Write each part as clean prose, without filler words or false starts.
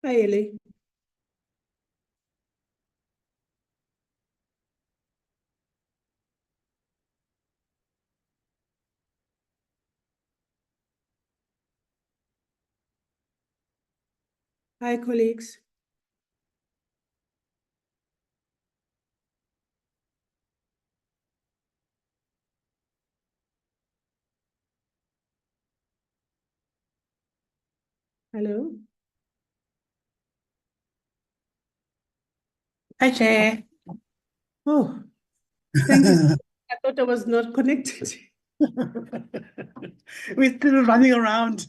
Hi, Ellie. Hi, colleagues. Hello. Hi, Chair. Oh, thank you. I thought I was not connected. We're still running around.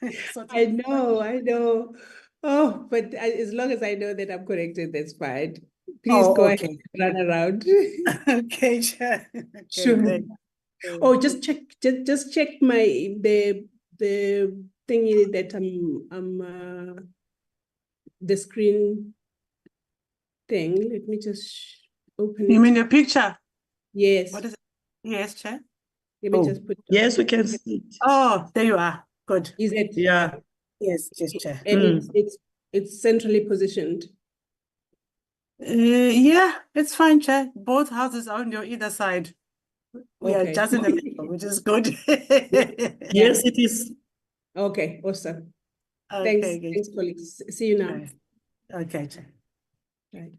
I Sorting. know, I know. Oh, but as long as I know that I'm connected, that's fine. Please go Oh, ahead okay. and run around. Okay, Chair. Okay, Sure. thanks. Oh, just check the thingy that the screen thing. Let me just open You it. mean your picture? Yes. What is it? Yes, Chair. Let me Oh, just put it Yes, we on. can see it. oh, there you are. Good. Is it? Yeah. Yes, yes, Chair. And it's centrally positioned. Yeah, it's fine, Chair. Both houses are on your either side. We are Okay. just in the middle, which is good. Yeah. Yes, it is. Okay. Awesome. Thanks. Okay, good. Thanks, colleagues. See you now. Right. Okay, Chair. Right.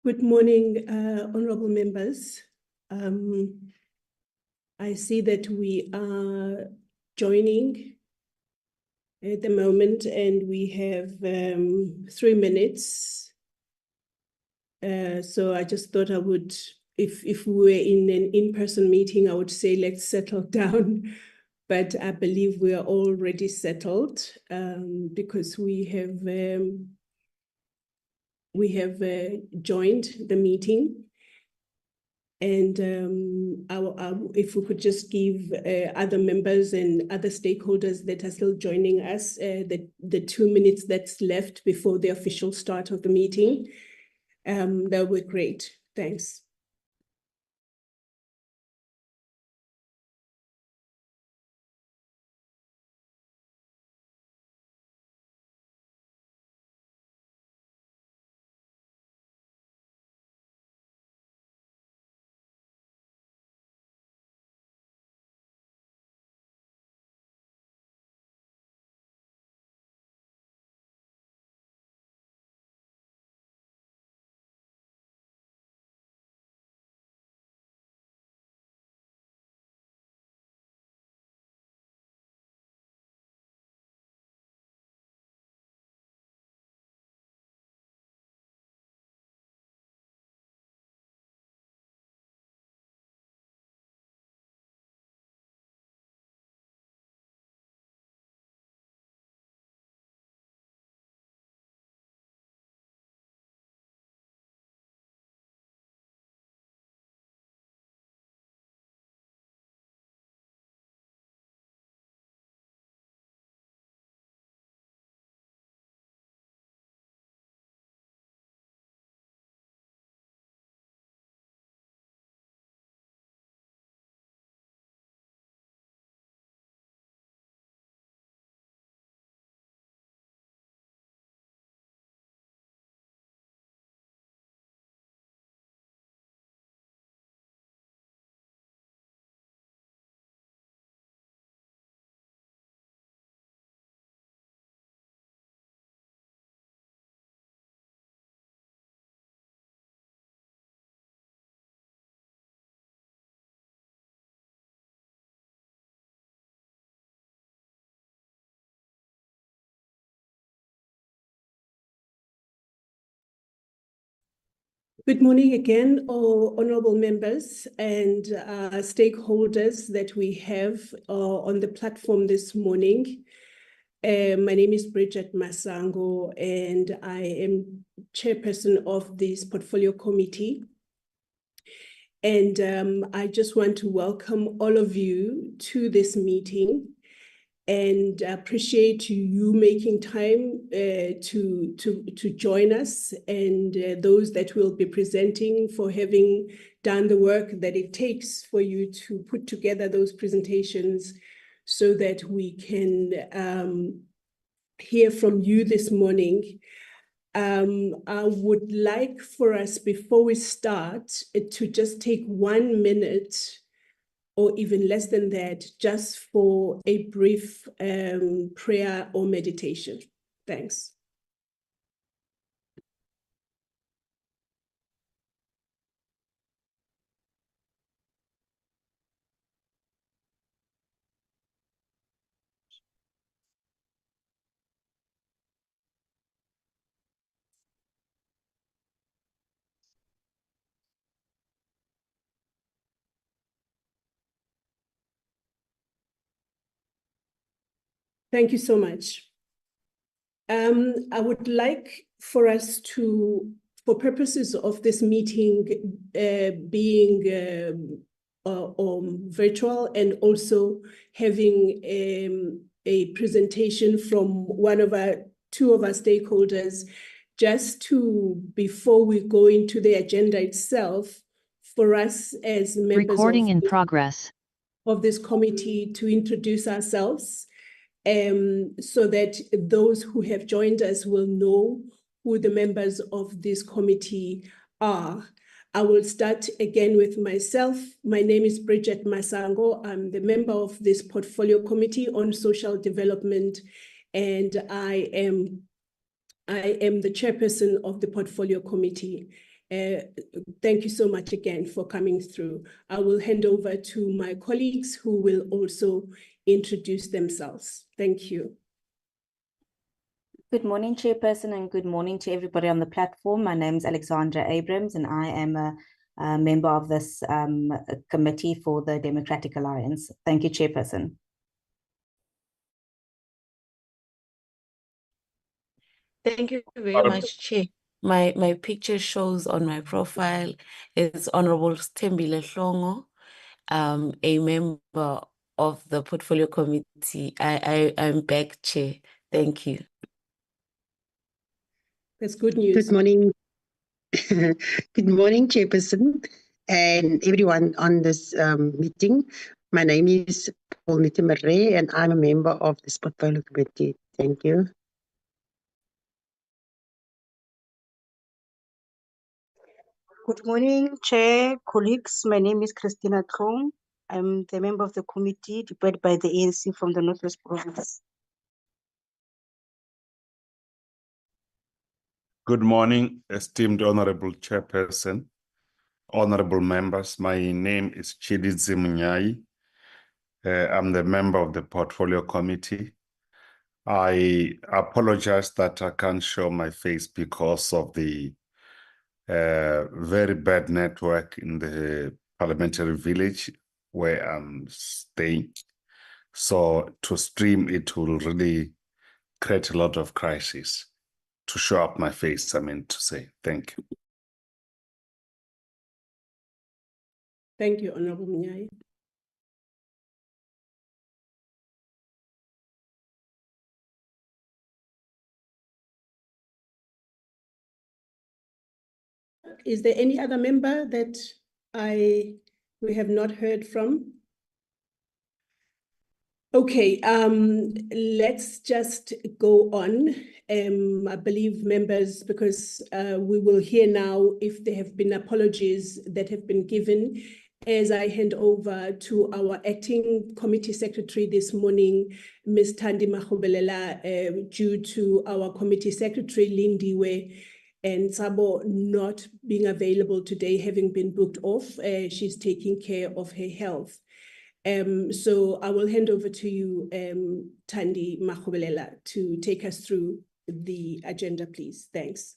Good morning, honorable members. I see that we are joining at the moment, and we have 3 minutes. So I just thought I would, if we were in an in-person meeting, I would say let's settle down. But I believe we are already settled because we have joined the meeting. And if we could just give other members and other stakeholders that are still joining us the 2 minutes that's left before the official start of the meeting, that would be great. Thanks. Good morning again, all honorable members and stakeholders that we have on the platform this morning. My name is Bridget Masango, and I am chairperson of this portfolio committee. And I just want to welcome all of you to this meeting and appreciate you making time to join us, and those that will be presenting for having done the work that it takes for you to put together those presentations so that we can hear from you this morning. I would like for us, before we start, to just take 1 minute or even less than that, just for a brief prayer or meditation. Thanks. Thank you so much. I would like for us to, for purposes of this meeting being virtual, and also having a presentation from two of our stakeholders, just to, before we go into the agenda itself, for us as members Recording in progress of this committee to introduce ourselves, so that those who have joined us will know who the members of this committee are. I will start again with myself. My name is Bridget Masango. I'm the member of this portfolio committee on social development, and I am the chairperson of the portfolio committee. Thank you so much again for coming through. I will hand over to my colleagues who will also introduce themselves. Thank you. Good morning, Chairperson, and good morning to everybody on the platform. My name is Alexandra Abrams, and I am a member of this committee for the Democratic Alliance. Thank you, Chairperson. Thank you very much, Chair. My picture shows on my profile is Honorable Stembile Hlongo, a member of the Portfolio Committee. I'm back, Chair. Thank you. That's good news. Good morning. Good morning, Chairperson, and everyone on this meeting. My name is Paul Nitemere, and I'm a member of this Portfolio Committee. Thank you. Good morning, Chair, colleagues. My name is Christina Trong. I'm the member of the committee deployed by the ANC from the Northwest Province. Good morning, esteemed Honorable Chairperson, honorable members. My name is Chididzi Munyai. I'm the member of the Portfolio Committee. I apologize that I can't show my face because of the very bad network in the parliamentary village where I'm staying. So to stream it will really create a lot of crisis. To show up my face, I meant to say. Thank you. Thank you, Honorable Munyai. Is there any other member that we have not heard from? Okay, let's just go on. I believe members, because we will hear now if there have been apologies that have been given, as I hand over to our acting committee secretary this morning, Ms. Thandi Makgobelela, due to our committee secretary, Lindiwe, and Sabo not being available today, having been booked off. She's taking care of her health. So I will hand over to you, Thandi Makgobelela, to take us through the agenda, please. Thanks.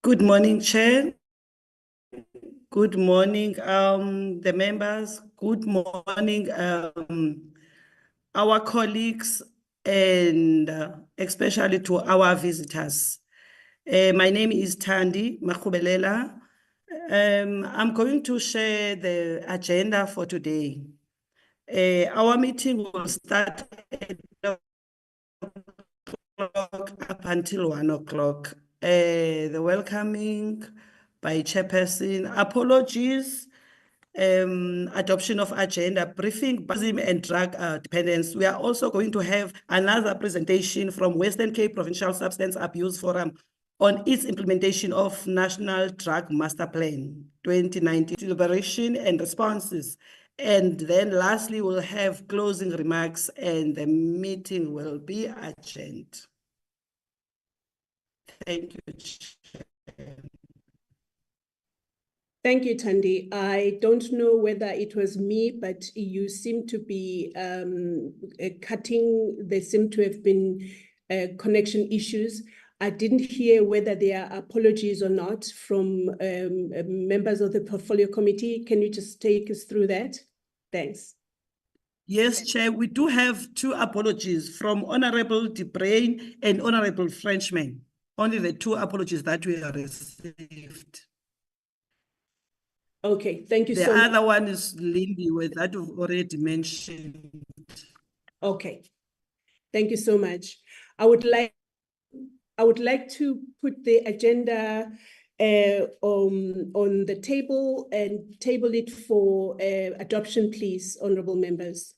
Good morning, Chair. Good morning, the members. Good morning, our colleagues, and especially to our visitors. My name is Thandi Makgobelela. I'm going to share the agenda for today. Our meeting will start at 12 o'clock up until 1 o'clock. The welcoming by Chairperson, apologies, adoption of agenda, briefing, and drug dependence. We are also going to have another presentation from Western Cape Provincial Substance Abuse Forum on its implementation of National Drug Master Plan 2019, deliberation and responses. And then lastly, we'll have closing remarks and the meeting will be adjourned. Thank you, Chair. Thank you, Thandi. I don't know whether it was me, but you seem to be cutting. There seem to have been connection issues. I didn't hear whether there are apologies or not from members of the Portfolio Committee. Can you just take us through that? Thanks. Yes, Chair, we do have two apologies from Honorable De Bruyn and Honorable Frenchman. Only the two apologies that we have received. Okay, thank you so The much. other one is Lindiwe that we've already mentioned. Okay, thank you so much. I would like to put the agenda on the table and table it for adoption, please, honorable members.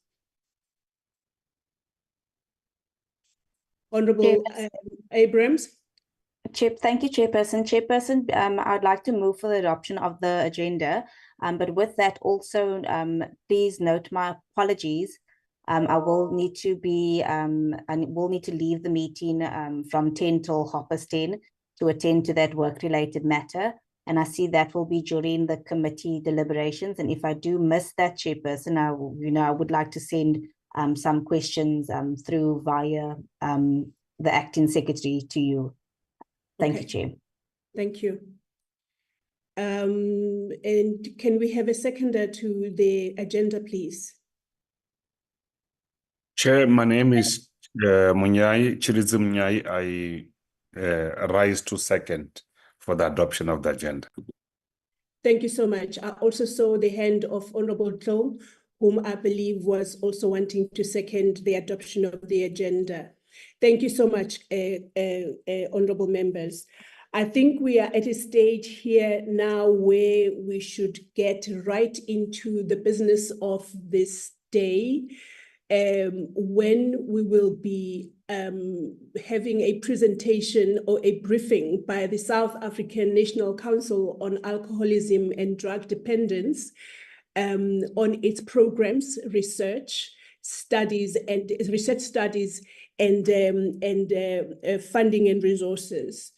Honorable Abrams. Thank you, Chairperson. Chairperson, I'd like to move for the adoption of the agenda. But with that also, please note my apologies. I will need to be, and will need to leave the meeting from 10 till 10:30 to attend to that work-related matter. And I see that will be during the committee deliberations. And if I do miss that, Chairperson, I would like to send some questions through via the acting secretary to you. Thank you, Chair. Thank you. And can we have a seconder to the agenda, please? Chair, my name is Munyai, Chirizi Munyai. I rise to second for the adoption of the agenda. Thank you so much. I also saw the hand of Honorable Tlong, whom I believe was also wanting to second the adoption of the agenda. Thank you so much, honorable members. I think we are at a stage here now where we should get right into the business of this day, when we will be having a presentation or a briefing by the South African National Council on Alcoholism and Drug Dependence on its programs, research studies and funding and resources.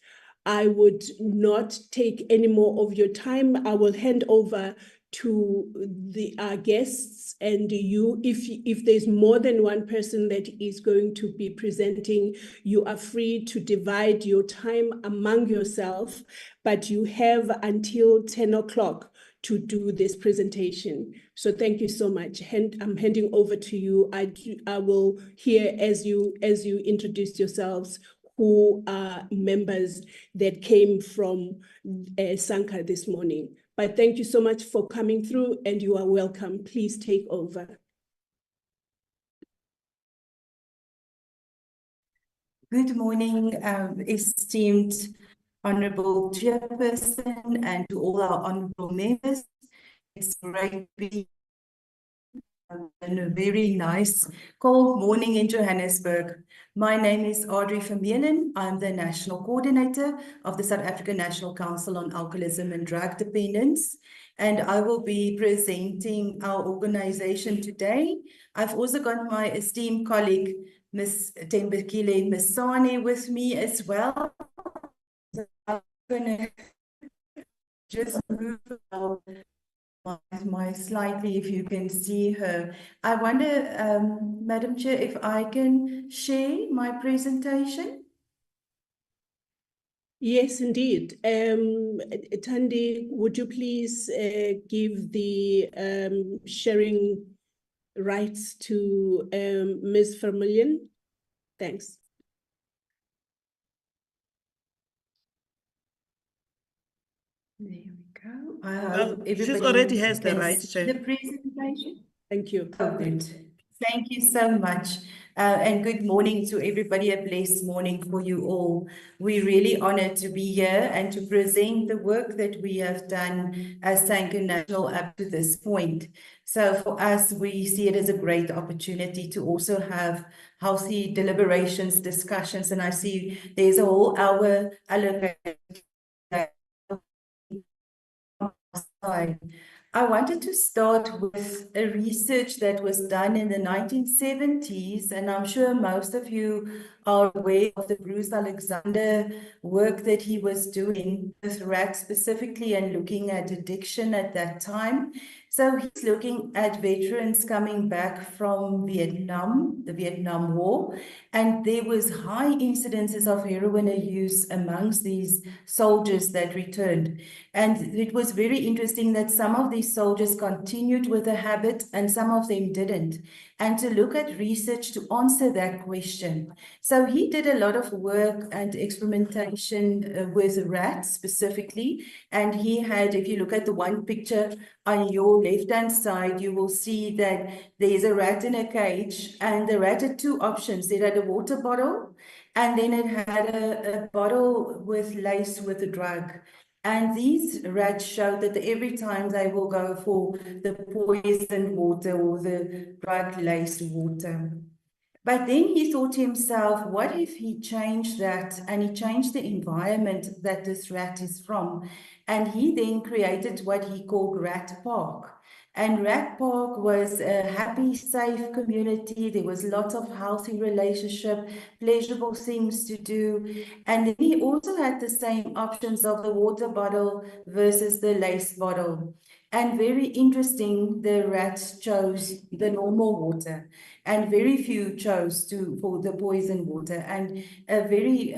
I would not take any more of your time. I will hand over to our guests and you. If there's more than one person that is going to be presenting, you are free to divide your time among yourself, but you have until 10 o'clock to do this presentation. So thank you so much. I'm handing over to you. I will hear as you introduce yourselves who are members that came from SANCA this morning. But thank you so much for coming through and you are welcome. Please take over. Good morning, esteemed Honorable Chairperson, and to all our honorable members. It's great to be in a very nice cold morning in Johannesburg. My name is Audrey Vermeulen. I'm the National Coordinator of the South African National Council on Alcoholism and Drug Dependence, and I will be presenting our organization today. I've also got my esteemed colleague, Ms. Tembekile Masani, with me as well. I'm going to just move my slightly, if you can see her. I wonder, Madam Chair, if I can share my presentation? Yes, indeed. Thandi, would you please give the sharing rights to Ms. Vermeulen? Thanks. There we go. She already has the right, Chair. The presentation. Thank you. Oh, good. Thank you so much. And good morning to everybody. A blessed morning for you all. We're really honored to be here and to present the work that we have done as SANCA National up to this point. So for us, we see it as a great opportunity to also have healthy deliberations, discussions, and I see there's a whole hour allocated. I wanted to start with a research that was done in the 1970s, and I'm sure most of you are aware of the Bruce Alexander work that he was doing with rats specifically and looking at addiction at that time. So he's looking at veterans coming back from Vietnam, the Vietnam War, and there was high incidences of heroin use amongst these soldiers that returned. And it was very interesting that some of these soldiers continued with the habit and some of them didn't. And to look at research to answer that question. So he did a lot of work and experimentation with rats specifically. And he had, if you look at the one picture on your left-hand side, you will see that there's a rat in a cage, and the rat had two options. It had a water bottle, and then it had a bottle with laced with a drug. And these rats showed that every time they will go for the poisoned water or the drug-laced water. But then he thought to himself, what if he changed that and he changed the environment that this rat is from? And he then created what he called Rat Park. And Rat Park was a happy, safe community. There was lots of healthy relationship, pleasurable things to do. And then he also had the same options of the water bottle versus the lace bottle. And very interesting, the rats chose the normal water, and very few chose for the poison water. And a very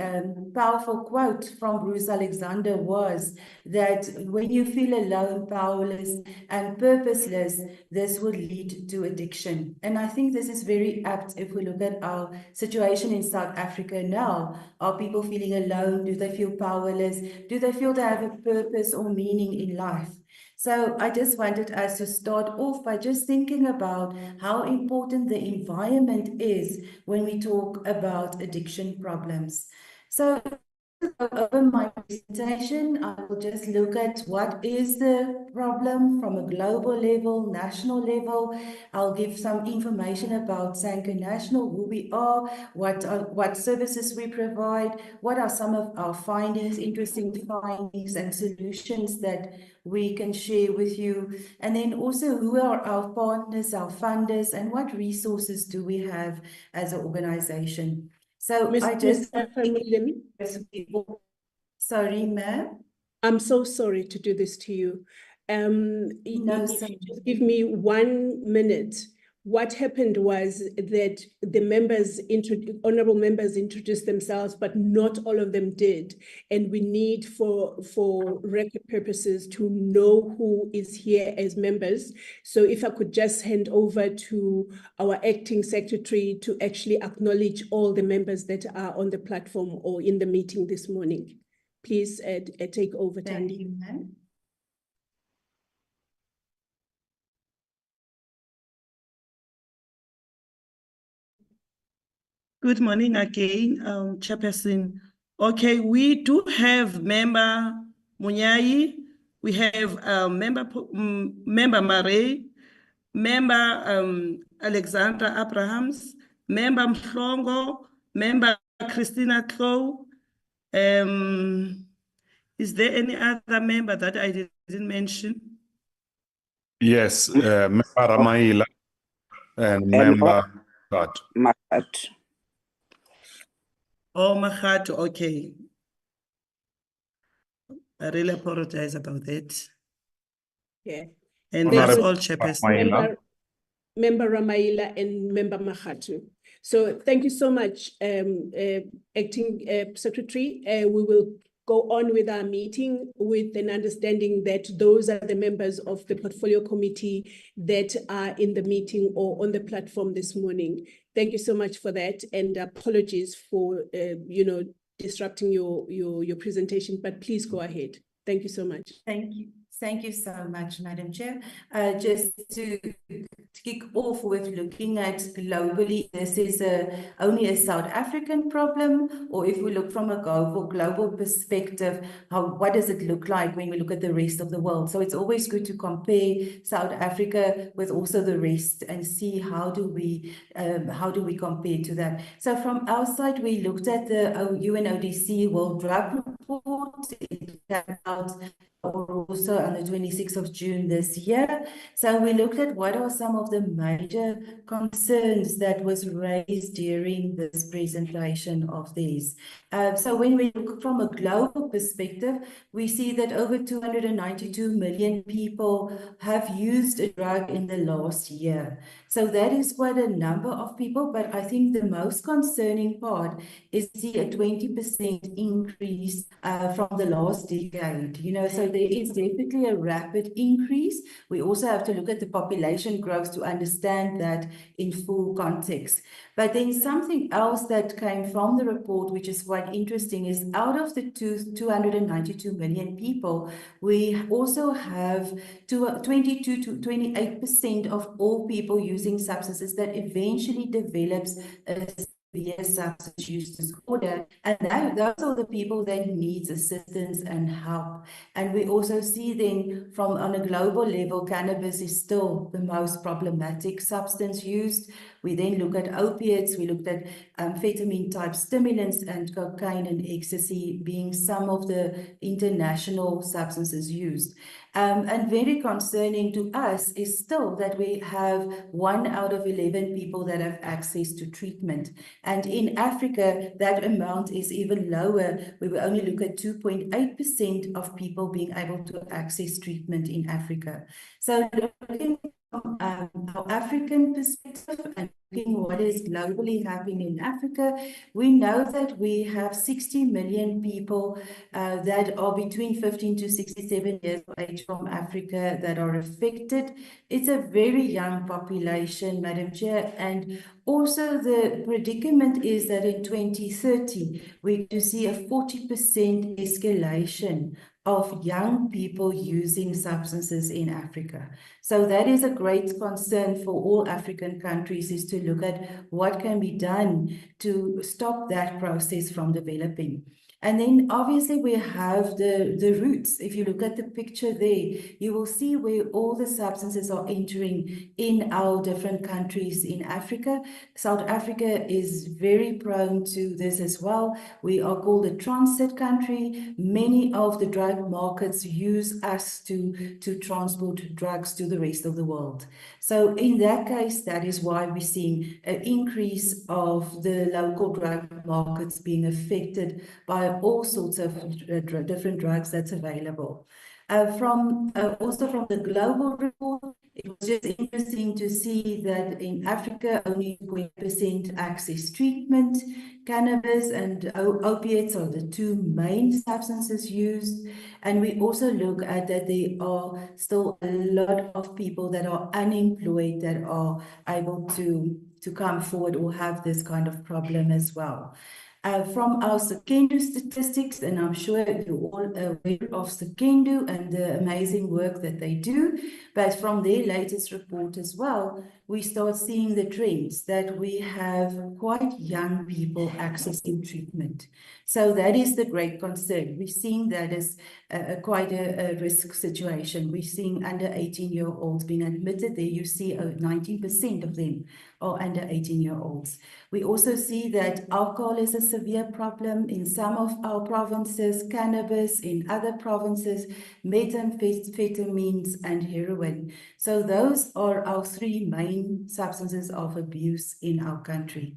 powerful quote from Bruce Alexander was that when you feel alone, powerless, and purposeless, this will lead to addiction. And I think this is very apt if we look at our situation in South Africa now. Are people feeling alone? Do they feel powerless? Do they feel they have a purpose or meaning in life? So I just wanted us to start off by just thinking about how important the environment is when we talk about addiction problems. So over my presentation, I will just look at what is the problem from a global level, national level. I'll give some information about Sanco National, who we are, what services we provide, what are some of our findings, interesting findings and solutions that we can share with you. And then also who are our partners, our funders, and what resources do we have as an organization. So I just... Sorry, ma'am. I'm so sorry to do this to you. No, if you just give me 1 minute. What happened was that the members, honorable members, introduced themselves, but not all of them did. And we need for record purposes to know who is here as members. So if I could just hand over to our acting secretary to actually acknowledge all the members that are on the platform or in the meeting this morning. Please take over, Tandi. Thank you, ma'am. Good morning again, Chairperson. Okay, we do have member Munyai, we have member Marie, member Alexandra Abrahams, member Mhlongo, member Christina Klo. Is there any other member that I didn't mention? Yes, member Ramaila and member Makat. Oh, Mahat, okay. I really apologize about that. Yeah. And There that's was all, Chairperson. Member Ramaila and Member Mahatu. So thank you so much, Acting Secretary. We will go on with our meeting with an understanding that those are the members of the Portfolio Committee that are in the meeting or on the platform this morning. Thank you so much for that, and apologies for disrupting your presentation, but please go ahead. Thank you so much. Thank you. Thank you so much, Madam Chair. Just to kick off with looking at globally, this is only a South African problem, or if we look from a global perspective, what does it look like when we look at the rest of the world? So it's always good to compare South Africa with also the rest and see how do we compare to that. So from our side, we looked at the UNODC World Drug Report. It came out also on the 26th of June this year. So we looked at what are some of the major concerns that was raised during this presentation of these. So when we look from a global perspective, we see that over 292 million people have used a drug in the last year. So that is quite a number of people, but I think the most concerning part is see a 20% increase from the last decade. So there is definitely a rapid increase. We also have to look at the population growth to understand that in full context. But then something else that came from the report, which is quite interesting, is out of the 292 million people, we also have 22 to 28% of all people using substances that eventually develops a severe substance use disorder, and those are the people that need assistance and help. And we also see then from on a global level, cannabis is still the most problematic substance used. We then look at opiates, we looked at amphetamine type stimulants, and cocaine and ecstasy being some of the international substances used. And very concerning to us is still that we have 1 out of 11 people that have access to treatment. And in Africa, that amount is even lower. We will only look at 2.8% of people being able to access treatment in Africa. So looking from our African perspective and looking what is globally happening in Africa, we know that we have 60 million people that are between 15 to 67 years of age from Africa that are affected. It's a very young population, Madam Chair, and also the predicament is that in 2030, we're to see a 40% escalation of young people using substances in Africa. So that is a great concern for all African countries, is to look at what can be done to stop that process from developing. And then obviously we have the roots. If you look at the picture there, you will see where all the substances are entering in our different countries in Africa. South Africa is very prone to this as well. We are called a transit country. Many of the drug markets use us to transport drugs to the rest of the world. So in that case, that is why we're seeing an increase of the local drug markets being affected by all sorts of different drugs that's available. Also from the global report, it was just interesting to see that in Africa, only 20% access treatment. Cannabis and opiates are the 2 main substances used. And we also look at that there are still a lot of people that are unemployed that are able to come forward or have this kind of problem as well. From our Sekendo statistics, and I'm sure you're all aware of Sekendo and the amazing work that they do, but from their latest report as well, we start seeing the trends that we have quite young people accessing treatment. So that is the great concern. We're seeing that as quite a risk situation. We're seeing under 18-year-olds being admitted. There you see 19% of them are under 18-year-olds. We also see that alcohol is a severe problem in some of our provinces, cannabis in other provinces, methamphetamines and heroin. So those are our 3 main substances of abuse in our country.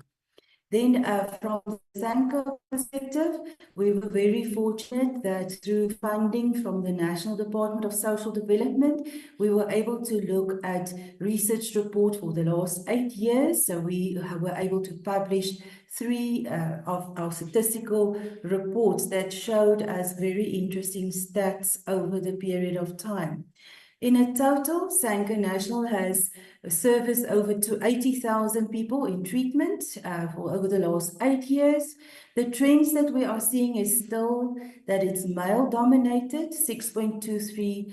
Then from the SANCO perspective, we were very fortunate that through funding from the National Department of Social Development, we were able to look at research report for the last 8 years. So we were able to publish 3 of our statistical reports that showed us very interesting stats over the period of time. In a total, SANCO National has serviced over to 80,000 people in treatment for over the last 8 years. The trends that we are seeing is still that it's male-dominated, 6.23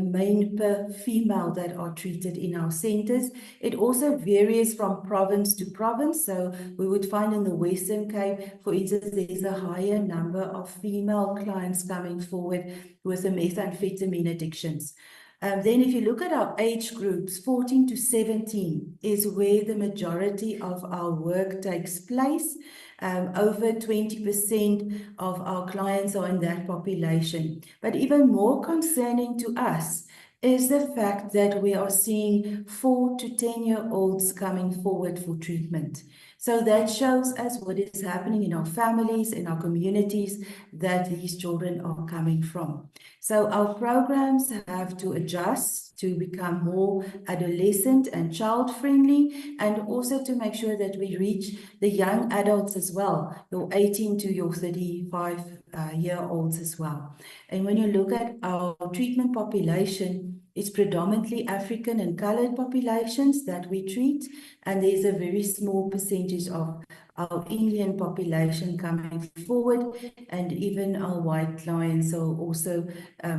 men per female that are treated in our centers. It also varies from province to province. So we would find in the Western Cape, for instance, there's a higher number of female clients coming forward with the methamphetamine addictions. Then if you look at our age groups, 14 to 17 is where the majority of our work takes place. Over 20% of our clients are in that population. But even more concerning to us is the fact that we are seeing 4 to 10-year-olds coming forward for treatment. So that shows us what is happening in our families, in our communities that these children are coming from. So our programs have to adjust to become more adolescent and child-friendly, and also to make sure that we reach the young adults as well, your 18 to your 35-year-olds as well. And when you look at our treatment population, it's predominantly African and colored populations that we treat, and there's a very small percentage of our Indian population coming forward, and even our white clients are also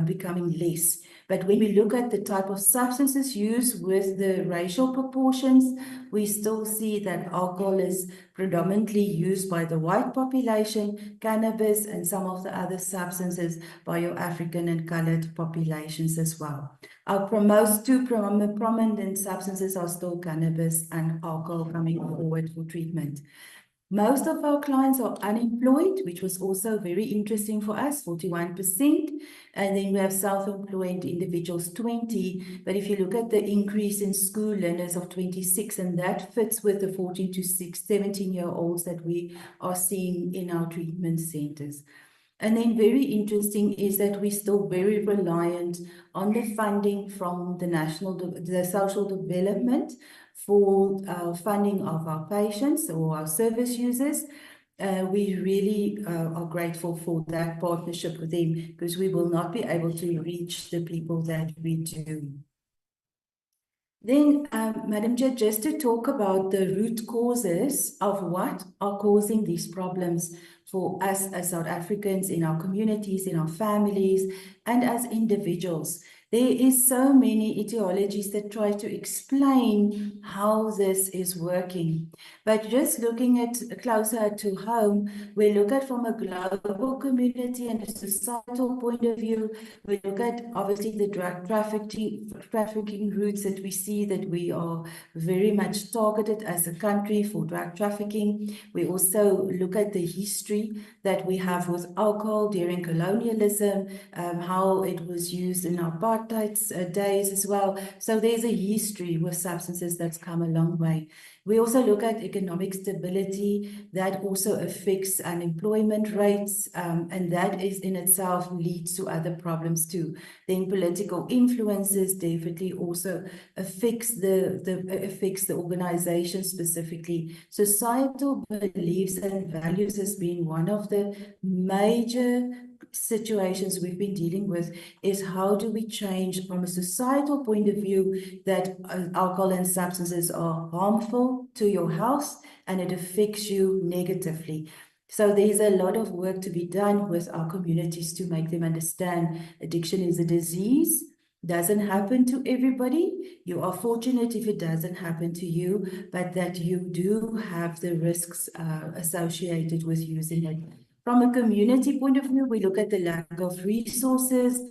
becoming less. But when we look at the type of substances used with the racial proportions, we still see that alcohol is predominantly used by the white population, cannabis, and some of the other substances by your African and colored populations as well. Our most two prominent substances are still cannabis and alcohol coming forward for treatment. Most of our clients are unemployed, which was also very interesting for us, 41%. And then we have self-employed individuals, 20. But if you look at the increase in school learners of 26, and that fits with the 14 to 17-year-olds that we are seeing in our treatment centers. And then very interesting is that we're still very reliant on the funding from the social development for funding of our patients or our service users. We really are grateful for that partnership with them, because we will not be able to reach the people that we do. Then, Madam Chair, just to talk about the root causes of what are causing these problems for us as South Africans, in our communities, in our families, and as individuals. There is so many etiologies that try to explain how this is working. But just looking at closer to home, we look at from a global community and a societal point of view. We look at obviously the drug trafficking routes that we see, that we are very much targeted as a country for drug trafficking. We also look at the history that we have with alcohol during colonialism, how it was used in apartheid days as well. So there's a history with substances that's come a long way. We also look at economic stability that also affects unemployment rates, and that is in itself leads to other problems too. Then political influences definitely also affects the organization specifically. Societal beliefs and values has been one of the major situations we've been dealing with, is how do we change from a societal point of view that alcohol and substances are harmful to your health and it affects you negatively. So there's a lot of work to be done with our communities to make them understand addiction is a disease. Doesn't happen to everybody. You are fortunate if it doesn't happen to you, but that you do have the risks associated with using it. From a community point of view, we look at the lack of resources,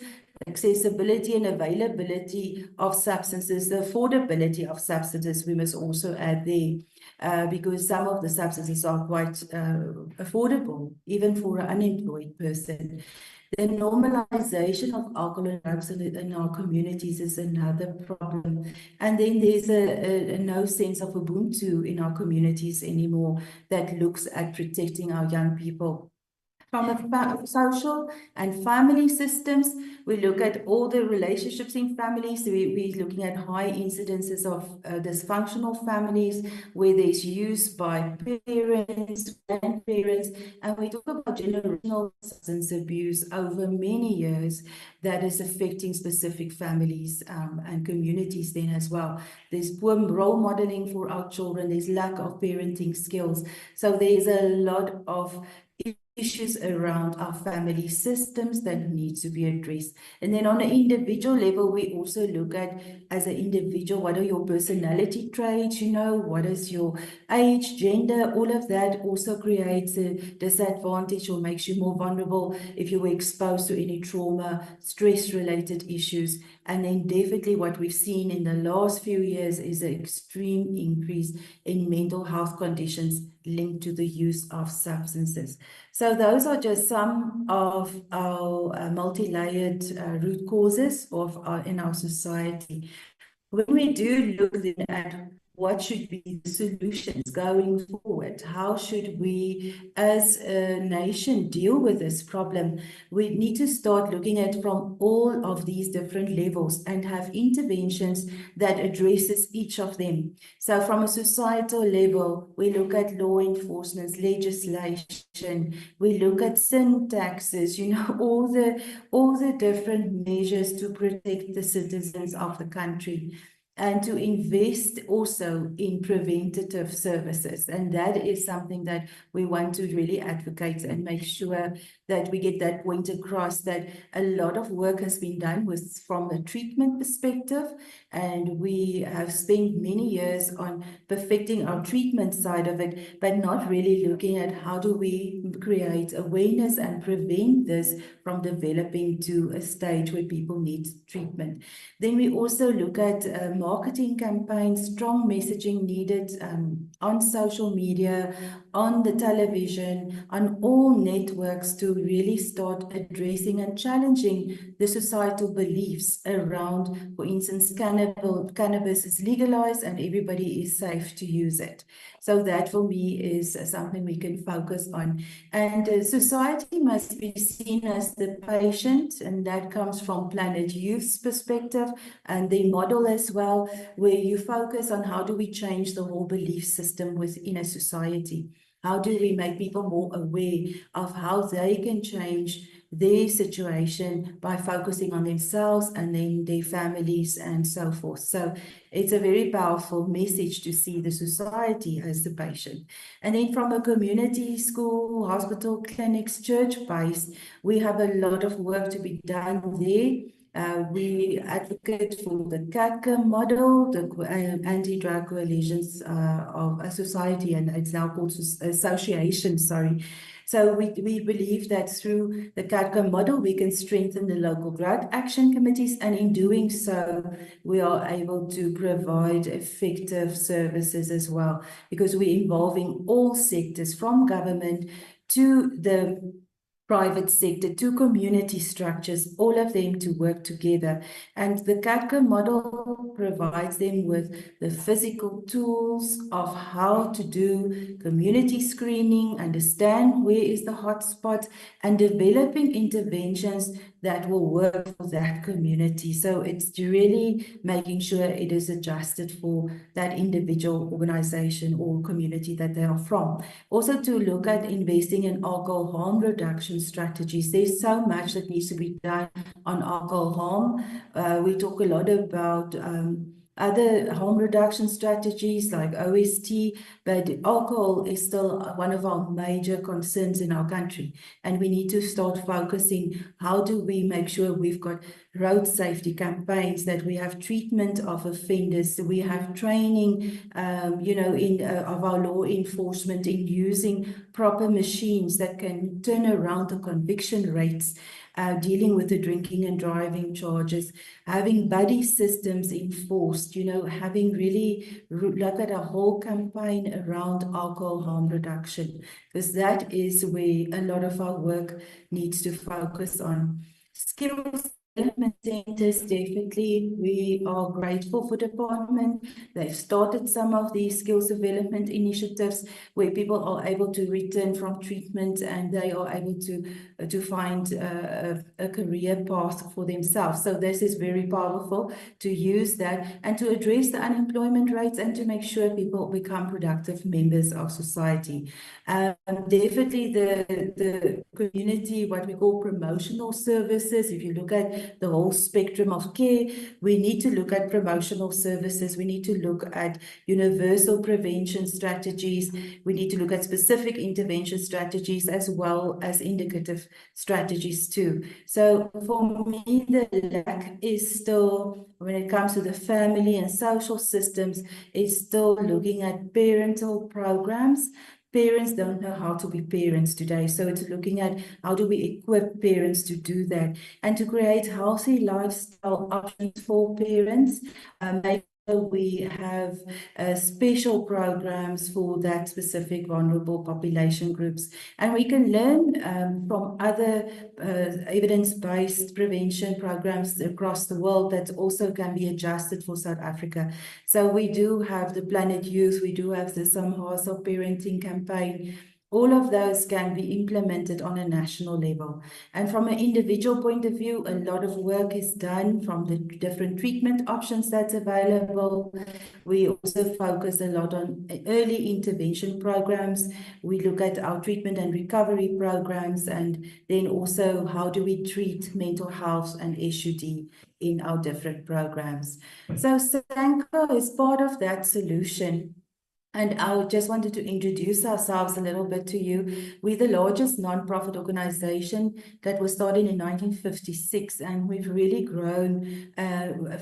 accessibility and availability of substances, the affordability of substances we must also add there, because some of the substances are quite affordable, even for an unemployed person. The normalization of alcohol and drugs in our communities is another problem. And then there's a no sense of Ubuntu in our communities anymore that looks at protecting our young people. From a social and family systems, we look at all the relationships in families. We're looking at high incidences of dysfunctional families where there's use by parents, grandparents, and we talk about generational substance abuse over many years that is affecting specific families and communities then as well. There's poor role modeling for our children. There's lack of parenting skills. So there's a lot of issues around our family systems that need to be addressed. And then on an individual level, we also look at, as an individual, what are your personality traits, what is your age, gender, all of that also creates a disadvantage or makes you more vulnerable if you were exposed to any trauma, stress-related issues. And then definitely what we've seen in the last few years is an extreme increase in mental health conditions linked to the use of substances. So those are just some of our multi-layered root causes in our society. When we do look then at what should be the solutions going forward, how should we as a nation deal with this problem, we need to start looking at from all of these different levels and have interventions that addresses each of them. So from a societal level, we look at law enforcement, legislation, we look at sin taxes, all the different measures to protect the citizens of the country. and to invest also in preventative services. And that is something that we want to really advocate and make sure that we get that point across, that a lot of work has been done from the treatment perspective, and we have spent many years on perfecting our treatment side of it, but not really looking at how do we create awareness and prevent this from developing to a stage where people need treatment. Then we also look at marketing campaigns, strong messaging needed on social media, on the television, on all networks to really start addressing and challenging the societal beliefs around, for instance, cannabis is legalized and everybody is safe to use it. So that for me is something we can focus on. And society must be seen as the patient, and that comes from Planet Youth's perspective and the model as well, where you focus on how do we change the whole belief system within a society. How do we make people more aware of how they can change their situation by focusing on themselves and then their families and so forth. So it's a very powerful message to see the society as the patient. And then from a community, school, hospital, clinics, church-based, we have a lot of work to be done there. We advocate for the CADCA model, the Anti-Drug Coalitions of a Society, and it's now called Association, sorry. So we believe that through the CADCA model, we can strengthen the local drug action committees, and in doing so, we are able to provide effective services as well, because we're involving all sectors from government to the private sector to community structures, all of them to work together. And the CADCA model provides them with the physical tools of how to do community screening, understand where is the hotspot, and developing interventions that will work for that community. So it's really making sure it is adjusted for that individual organization or community that they are from. Also to look at investing in alcohol harm reduction strategies. There's so much that needs to be done on alcohol harm. We talk a lot about other harm reduction strategies like OST, but alcohol is still one of our major concerns in our country. And we need to start focusing, how do we make sure we've got road safety campaigns, that we have treatment of offenders, we have training, of our law enforcement in using proper machines that can turn around the conviction rates, dealing with the drinking and driving charges, having buddy systems enforced, having really look at a whole campaign around alcohol harm reduction, because that is where a lot of our work needs to focus on. Skills development centers, definitely, we are grateful for the department. They've started some of these skills development initiatives where people are able to return from treatment and they are able to find a career path for themselves. So this is very powerful to use that and to address the unemployment rates and to make sure people become productive members of society. Definitely the community, what we call promotional services. If you look at the whole spectrum of care, we need to look at promotional services. We need to look at universal prevention strategies. We need to look at specific intervention strategies as well as indicative strategies too. So for me, the lack is still, when it comes to the family and social systems, is still looking at parental programs. Parents don't know how to be parents today. So it's looking at how do we equip parents to do that and to create healthy lifestyle options for parents. We have special programs for that specific vulnerable population groups. And we can learn from other evidence-based prevention programs across the world that also can be adjusted for South Africa. So we do have the Planet Youth, we do have the Samhasa parenting campaign, all of those can be implemented on a national level. And from an individual point of view, a lot of work is done from the different treatment options that's available. We also focus a lot on early intervention programs. We look at our treatment and recovery programs, and then also how do we treat mental health and SUD in our different programs. So SANCO is part of that solution. And I just wanted to introduce ourselves a little bit to you. We're the largest nonprofit organization that was started in 1956, and we've really grown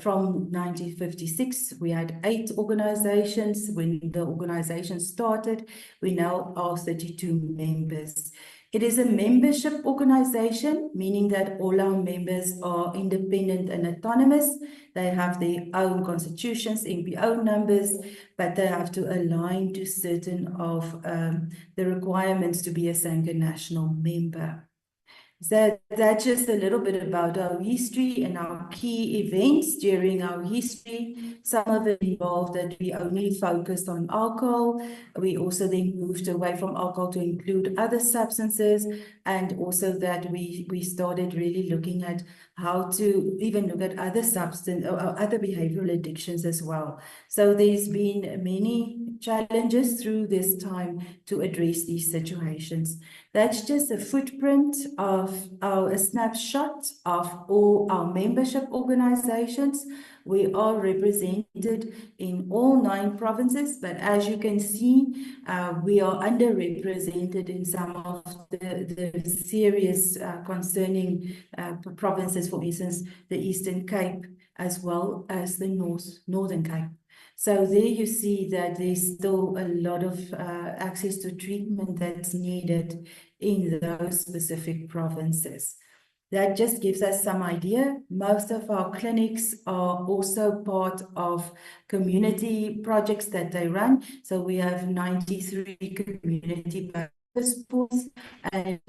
from 1956. We had 8 organizations when the organization started. We now are 32 members. It is a membership organization, meaning that all our members are independent and autonomous. They have their own constitutions, MPO numbers, but they have to align to certain of the requirements to be a SANCO national member. So that's just a little bit about our history and our key events during our history. Some of it involved that we only focused on alcohol. We also then moved away from alcohol to include other substances, and also that we started really looking at how to even look at other substance or other behavioral addictions as well. So there's been many challenges through this time to address these situations. That's just a footprint of a snapshot of all our membership organizations. We are represented in all 9 provinces, but as you can see, we are underrepresented in some of the serious concerning provinces, for instance, the Eastern Cape, as well as the Northern Cape. So there you see that there's still a lot of access to treatment that's needed in those specific provinces. That just gives us some idea. Most of our clinics are also part of community projects that they run. So we have 93 community service points, and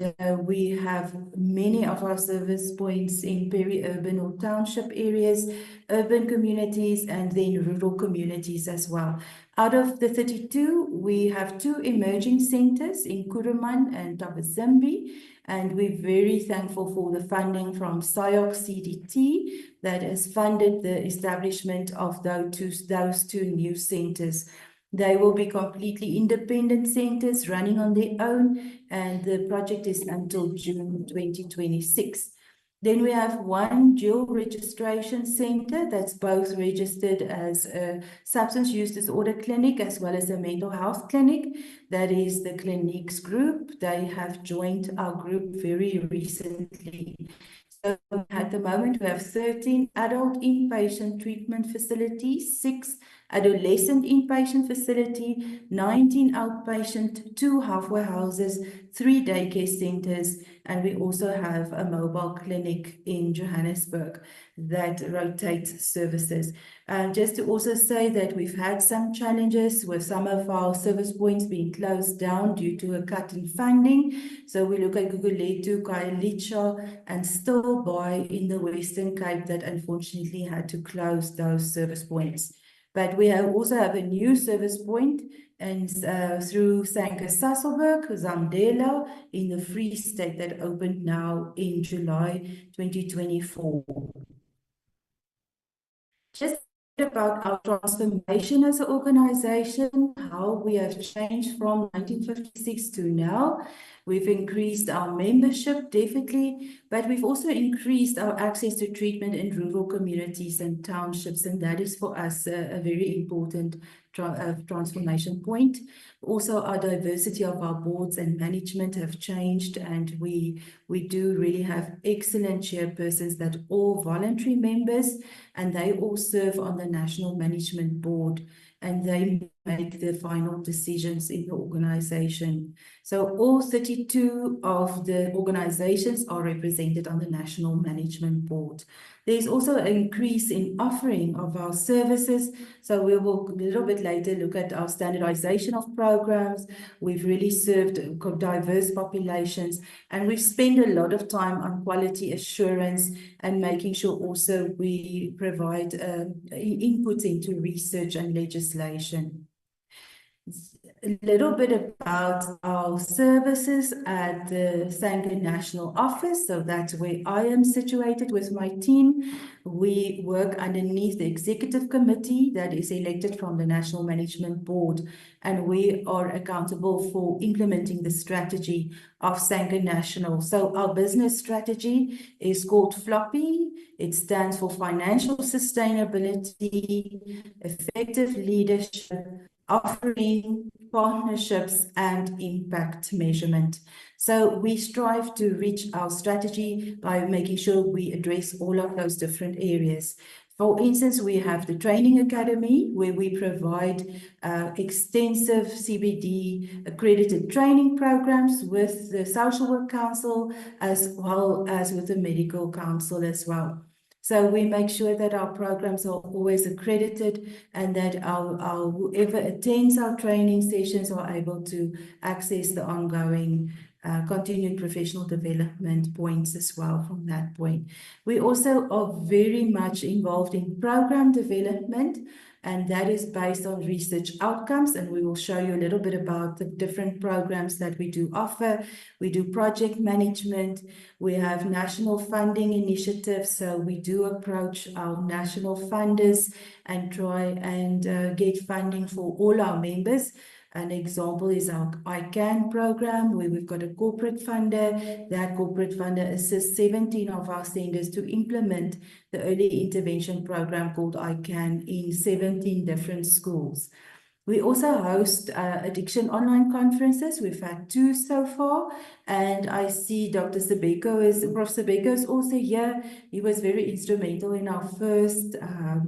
we have many of our service points in peri-urban or township areas, urban communities, and then rural communities as well. Out of the 32, we have 2 emerging centers in Kuruman and Thabazimbi, and we're very thankful for the funding from SIOC CDT that has funded the establishment of those two new centers. They will be completely independent centers running on their own, and the project is until June 2026. Then we have 1 dual registration center that's both registered as a substance use disorder clinic as well as a mental health clinic. That is the Cliniques Group. They have joined our group very recently. So at the moment, we have 13 adult inpatient treatment facilities, 6 adolescent inpatient facility, 19 outpatient, 2 halfway houses, 3 daycare centers, and we also have a mobile clinic in Johannesburg that rotates services. Just to also say that we've had some challenges with some of our service points being closed down due to a cut in funding. So we look at Gugulethu, Khayelitsha, and Stilbaai in the Western Cape that unfortunately had to close those service points. But we also have a new service point and through SANCO Sasolburg, Zamdela in the Free State that opened now in July 2024. Just about our transformation as an organization, how we have changed from 1956 to now. We've increased our membership, definitely, but we've also increased our access to treatment in rural communities and townships, and that is for us a very important transformation point. Also, our diversity of our boards and management have changed, and we do really have excellent chairpersons that are all voluntary members, and they all serve on the National Management Board, and they make the final decisions in the organization. So all 32 of the organizations are represented on the National Management Board. There's also an increase in offering of our services. So we will a little bit later look at our standardization of programs. We've really served diverse populations, and we've spent a lot of time on quality assurance and making sure also we provide input into research and legislation. a little bit about our services at the Sango National Office. So that's where I am situated with my team. We work underneath the executive committee that is elected from the National Management Board, and we are accountable for implementing the strategy of Sango National. So our business strategy is called FLOPPY. It stands for Financial Sustainability, Effective Leadership, Offering, Partnerships, and Impact Measurement. So we strive to reach our strategy by making sure we address all of those different areas. For instance, we have the Training Academy, where we provide extensive CBD accredited training programs with the Social Work Council, as well as with the Medical Council as well. So we make sure that our programs are always accredited, and that our whoever attends our training sessions are able to access the ongoing continued professional development points as well from that point. We also are very much involved in program development, and that is based on research outcomes, and we will show you a little bit about the different programs that we do offer. We do project management, we have national funding initiatives, so we do approach our national funders and try and get funding for all our members. An example is our ICANN program, where we've got a corporate funder. That corporate funder assists 17 of our senders to implement the early intervention program called ICANN in 17 different schools. We also host addiction online conferences. We've had 2 so far, and I see Prof. Sebeko is also here. He was very instrumental in our first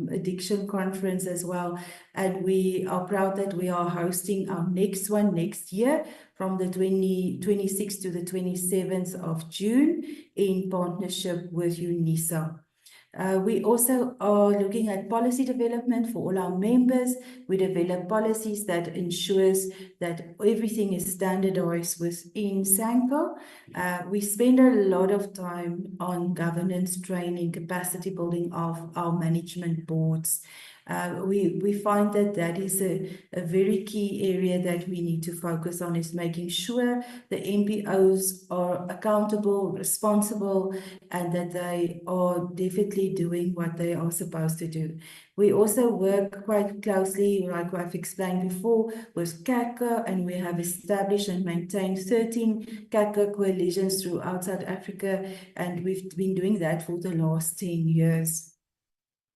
addiction conference as well, and we are proud that we are hosting our next one next year from the 26th to the 27th of June in partnership with UNISA. We also are looking at policy development for all our members. We develop policies that ensures that everything is standardized within Sango. We spend a lot of time on governance training, capacity building of our management boards. We find that is a very key area that we need to focus on, is making sure the MPOs are accountable, responsible, and that they are definitely doing what they are supposed to do. We also work quite closely, like I've explained before, with CACA, and we have established and maintained 13 CACA coalitions throughout South Africa, and we've been doing that for the last 10 years.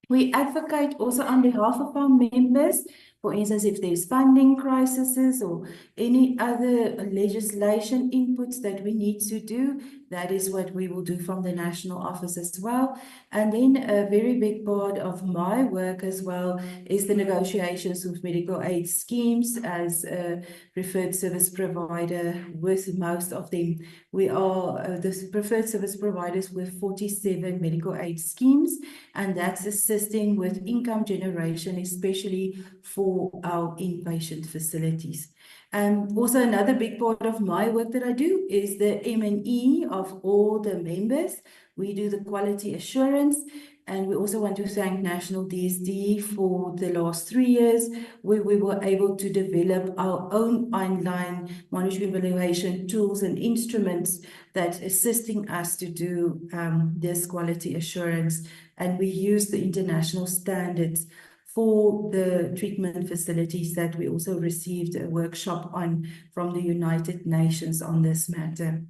We advocate also on behalf of our members. For instance, if there's funding crises or any other legislation inputs that we need to do, that is what we will do from the national office as well. And then a very big part of my work as well is the negotiations with medical aid schemes as a preferred service provider with most of them. We are the preferred service providers with 47 medical aid schemes, and that's assisting with income generation, especially for our inpatient facilities. Also another big part of my work that I do is the M&E of all the members. We do the quality assurance, and we also want to thank National DSD for the last 3 years, where we were able to develop our own online monitoring evaluation tools and instruments that assisting us to do this quality assurance. And we use the international standards for the treatment facilities that we also received a workshop on from the United Nations on this matter.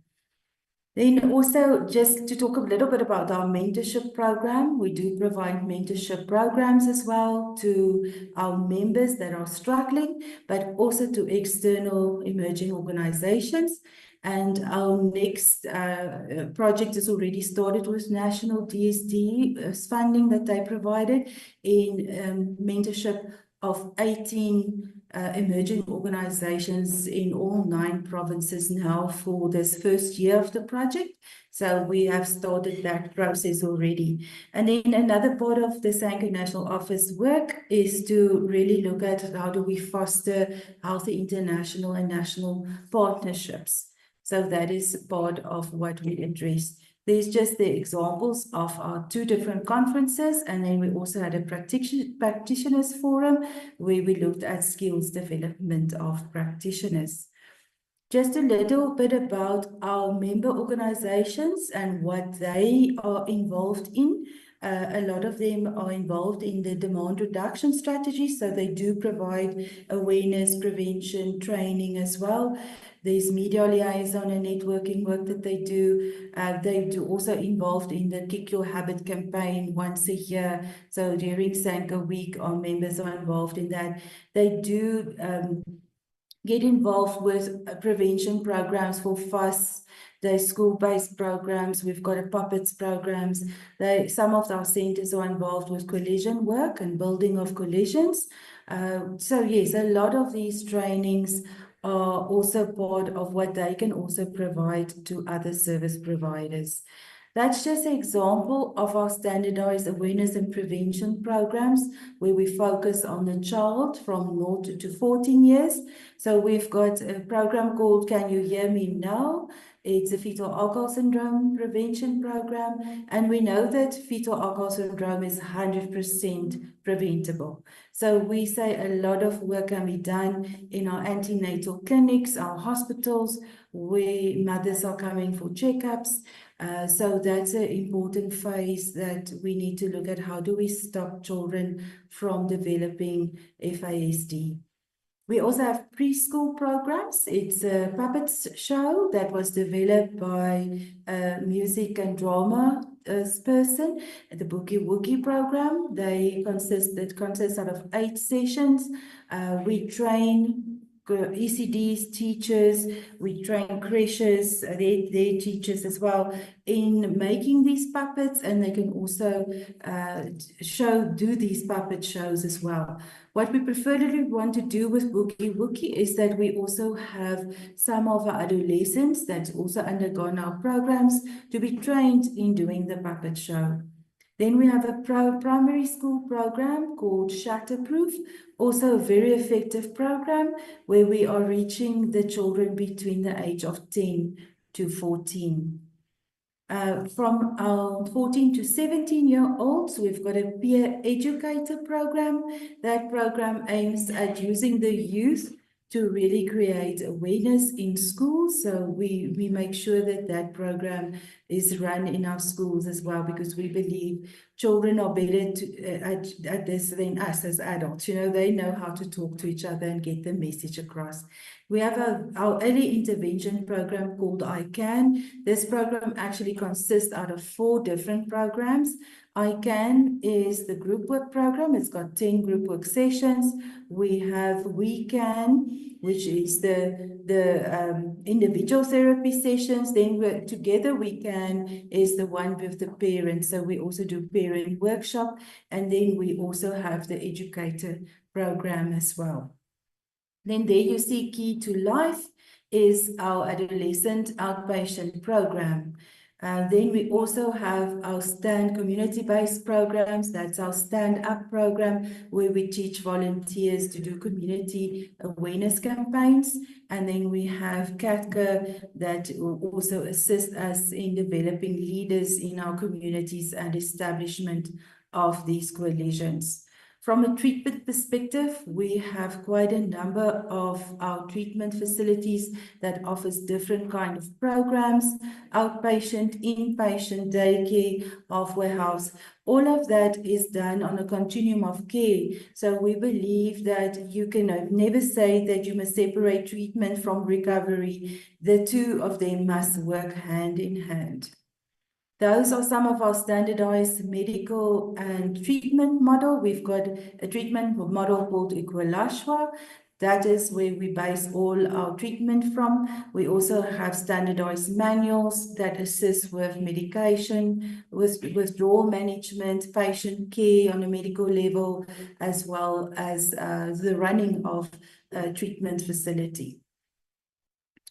Then also just to talk a little bit about our mentorship program. We do provide mentorship programs as well to our members that are struggling, but also to external emerging organizations. And our next project is already started with National DSD funding that they provided in mentorship of 18 emerging organizations in all 9 provinces now for this first year of the project. So we have started that process already. And then another part of the Sango National Office work is to really look at how do we foster healthy international and national partnerships. So that is part of what we address. There's just the examples of our 2 different conferences, and then we also had a practitioners forum where we looked at skills development of practitioners. Just a little bit about our member organizations and what they are involved in. A lot of them are involved in the demand reduction strategy, so they do provide awareness, prevention, training as well. There's media liaison and networking work that they do. They do also involved in the Kick Your Habit campaign once a year. So during Sanka Week, our members are involved in that. They do get involved with prevention programs for FUS. There's school-based programs. We've got a puppets programs. Some of our centers are involved with collision work and building of collisions. So yes, a lot of these trainings are also part of what they can also provide to other service providers. That's just an example of our standardized awareness and prevention programs where we focus on the child from 0 to 14 years. So we've got a program called Can You Hear Me Now? It's a fetal alcohol syndrome prevention program. And we know that fetal alcohol syndrome is 100% preventable. So we say a lot of work can be done in our antenatal clinics, our hospitals, where mothers are coming for checkups. So that's an important phase that we need to look at. How do we stop children from developing FASD? We also have preschool programs. It's a puppets show that was developed by a music and drama person, the Boogie Woogie program. It consists out of 8 sessions. We train ECDs, teachers, we train creches, their teachers as well in making these puppets, and they can also do these puppet shows as well. What we preferably want to do with Boogie Woogie is that we also have some of our adolescents that's also undergone our programs to be trained in doing the puppet show. Then we have a primary school program called Shatterproof, also a very effective program where we are reaching the children between the age of 10 to 14. From our 14 to 17-year-olds, we've got a peer educator program. That program aims at using the youth to really create awareness in schools. So we make sure that that program is run in our schools as well, because we believe children are better at this than us as adults. You know, they know how to talk to each other and get the message across. We have our early intervention program called ICAN. This program actually consists out of 4 different programs. ICAN is the group work program. It's got 10 group work sessions. We have WeCan, which is the individual therapy sessions. Then Together WeCan is the one with the parents. So we also do parent workshop. And then we also have the educator program as well. Then there you see Key to Life is our adolescent outpatient program. Then we also have our community-based programs. That's our Stand Up program, where we teach volunteers to do community awareness campaigns. And then we have CATCA that will also assist us in developing leaders in our communities and establishment of these coalitions. From a treatment perspective, we have quite a number of our treatment facilities that offers different kind of programs, outpatient, inpatient, daycare, halfway house. All of that is done on a continuum of care. So we believe that you can never say that you must separate treatment from recovery. The 2 of them must work hand in hand. Those are some of our standardized medical and treatment model. We've got a treatment model called Equalashwa. That is where we base all our treatment from. We also have standardized manuals that assist with medication, with withdrawal management, patient care on a medical level, as well as the running of a treatment facility.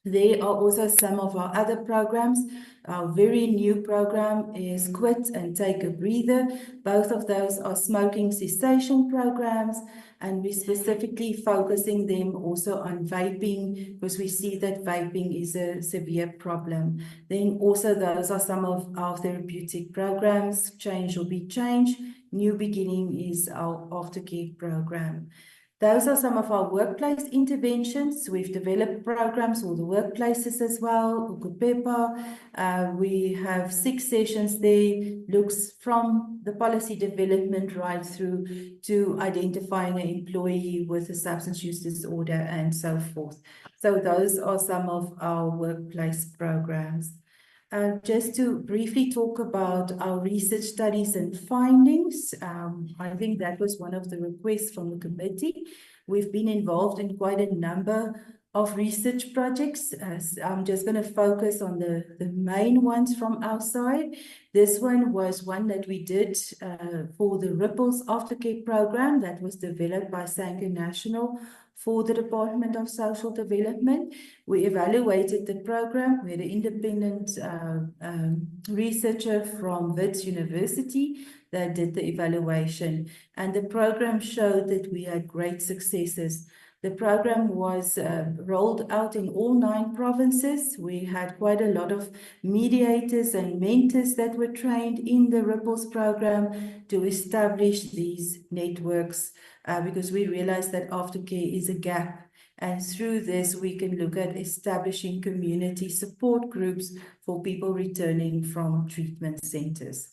There are also some of our other programs. Our very new program is Quit and Take a Breather. Both of those are smoking cessation programs, and we're specifically focusing them also on vaping, because we see that vaping is a severe problem. Then also those are some of our therapeutic programs. Change will be change. New Beginning is our aftercare program. Those are some of our workplace interventions. We've developed programs for the workplaces as well, Ukupepa. We have 6 sessions there, looks from the policy development right through to identifying an employee with a substance use disorder and so forth. So those are some of our workplace programs. Just to briefly talk about our research studies and findings, I think that was one of the requests from the committee. We've been involved in quite a number of research projects. I'm just going to focus on the main ones from our side. This one was one that we did for the Ripples Aftercare program that was developed by Sanke National for the Department of Social Development. We evaluated the program. We had an independent researcher from Wits University that did the evaluation, and the program showed that we had great successes. The program was rolled out in all 9 provinces. We had quite a lot of mediators and mentors that were trained in the Ripples program to establish these networks, because we realized that aftercare is a gap. And through this, we can look at establishing community support groups for people returning from treatment centers.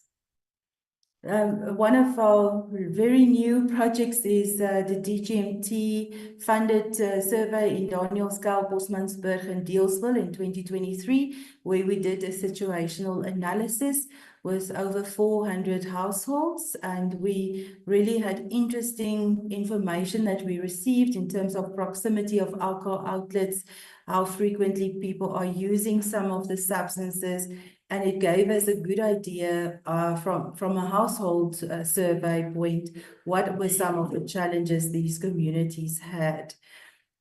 One of our very new projects is the DGMT funded survey in Danielskou, Bosmansberg and Deelsville in 2023, where we did a situational analysis with over 400 households, and we really had interesting information that we received in terms of proximity of alcohol outlets, how frequently people are using some of the substances, and it gave us a good idea from a household survey point, what were some of the challenges these communities had.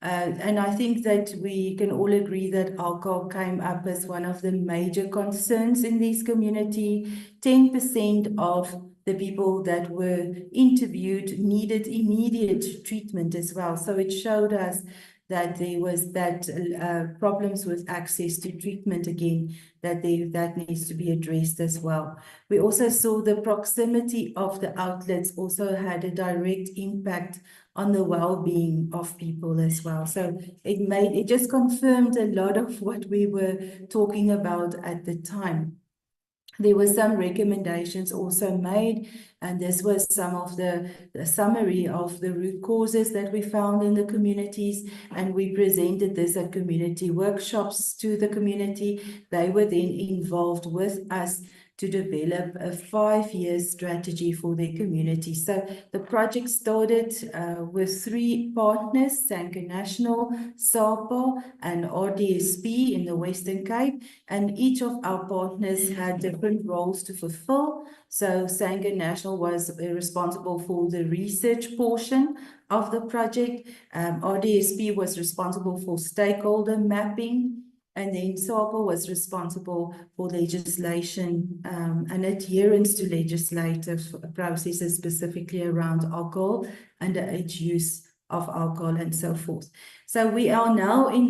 And I think that we can all agree that alcohol came up as one of the major concerns in these community. 10% of the people that were interviewed needed immediate treatment as well. So it showed us that there was that problems with access to treatment again, that needs to be addressed as well. We also saw the proximity of the outlets also had a direct impact on the well-being of people as well. So it just confirmed a lot of what we were talking about at the time. There were some recommendations also made, and this was some of the summary of the root causes that we found in the communities, and we presented this at community workshops to the community. They were then involved with us to develop a 5-year strategy for their community. So the project started with 3 partners, Sanke National, SAPA, and RDSP in the Western Cape, and each of our partners had different roles to fulfill. So Sanke National was responsible for the research portion of the project. RDSP was responsible for stakeholder mapping, and then SAPA was responsible for legislation and adherence to legislative processes, specifically around alcohol, underage use of alcohol, and so forth. So we are now in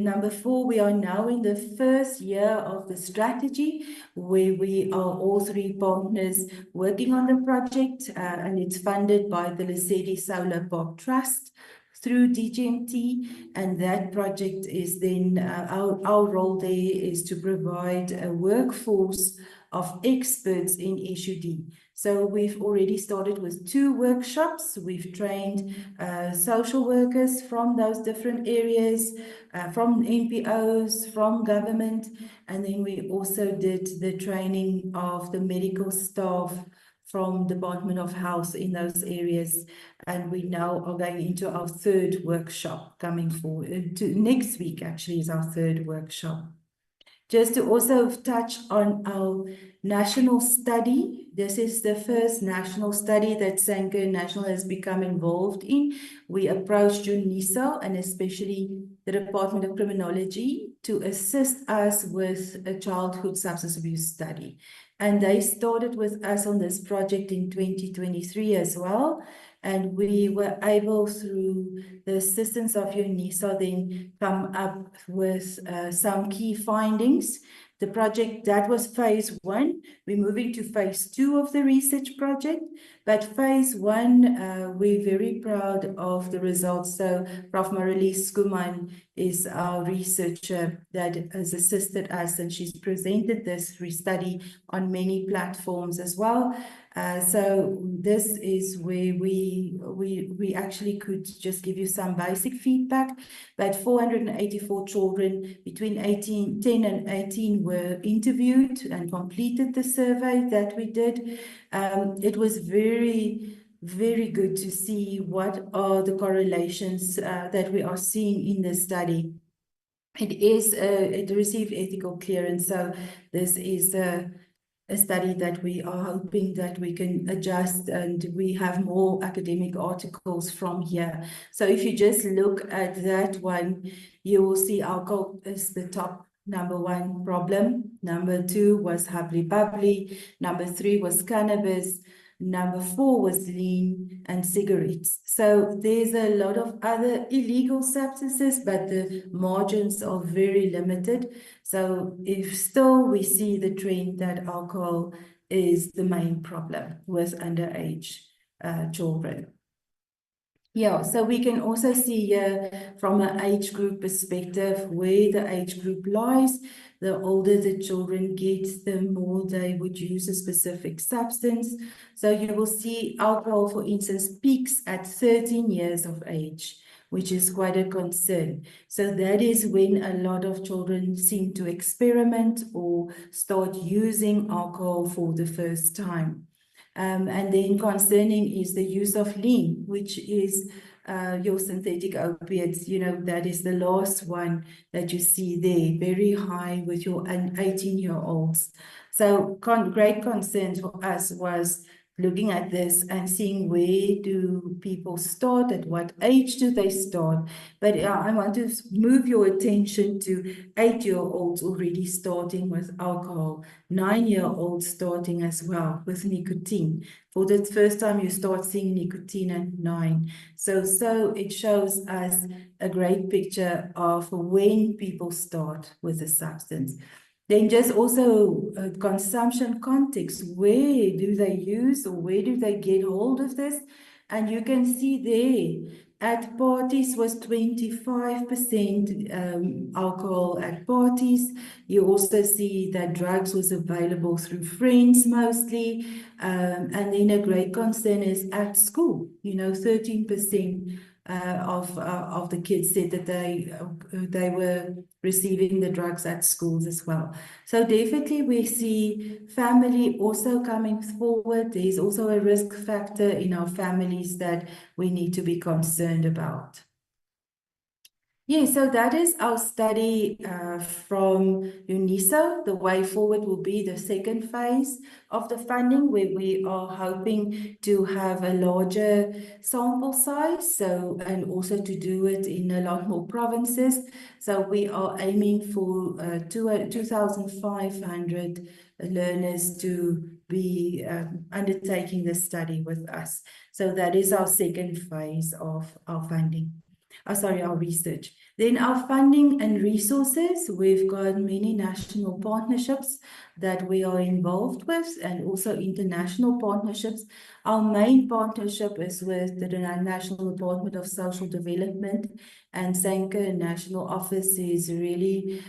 number 4, we are now in the first year of the strategy, where we are all 3 partners working on the project, and it's funded by the Lesedi Solar Park Trust through DGMT, and that project is then, our role there is to provide a workforce of experts in HUD. So we've already started with 2 workshops. We've trained social workers from those different areas, from NPOs, from government, and then we also did the training of the medical staff from Department of Health in those areas, and we now are going into our 3rd workshop coming forward. Next week actually is our 3rd workshop. Just to also touch on our national study, this is the first national study that Sanke National has become involved in. We approached UNISA and especially the Department of Criminology to assist us with a childhood substance abuse study. And they started with us on this project in 2023 as well. And we were able, through the assistance of UNISA, then come up with some key findings. The project, that was phase 1. We're moving to phase 2 of the research project. But phase 1, we're very proud of the results. So Prof. Marlies Skuman is our researcher that has assisted us, and she's presented this study on many platforms as well. So this is where we actually could just give you some basic feedback. But 484 children between 10 and 18 were interviewed and completed the survey that we did. It was very good to see what are the correlations that we are seeing in this study. It received ethical clearance, so this is a study that we are hoping that we can adjust, and we have more academic articles from here. So if you just look at that one, you will see alcohol is the top number 1 problem. Number 2 was hubbly bubbly. Number 3 was cannabis. Number 4 was lean and cigarettes. So there's a lot of other illegal substances, but the margins are very limited. So if still we see the trend that alcohol is the main problem with underage children. Yeah, so we can also see here from an age group perspective where the age group lies. The older the children get, the more they would use a specific substance. So you will see alcohol, for instance, peaks at 13 years of age, which is quite a concern. So that is when a lot of children seem to experiment or start using alcohol for the first time. And then concerning is the use of lean, which is your synthetic opiates. You know, that is the last one that you see there, very high with your 18-year-olds. So great concern for us was looking at this and seeing where do people start, at what age do they start. But I want to move your attention to 8-year-olds already starting with alcohol, 9-year-olds starting as well with nicotine. For the first time you start seeing nicotine at 9. So it shows us a great picture of when people start with a substance. Then just also consumption context, where do they use or where do they get hold of this? And you can see there at parties was 25% alcohol at parties. You also see that drugs was available through friends mostly. And then a great concern is at school, 13% of the kids said that they were receiving the drugs at schools as well. So definitely we see family also coming forward. There's also a risk factor in our families that we need to be concerned about. Yeah, so that is our study from UNISA. The way forward will be the second phase of the funding, where we are hoping to have a larger sample size, and also to do it in a lot more provinces. So we are aiming for 2,500 learners to be undertaking the study with us. So that is our second phase of our funding. Our research. Then our funding and resources, we've got many national partnerships that we are involved with, and also international partnerships. Our main partnership is with the National Department of Social Development, and SANCA National Office is really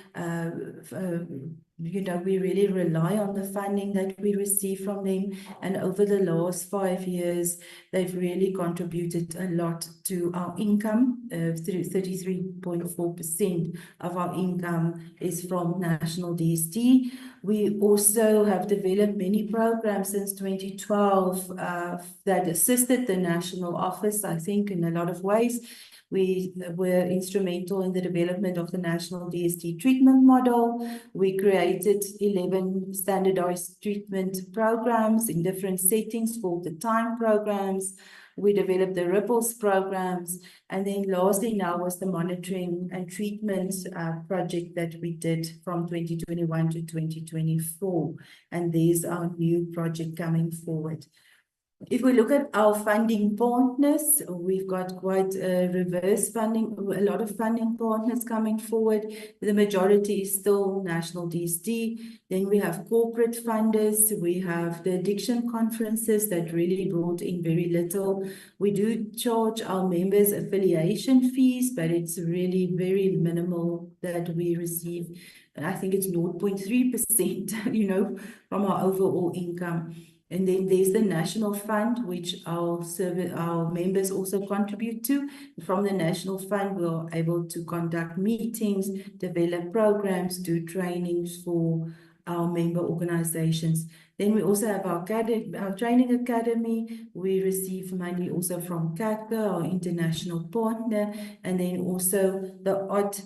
we really rely on the funding that we receive from them. And over the last 5 years, they've really contributed a lot to our income. 33.4% of our income is from National DST. We also have developed many programs since 2012 that assisted the National Office, I think, in a lot of ways. We were instrumental in the development of the National DST treatment model. We created 11 standardized treatment programs in different settings called the TIME programs. We developed the Ripples programs. And then lastly now was the monitoring and treatment project that we did from 2021 to 2024. And there's our new project coming forward. If we look at our funding partners, we've got quite a reverse funding, a lot of funding partners coming forward. The majority is still National DSD. Then we have corporate funders. We have the addiction conferences that really brought in very little. We do charge our members affiliation fees, but it's really very minimal that we receive. And I think it's 0.3%, you know, from our overall income. And then there's the National Fund, which our members also contribute to. From the National Fund, we're able to conduct meetings, develop programs, do trainings for our member organizations. Then we also have our training academy. We receive money also from CACA, our international partner, and then also the odd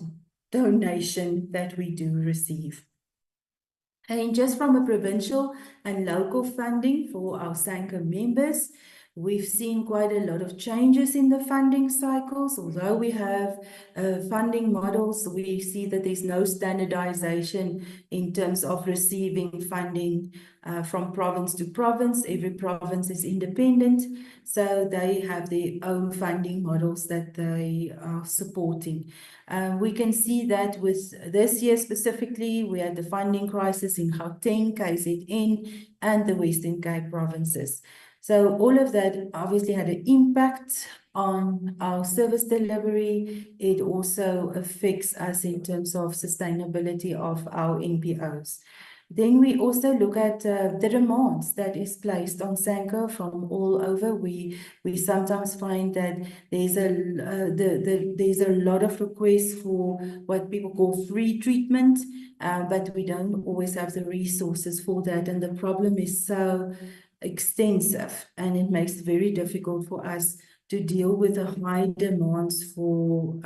donation that we do receive. And just from a provincial and local funding for our SANCO members, we've seen quite a lot of changes in the funding cycles. Although we have funding models, we see that there's no standardization in terms of receiving funding from province to province. Every province is independent, so they have their own funding models that they are supporting. We can see that with this year specifically, we had the funding crisis in Gauteng, KZN, and the Western Cape provinces. So all of that obviously had an impact on our service delivery. It also affects us in terms of sustainability of our NPOs. Then we also look at the demands that is placed on SANCO from all over. We sometimes find that there's a lot of requests for what people call free treatment, but we don't always have the resources for that. And the problem is so extensive, and it makes it very difficult for us to deal with the high demands for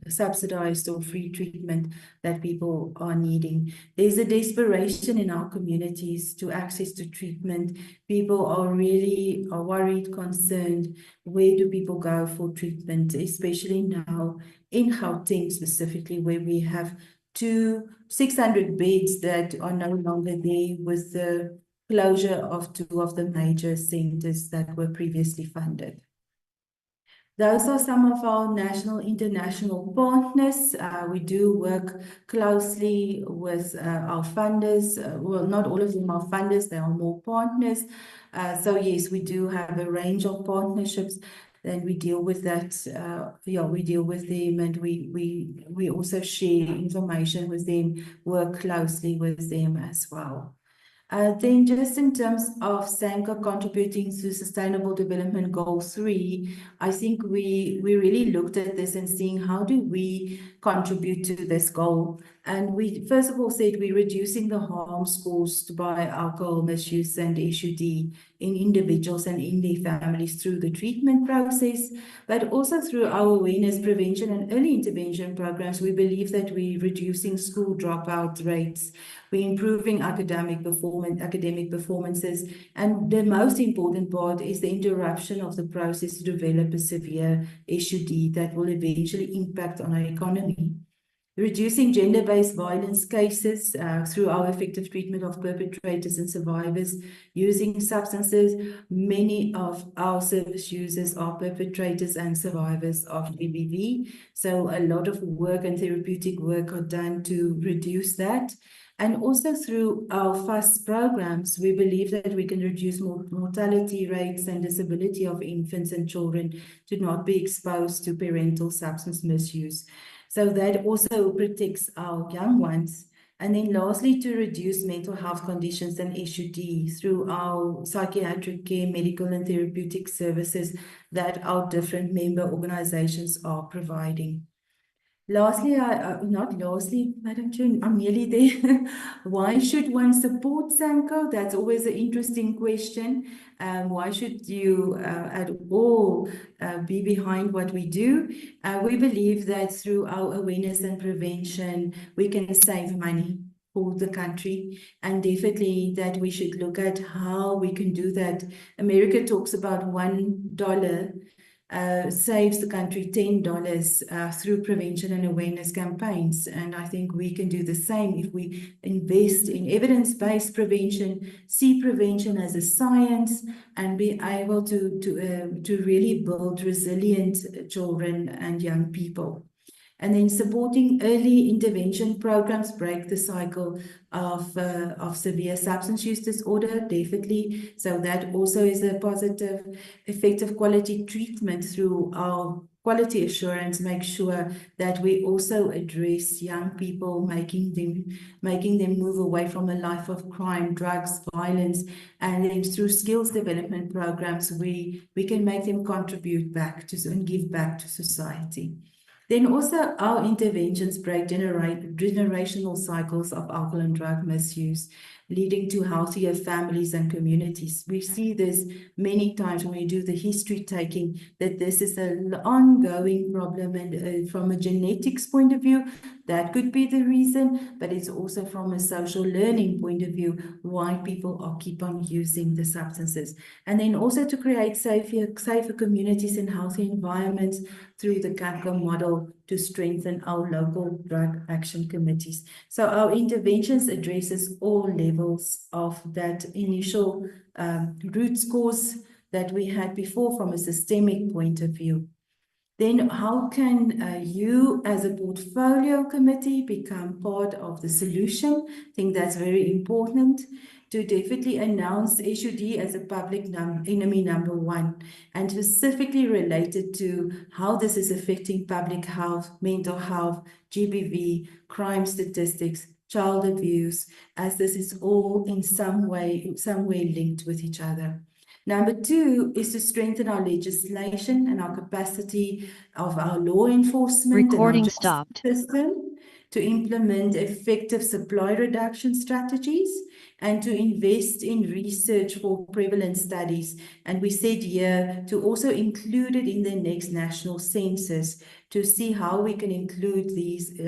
subsidized or free treatment that people are needing. There's a desperation in our communities to access to treatment. People are worried, concerned. Where do people go for treatment, especially now in Gauteng specifically, where we have 600 beds that are no longer there with the closure of 2 of the major centers that were previously funded. Those are some of our national, international partners. We do work closely with our funders. Well, not all of them are funders, they are more partners. So yes, we do have a range of partnerships, and we deal with that. We deal with them, and we also share information with them, work closely with them as well. Then just in terms of SANCO contributing to Sustainable Development Goal 3, I think we really looked at this and seeing how do we contribute to this goal. And we first of all said we're reducing the harms caused by alcohol misuse and SUD in individuals and in their families through the treatment process, but also through our awareness, prevention and early intervention programs. We believe that we're reducing school dropout rates, we're improving academic performances, and the most important part is the interruption of the process to develop a severe SUD that will eventually impact on our economy. Reducing gender-based violence cases through our effective treatment of perpetrators and survivors using substances. Many of our service users are perpetrators and survivors of GBV. So a lot of work and therapeutic work are done to reduce that. And also through our FAST programs, we believe that we can reduce mortality rates and disability of infants and children to not be exposed to parental substance misuse. So that also protects our young ones. And then lastly, to reduce mental health conditions and SUD through our psychiatric care, medical and therapeutic services that our different member organizations are providing. Lastly, Madam Chair, I'm nearly there. Why should one support SANCO? That's always an interesting question. Why should you at all be behind what we do? We believe that through our awareness and prevention, we can save money. for the country, and definitely that we should look at how we can do that. America talks about $1 saves the country $10 through prevention and awareness campaigns. And I think we can do the same if we invest in evidence-based prevention, see prevention as a science, and be able to really build resilient children and young people. And then supporting early intervention programs break the cycle of severe substance use disorder, definitely. So that also is a positive, effective quality treatment through our quality assurance, make sure that we also address young people, making them move away from a life of crime, drugs, violence, and then through skills development programs, we can make them contribute back to and give back to society. Then also our interventions break generational cycles of alcohol and drug misuse, leading to healthier families and communities. We see this many times when we do the history taking, that this is an ongoing problem, and from a genetics point of view, that could be the reason, but it's also from a social learning point of view why people keep on using the substances. And then also to create safer communities and healthy environments through the CANCO model to strengthen our local drug action committees. So our interventions addresses all levels of that initial root cause that we had before from a systemic point of view. Then how can you as a portfolio committee become part of the solution? I think that's very important to definitely announce HUD as a public enemy number one, and specifically related to how this is affecting public health, mental health, GBV, crime statistics, child abuse, as this is all in some way linked with each other. Number two is to strengthen our legislation and our capacity of our law enforcement Recording and our stopped. system to implement effective supply reduction strategies and to invest in research for prevalence studies. And we said here to also include it in the next national census to see how we can include these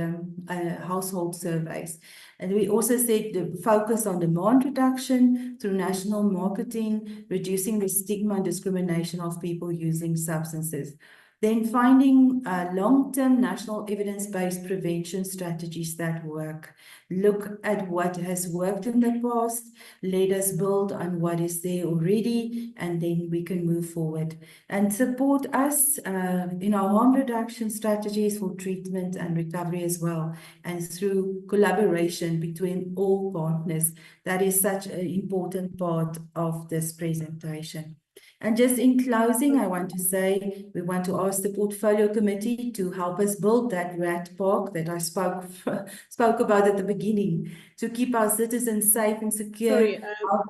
household surveys. And we also said the focus on demand reduction through national marketing, reducing the stigma and discrimination of people using substances. Then finding long-term national evidence-based prevention strategies that work. Look at what has worked in the past, let us build on what is there already, and then we can move forward. And support us in our harm reduction strategies for treatment and recovery as well, and through collaboration between all partners. That is such an important part of this presentation. And just in closing, I want to say we want to ask the portfolio committee to help us build that rat park that I spoke about at the beginning, to keep our citizens safe and secure.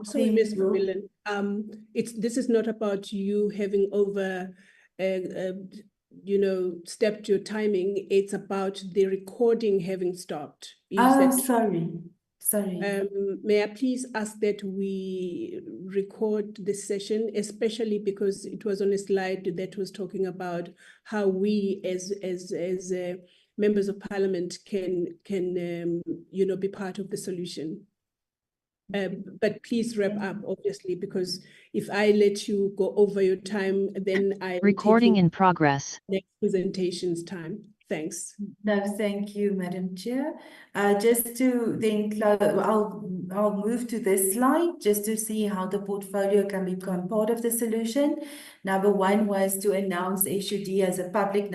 Sorry, Ms. Millen. This is not about you having stepped your timing. It's about the recording having stopped. Sorry. May I please ask that we record the session, especially because it was on a slide that was talking about how we as members of parliament can be part of the solution. But please wrap up, obviously, because if I let you go over your time, then I recording in progress. Next presentation's time. Thanks. No, thank you, Madam Chair. Just to then close, I'll move to this slide just to see how the portfolio can become part of the solution. Number one was to announce HUD as a public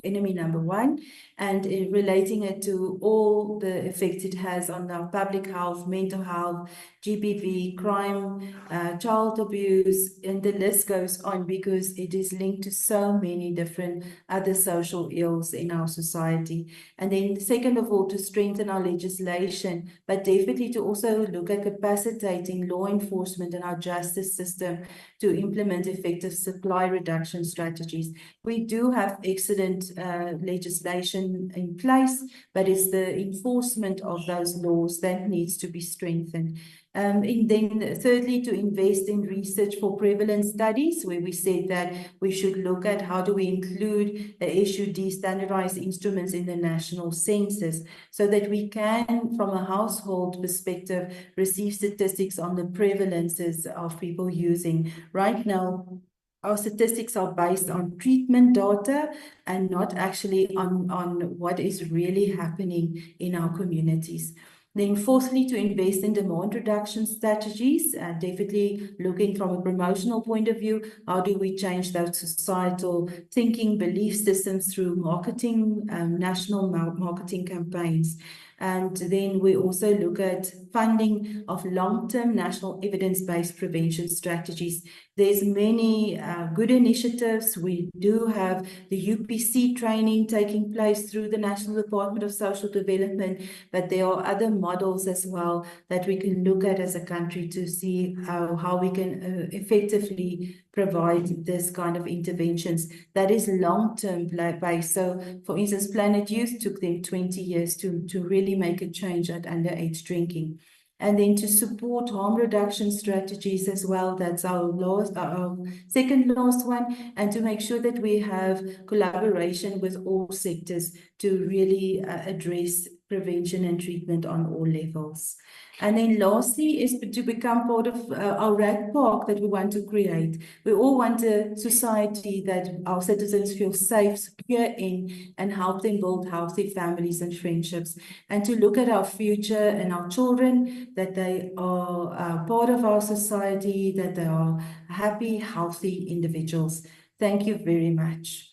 enemy number one, and relating it to all the effects it has on our public health, mental health, GBV, crime, child abuse, and the list goes on because it is linked to so many different other social ills in our society. And then second of all, to strengthen our legislation, but definitely to also look at capacitating law enforcement and our justice system to implement effective supply reduction strategies. We do have excellent legislation in place, but it's the enforcement of those laws that needs to be strengthened. And then thirdly, to invest in research for prevalence studies, where we said that we should look at how do we include HUD standardized instruments in the national census so that we can, from a household perspective, receive statistics on the prevalences of people using. Right now, our statistics are based on treatment data and not actually on what is really happening in our communities. Then fourthly, to invest in demand reduction strategies, definitely looking from a promotional point of view, how do we change those societal thinking, belief systems through marketing, national marketing campaigns. And then we also look at funding of long-term national evidence-based prevention strategies. There's many good initiatives. We do have the UPC training taking place through the National Department of Social Development, but there are other models as well that we can look at as a country to see how we can effectively provide this kind of interventions that is long-term based. So, for instance, Planet Youth took them 20 years to really make a change at underage drinking. And then to support harm reduction strategies as well, that's our second last one, and to make sure that we have collaboration with all sectors to really address prevention and treatment on all levels. And then lastly is to become part of our RAD Park that we want to create. We all want a society that our citizens feel safe, secure in, and help them build healthy families and friendships. And to look at our future and our children, that they are part of our society, that they are happy, healthy individuals. Thank you very much.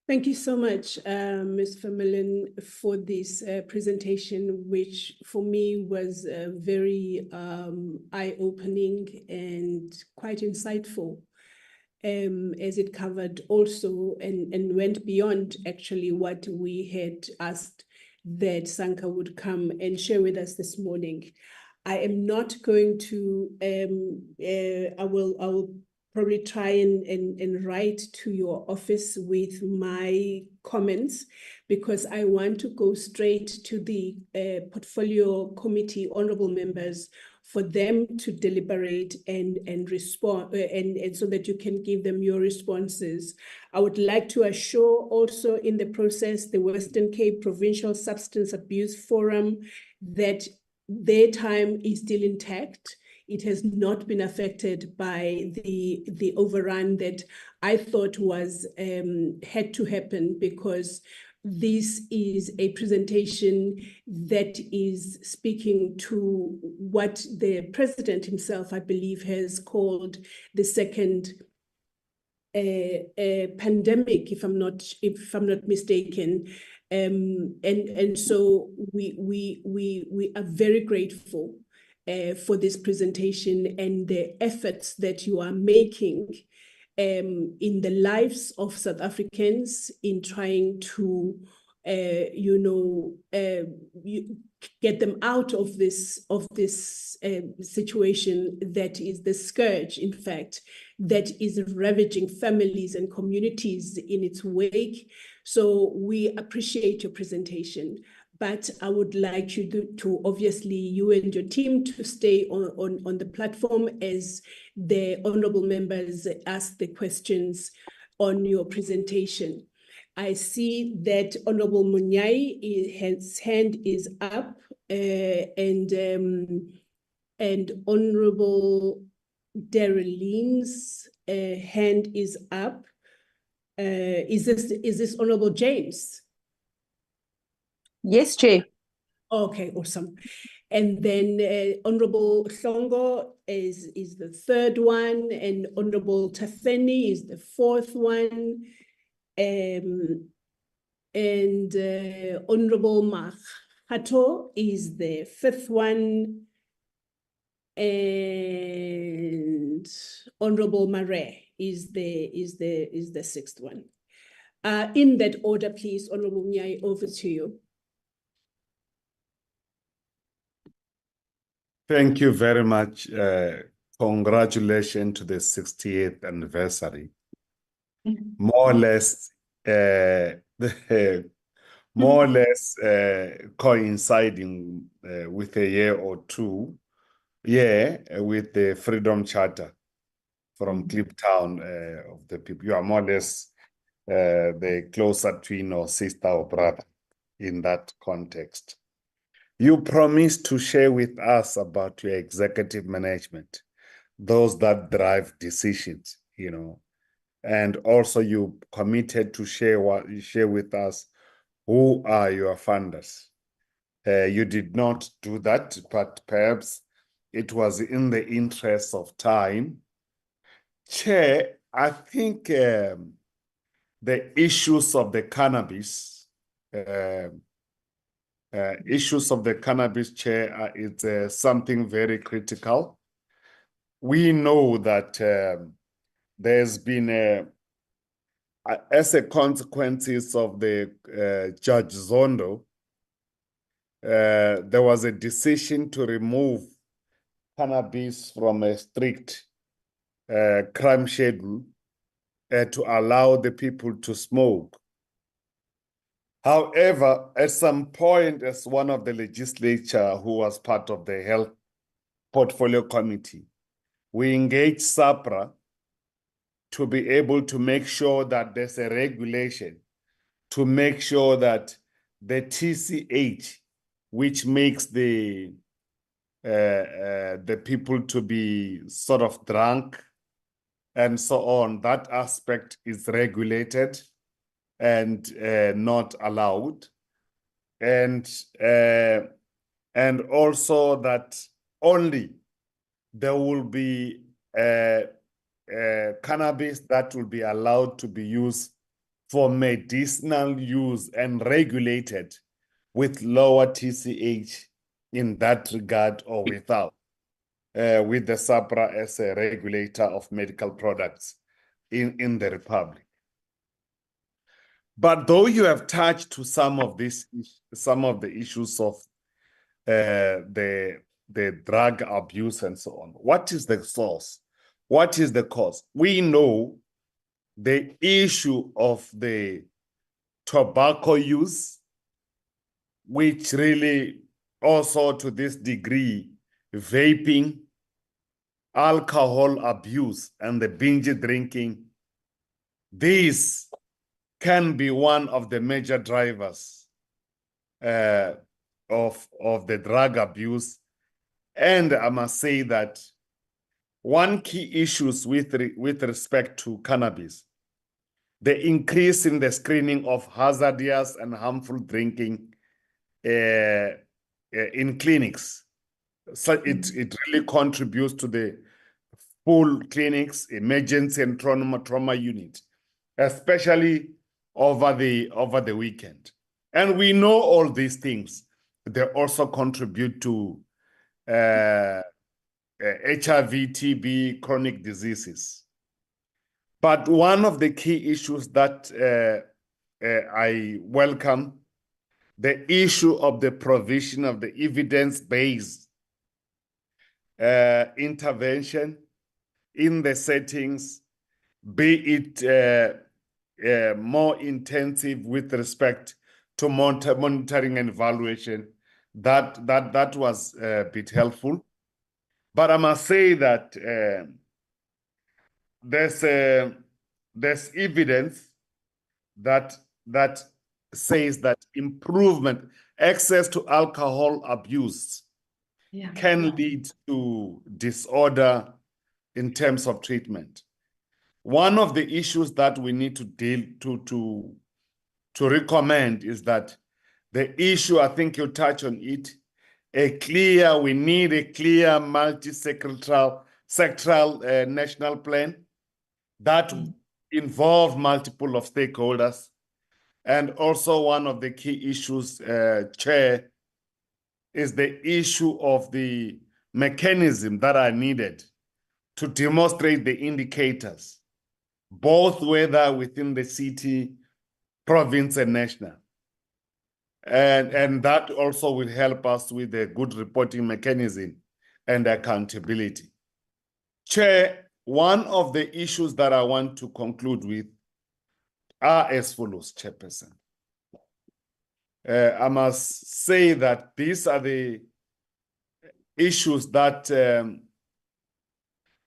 Thank you so much, Ms. Vermeulen, for this presentation, which for me was very eye-opening and quite insightful, as it covered also and went beyond actually what we had asked that Sanka would come and share with us this morning. I am not going to, I will probably try and write to your office with my comments, because I want to go straight to the portfolio committee honorable members for them to deliberate and respond, and so that you can give them your responses. I would like to assure also in the process the Western Cape Provincial Substance Abuse Forum that their time is still intact. It has not been affected by the overrun that I thought was had to happen, because this is a presentation that is speaking to what the president himself, I believe, has called the second pandemic, if I'm not mistaken. And so we are very grateful for this presentation and the efforts that you are making in the lives of South Africans in trying to, get them out of this situation that is the scourge, in fact, that is ravaging families and communities in its wake. So we appreciate your presentation. But I would like you to obviously, you and your team, to stay on the platform as the honorable members ask the questions on your presentation. I see that Honorable Munyai, his hand is up, and Honorable Darreline's hand is up. Is this Honorable James? Yes, Chair. Okay, awesome. And then Honorable Hlongo is the third one, and Honorable Tafeni is the fourth one, and Honorable Mahato is the fifth one, and Honorable Mare is the sixth one. In that order, please, Honorable Munyai, over to you. Thank you very much. Congratulations to the 68th anniversary. More or less, the more or less coinciding with a year or two, with the Freedom Charter from Kliptown of the people. You are more or less the closer twin or sister or brother in that context. You promised to share with us about your executive management, those that drive decisions, and also you committed to share with us who are your funders. You did not do that, but perhaps it was in the interest of time. Chair, I think the issues of the cannabis, Chair, it's something very critical. We know that there's been as a consequences of the Judge Zondo, there was a decision to remove cannabis from a strict crime schedule to allow the people to smoke. However, at some point, as one of the legislature who was part of the Health Portfolio Committee, we engaged SAPRA to be able to make sure that there's a regulation to make sure that the TCH, which makes the people to be sort of drunk and so on, that aspect is regulated and not allowed. And also that only there will be cannabis that will be allowed to be used for medicinal use and regulated with lower TCH in that regard or without, with the SAPRA as a regulator of medical products in the Republic. But though you have touched to some of the issues of the drug abuse and so on, what is the source? What is the cause? We know the issue of the tobacco use, which really also to this degree, vaping, alcohol abuse, and the binge drinking, these can be one of the major drivers of the drug abuse. And I must say that one key issues with respect to cannabis, the increase in the screening of hazardous and harmful drinking in clinics. So it really contributes to the full clinics, emergency and trauma unit, especially over the weekend. And we know all these things. They also contribute to HIV, TB, chronic diseases. But one of the key issues that I welcome, the issue of the provision of the evidence-based intervention in the settings, be it more intensive with respect to monitoring and evaluation, that was a bit helpful. But I must say that there's evidence that says that improvement, access to alcohol abuse can lead to disorder in terms of treatment. One of the issues that we need to deal to recommend is that the issue, I think you touch on it, we need a clear multi-sectoral national plan that involve multiple of stakeholders. And also one of the key issues, Chair, is the issue of the mechanism that are needed to demonstrate the indicators, both whether within the city, province, and national. And that also will help us with a good reporting mechanism and accountability. Chair, one of the issues that I want to conclude with are as follows, Chairperson. I must say that these are the issues that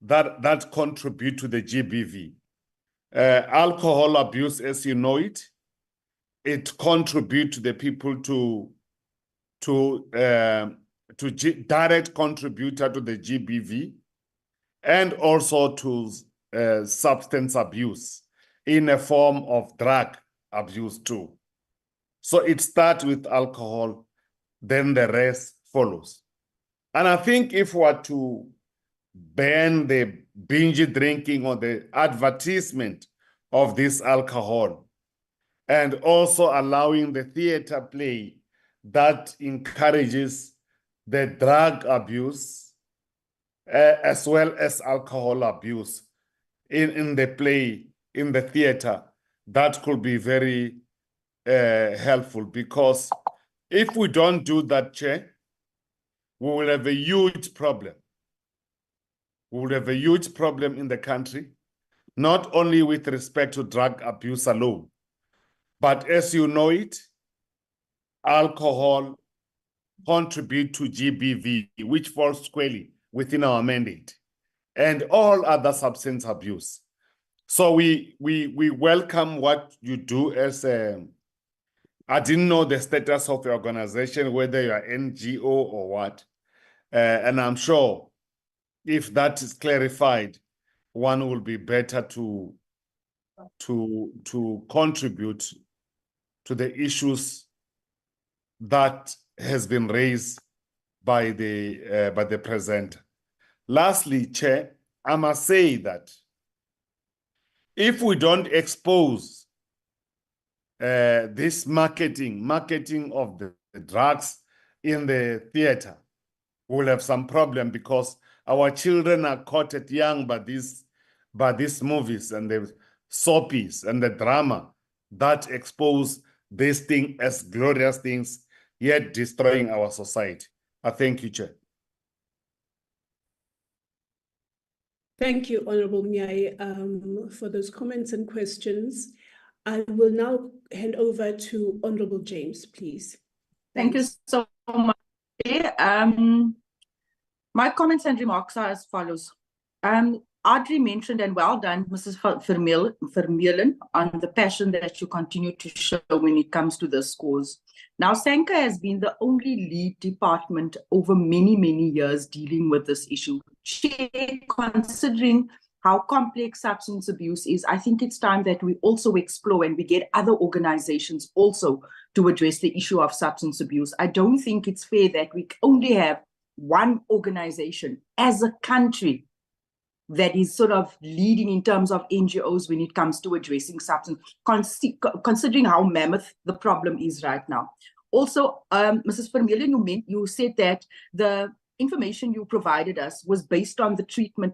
that contribute to the GBV. Alcohol abuse, as you know it contributes to the people to direct contributor to the GBV, and also to substance abuse in a form of drug abuse too. So it starts with alcohol, then the rest follows. And I think if we were to ban the binge drinking or the advertisement of this alcohol, and also allowing the theater play that encourages the drug abuse as well as alcohol abuse in the play, in the theater, that could be very helpful, because if we don't do that, Chair, we will have a huge problem. We will have a huge problem in the country, not only with respect to drug abuse alone, but as you know alcohol contributes to GBV, which falls squarely within our mandate, and all other substance abuse. So we welcome what you do as I didn't know the status of the organization, whether you're NGO or what. And I'm sure if that is clarified, one will be better to contribute to the issues that has been raised by the presenter. Lastly, Chair, I must say that if we don't expose this marketing of the drugs in the theater, we'll have some problem, because our children are caught at young by these movies and the soapies and the drama that expose these things as glorious things, yet destroying our society. I thank you, Chair. Thank you, Honorable Nyai, for those comments and questions. I will now hand over to Honorable James, please. Thank you so much. My comments and remarks are as follows. Audrey mentioned, and well done, Mrs. Vermeulen, on the passion that you continue to show when it comes to this cause. Now, SANCA has been the only lead department over many, many years dealing with this issue. Considering how complex substance abuse is, I think it's time that we also explore and we get other organizations also to address the issue of substance abuse. I don't think it's fair that we only have one organization as a country that is sort of leading in terms of NGOs when it comes to addressing substance, considering how mammoth the problem is right now. Also, Mrs. Vermeulen, you said that the information you provided us was based on the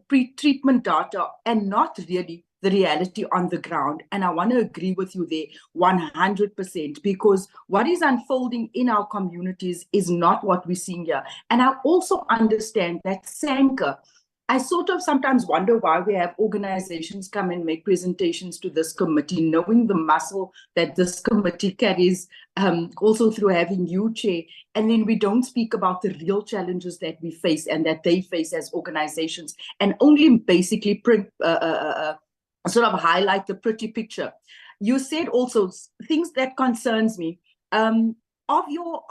pre-treatment data and not really the reality on the ground. And I want to agree with you there 100%, because what is unfolding in our communities is not what we're seeing here. And I also understand that SANCA, I sort of sometimes wonder why we have organizations come and make presentations to this committee, knowing the muscle that this committee carries, also through having you, Chair, and then we don't speak about the real challenges that we face and that they face as organizations, and only basically sort of highlight the pretty picture. You said also things that concerns me. Of your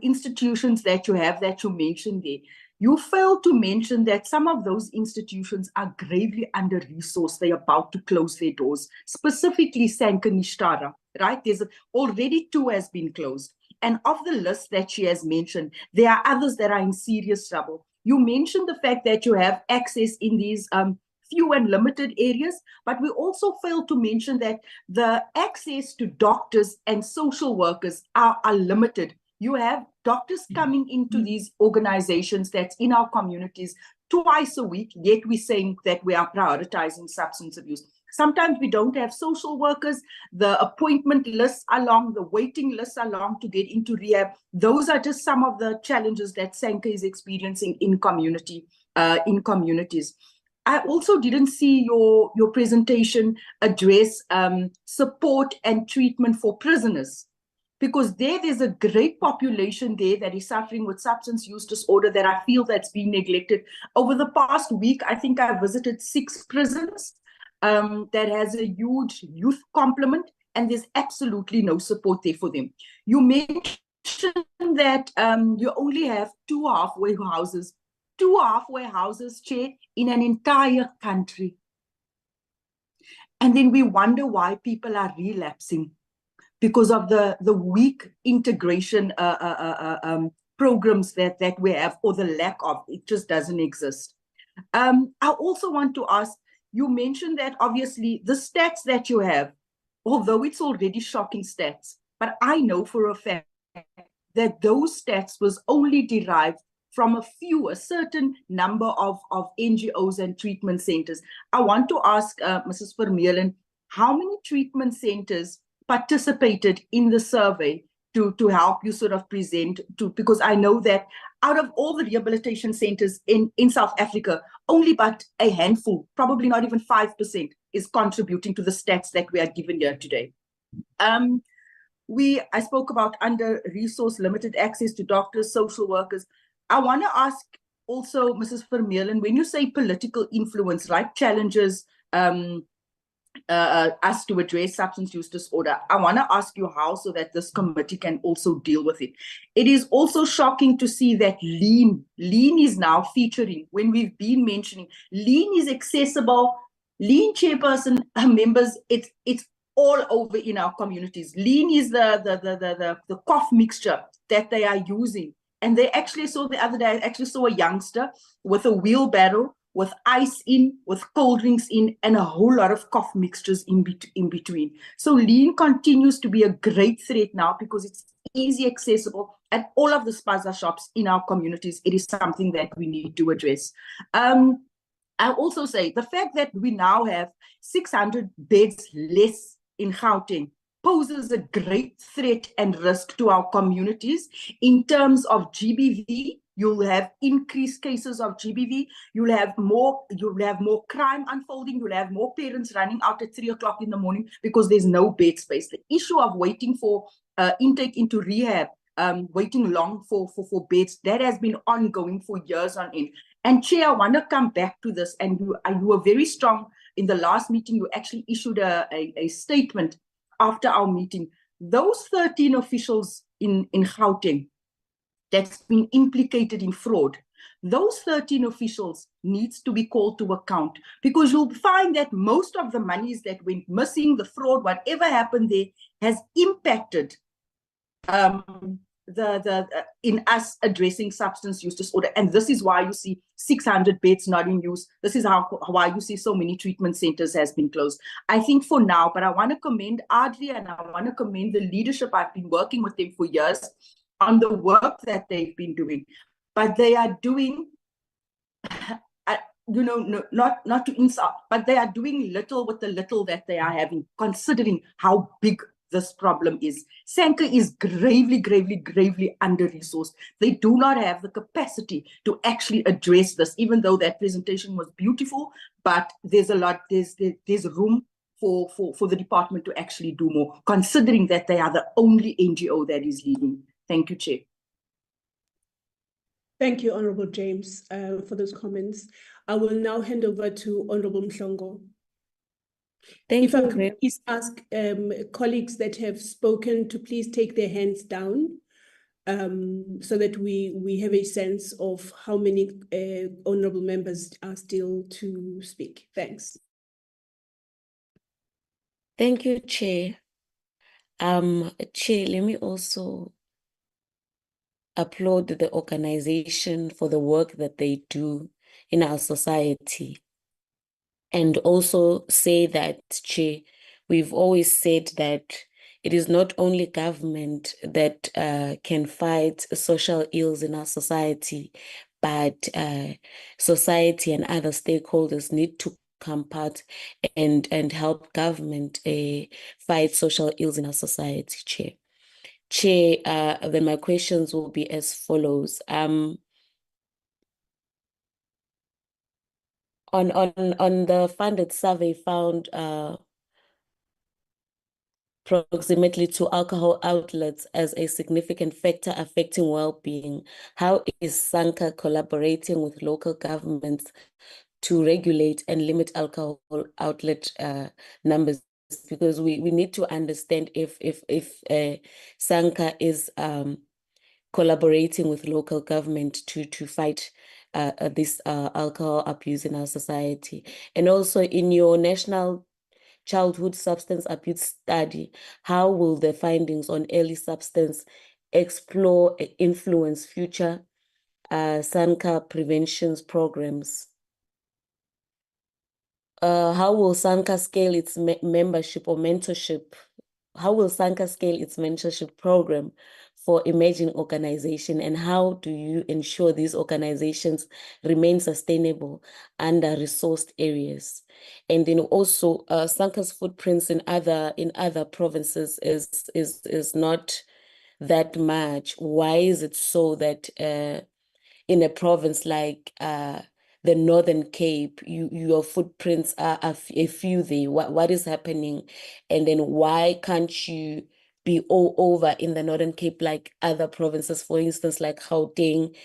institutions that you have, that you mentioned there, you failed to mention that some of those institutions are gravely under-resourced. They're about to close their doors, specifically SANCA Nishtara, right? There's already 2 has been closed. And of the list that she has mentioned, there are others that are in serious trouble. You mentioned the fact that you have access in these few and limited areas, but we also failed to mention that the access to doctors and social workers are limited. You have doctors coming into these organizations that's in our communities twice a week, yet we're saying that we are prioritizing substance abuse. Sometimes we don't have social workers, the appointment lists are long, the waiting lists are long to get into rehab. Those are just some of the challenges that SANCA is experiencing in communities. I also didn't see your presentation address support and treatment for prisoners. because there's a great population there that is suffering with substance use disorder that I feel that's been neglected. Over the past week, I think I visited 6 prisons that has a huge youth complement, and there's absolutely no support there for them. You mentioned that you only have 2 halfway houses. 2 halfway houses, Chair, in an entire country. And then we wonder why people are relapsing, because of the weak integration programs that we have, or the lack of. It just doesn't exist. I also want to ask, you mentioned that obviously the stats that you have, although it's already shocking stats, but I know for a fact that those stats was only derived from a certain number of NGOs and treatment centers. I want to ask Mrs. Vermeulen, how many treatment centers participated in the survey to help you sort of present to, because I know that out of all the rehabilitation centers in South Africa, only but a handful, probably not even 5%, is contributing to the stats that we are given here today. I spoke about under-resourced, limited access to doctors, social workers. I want to ask also, Mrs. Vermeulen, when you say political influence, right, challenges us to address substance use disorder, I want to ask you how, so that this committee can also deal with it. It is also shocking to see that Lean is now featuring, when we've been mentioning, Lean is accessible. Lean chairperson members, it's all over in our communities. Lean is the cough mixture that they are using. And they actually saw the other day, I actually saw a youngster with a wheelbarrow, with ice in, with cold drinks in, and a whole lot of cough mixtures in between. So Lean continues to be a great threat now, because it's easy accessible at all of the spaza shops in our communities. It is something that we need to address. I'll also say the fact that we now have 600 beds less in Gauteng poses a great threat and risk to our communities in terms of GBV. You'll have increased cases of GBV. You'll have more crime unfolding. You'll have more parents running out at 3 o'clock in the morning because there's no bed space. The issue of waiting for intake into rehab, waiting long for beds, that has been ongoing for years on end. And Chair, I want to come back to this, and you were very strong in the last meeting. You actually issued a statement after our meeting. Those 13 officials in Gauteng that's been implicated in fraud, those 13 officials needs to be called to account, because you'll find that most of the monies that went missing, the fraud, whatever happened there, has impacted in us addressing substance use disorder. And this is why you see 600 beds not in use. This is why you see so many treatment centers has been closed. I think for now, but I want to commend Adri, and I want to commend the leadership. I've been working with them for years on the work that they've been doing, but they are doing, not to insult, but they are doing little with the little that they are having, considering how big this problem is. SANCA is gravely under-resourced. They do not have the capacity to actually address this, even though that presentation was beautiful, but there's room for the department to actually do more, considering that they are the only NGO that is leading. Thank you, Chair. Thank you, Honorable James, for those comments. I will now hand over to Honorable Mhlongo. If I could please ask colleagues that have spoken to please take their hands down, so that we have a sense of how many honorable members are still to speak. Thanks. Thank you, Chair. Chair, let me also applaud the organization for the work that they do in our society. And also say that, Chair, we've always said that it is not only government that can fight social ills in our society, but society and other stakeholders need to come part and help government fight social ills in our society, Chair. Chair, then my questions will be as follows. On the funded survey found proximately to alcohol outlets as a significant factor affecting well-being. How is SANCA collaborating with local governments to regulate and limit alcohol outlet numbers? Because we need to understand if SANCA is collaborating with local government to fight this alcohol abuse in our society. And also in your national childhood substance abuse study, how will the findings on early substance explore influence future SANCA preventions programs? How will SANCA scale its membership or mentorship? How will SANCA scale its mentorship program for emerging organizations, and how do you ensure these organizations remain sustainable under resourced areas? And then also SANCA's footprints in other provinces is not that much. Why is it so that in a province like the Northern Cape, your footprints are a few there? What is happening? And then why can't you be all over in the Northern Cape like other provinces, for instance, like Gauteng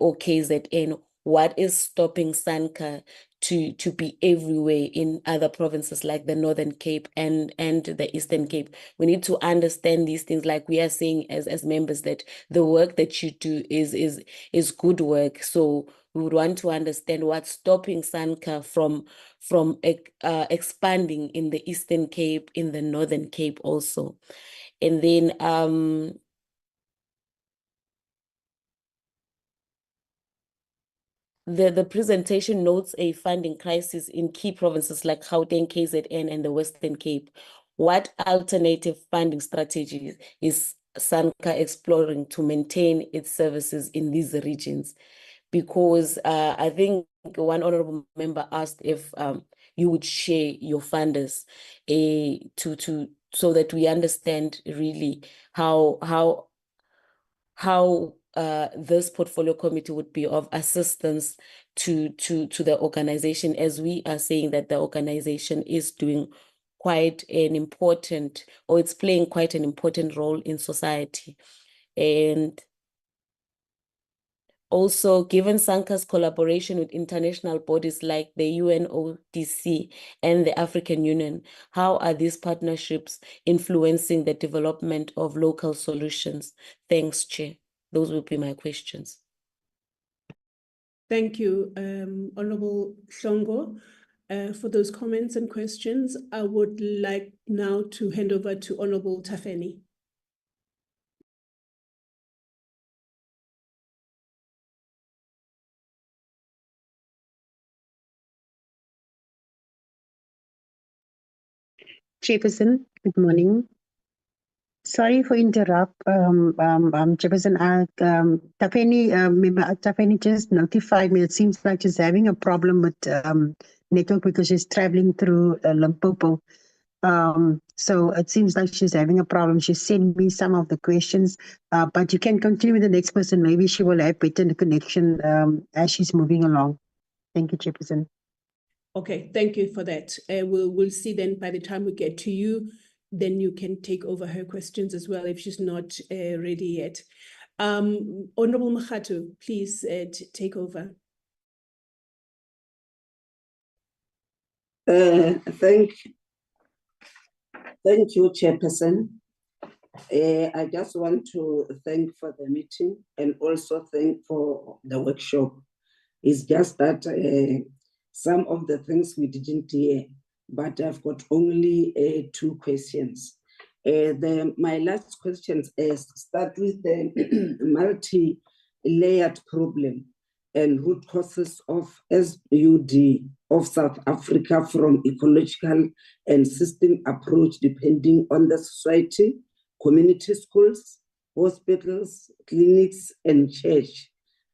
or KZN? What is stopping SANCA to be everywhere in other provinces like the Northern Cape and the Eastern Cape? We need to understand these things, like we are saying as members, that the work that you do is good work. So we would want to understand what's stopping SANCA from expanding in the Eastern Cape, in the Northern Cape also. And then the presentation notes a funding crisis in key provinces like Gauteng, KZN, and the Western Cape. What alternative funding strategies is SANCA exploring to maintain its services in these regions? Because I think one honorable member asked if you would share your funders so that we understand really how this portfolio committee would be of assistance to the organization, as we are saying that the organization is doing quite an important, or it's playing quite an important role in society. And also, given SANCA's collaboration with international bodies like the UNODC and the African Union, how are these partnerships influencing the development of local solutions? Thanks, Chair. Those will be my questions. Thank you, Honorable Hlongo, for those comments and questions. I would like now to hand over to Honorable Tafeni. Chairperson, good morning. Sorry for interrupt, Chairperson. Member Tafeni just notified me. It seems like she's having a problem with network because she's traveling through Limpopo. So it seems like she's having a problem. She sent me some of the questions, but you can continue with the next person. Maybe she will have better connection as she's moving along. Thank you, Chairperson. Okay, thank you for that. We'll see then by the time we get to you, then you can take over her questions as well if she's not ready yet. Honorable Makgatu, please take over. Thank you, Chairperson. I just want to thank for the meeting and also thank for the workshop. It's just that some of the things we didn't hear, but I've got only 2 questions. My last questions start with the multi-layered problem and root causes of SUD of South Africa from ecological and system approach depending on the society, community schools, hospitals, clinics, and church,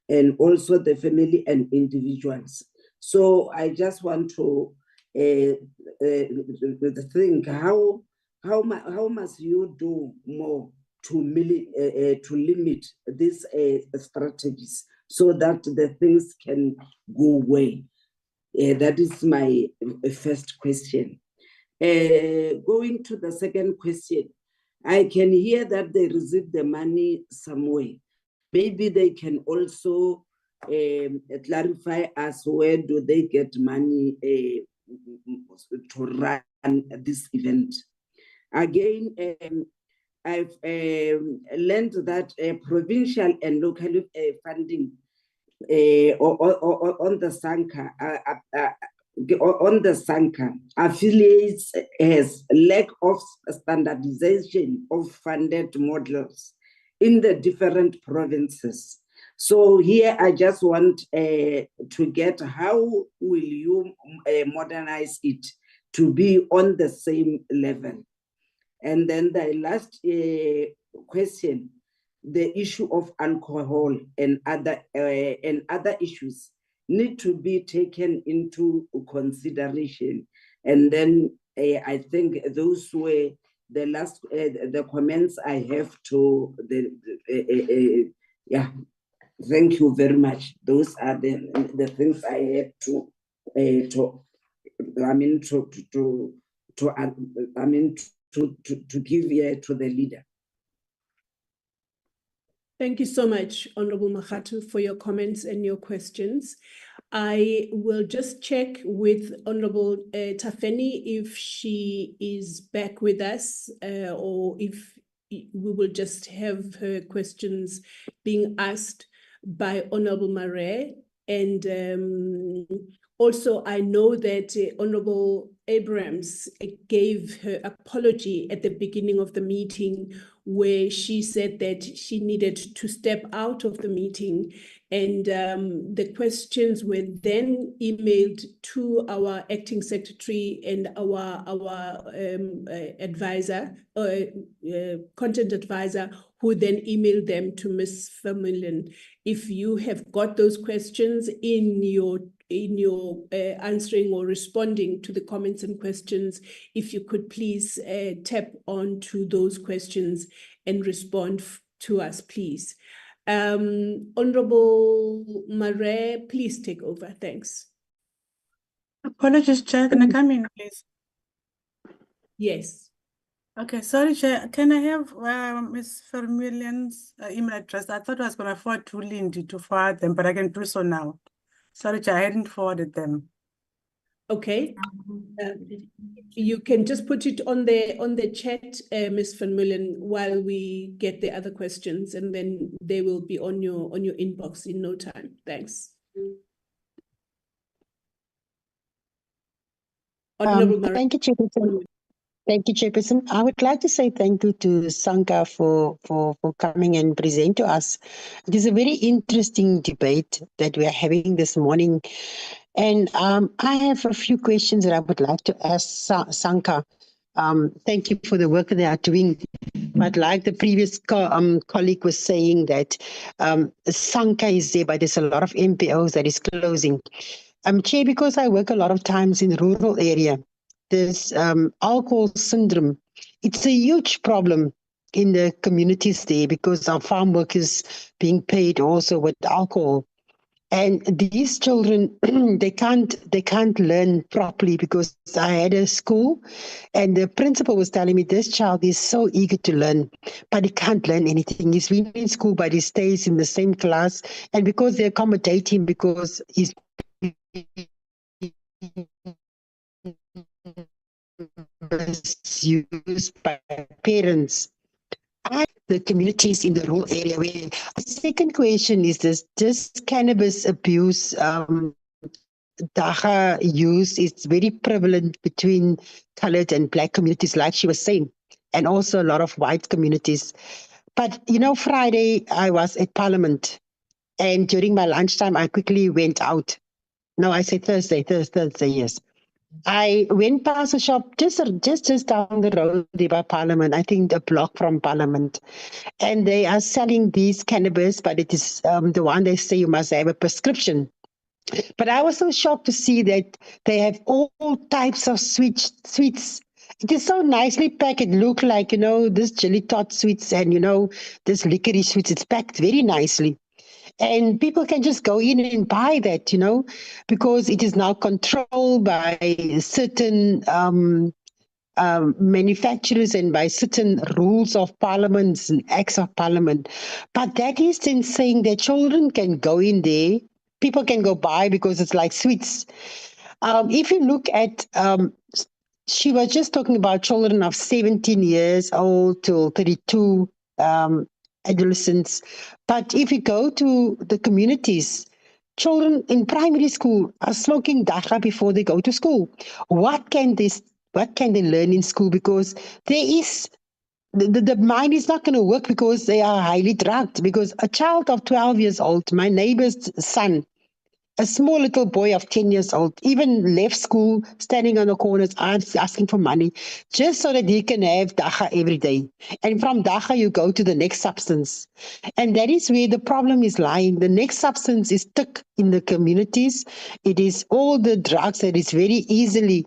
and also the family and individuals. So I just want to think how must you do more to limit these strategies so that the things can go away? That is my first question. Going to the second question, I can hear that they receive the money somewhere. Maybe they can also clarify us where do they get money to run this event. Again, I've learned that provincial and local funding on the SANCA affiliates has lack of standardization of funded models in the different provinces. So here I just want to get how will you modernize it to be on the same level? And then the last question, the issue of alcohol and other issues need to be taken into consideration. And then I think those were the last the comments I have to the yeah. Thank you very much. Those are the things I had to give here to the leader. Thank you so much, Honorable Makgatu, for your comments and your questions. I will just check with Honorable Tafeni if she is back with us or if we will just have her questions being asked by Honorable Marais. And also, I know that Honorable Abrams gave her apology at the beginning of the meeting, where she said that she needed to step out of the meeting. And the questions were then emailed to our acting secretary and our advisor, content advisor, who then emailed them to Ms. Vermeulen. If you have got those questions in your answering or responding to the comments and questions, if you could please tap onto those questions and respond to us, please. Honorable Marais, please take over. Thanks. Apologies, Chair. Can I come in, please? Yes. Okay, sorry, Chair. Can I have Ms. Vermeulen's email address? I thought I was going to forward to Lindy to forward them, but I can do so now. Sorry, Chair, I hadn't forwarded them. Okay. You can just put it on the chat, Ms. Vermeulen, while we get the other questions, and then they will be on your inbox in no time. Thanks. Honorable Marais. Thank you, Chairperson. Thank you, Chairperson. I would like to say thank you to SANCA for coming and present to us. It is a very interesting debate that we are having this morning. And I have a few questions that I would like to ask SANCA. Thank you for the work they are doing. But like the previous colleague was saying that SANCA is there, but there's a lot of MPOs that is closing. Chair, because I work a lot of times in the rural area, this alcohol syndrome, it's a huge problem in the communities there because our farm workers being paid also with alcohol. And these children, they can't learn properly because I had a school and the principal was telling me this child is so eager to learn, but he can't learn anything. He's been in school, but he stays in the same class. And because they accommodate him because he's used by parents. The communities in the rural area. Where the second question is this cannabis abuse, daga use is very prevalent between colored and black communities, like she was saying, and also a lot of white communities. But you know, Friday I was at Parliament, and during my lunchtime I quickly went out. No, I say Thursday, yes. I went past a shop just down the road there by Parliament, I think a block from Parliament. And they are selling these cannabis, but it is the one they say you must have a prescription. But I was so shocked to see that they have all types of sweets. It is so nicely packed. It looked like, you know, this jelly tot sweets and, you know, this licorice sweets. It's packed very nicely. And people can just go in and buy that, you know, because it is now controlled by certain manufacturers and by certain rules of parliaments and acts of parliament. But that is then saying that children can go in there, people can go buy because it's like sweets. If you look at, she was just talking about children of 17 years old to 32, adolescents. But if you go to the communities, children in primary school are smoking dagga before they go to school. What can they learn in school? Because there is the mind is not going to work because they are highly drugged. Because a child of 12 years old, my neighbor's son, a small little boy of 10 years old, even left school, standing on the corners, asking for money, just so that he can have dagga every day. And from dagga, you go to the next substance. And that is where the problem is lying. The next substance is tik in the communities. It is all the drugs that is very easily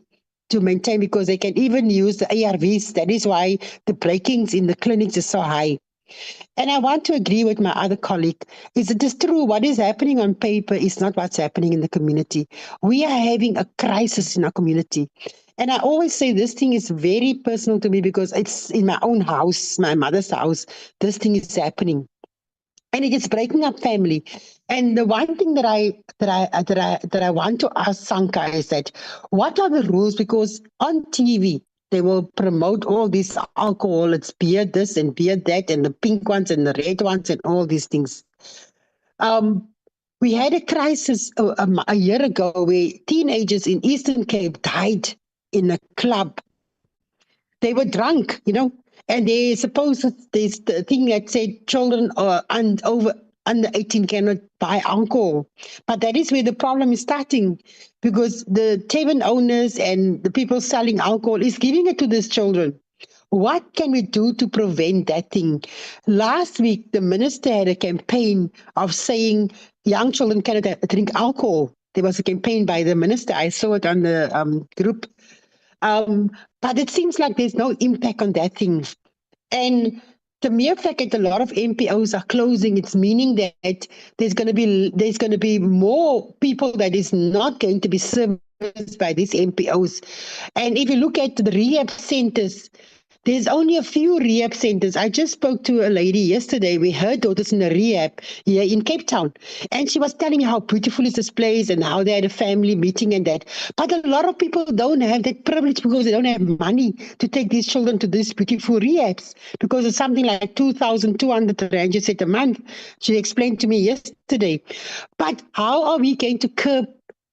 to maintain because they can even use the ARVs. That is why the breakings in the clinics is so high. And I want to agree with my other colleague, is it is true, what is happening on paper is not what's happening in the community. We are having a crisis in our community. And I always say this thing is very personal to me because it's in my own house, my mother's house, this thing is happening. And it is breaking up family. And the one thing that I want to ask Sanka is that, what are the rules? Because on TV, they will promote all this alcohol, it's beer this and beer that, and the pink ones and the red ones and all these things. We had a crisis a year ago where teenagers in Eastern Cape died in a club. They were drunk, and they suppose there's the thing that said children are under 18 cannot buy alcohol. But that is where the problem is starting, because the tavern owners and the people selling alcohol is giving it to these children. What can we do to prevent that thing? Last week, the minister had a campaign of saying young children cannot drink alcohol. There was a campaign by the minister. I saw it on the group. But it seems like there's no impact on that thing. And the mere fact that a lot of MPOs are closing, it's meaning that there's going to be more people that is not going to be serviced by these MPOs. And if you look at the rehab centers, there's only a few rehab centers. I just spoke to a lady yesterday. Her daughter's in a rehab here in Cape Town. And she was telling me how beautiful is this place and how they had a family meeting and that. But a lot of people don't have that privilege because they don't have money to take these children to these beautiful rehabs, because it's something like 2,200 rand, you said, a month. She explained to me yesterday. But how are we going to curb,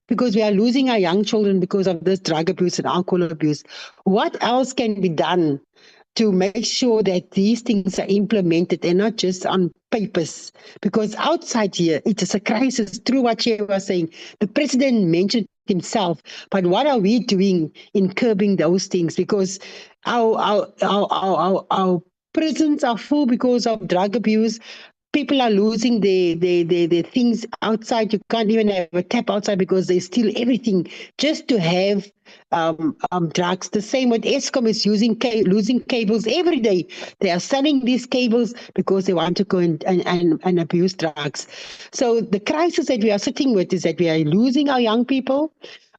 because we are losing our young children because of this drug abuse and alcohol abuse? What else can be done to make sure that these things are implemented and not just on papers? Because outside here, it is a crisis. Through what she was saying, the president mentioned himself, but what are we doing in curbing those things? Because our prisons are full because of drug abuse. People are losing their things outside. You can't even have a tap outside because they steal everything just to have drugs. The same with Eskom is losing cables every day. They are selling these cables because they want to go and abuse drugs. So the crisis that we are sitting with is that we are losing our young people.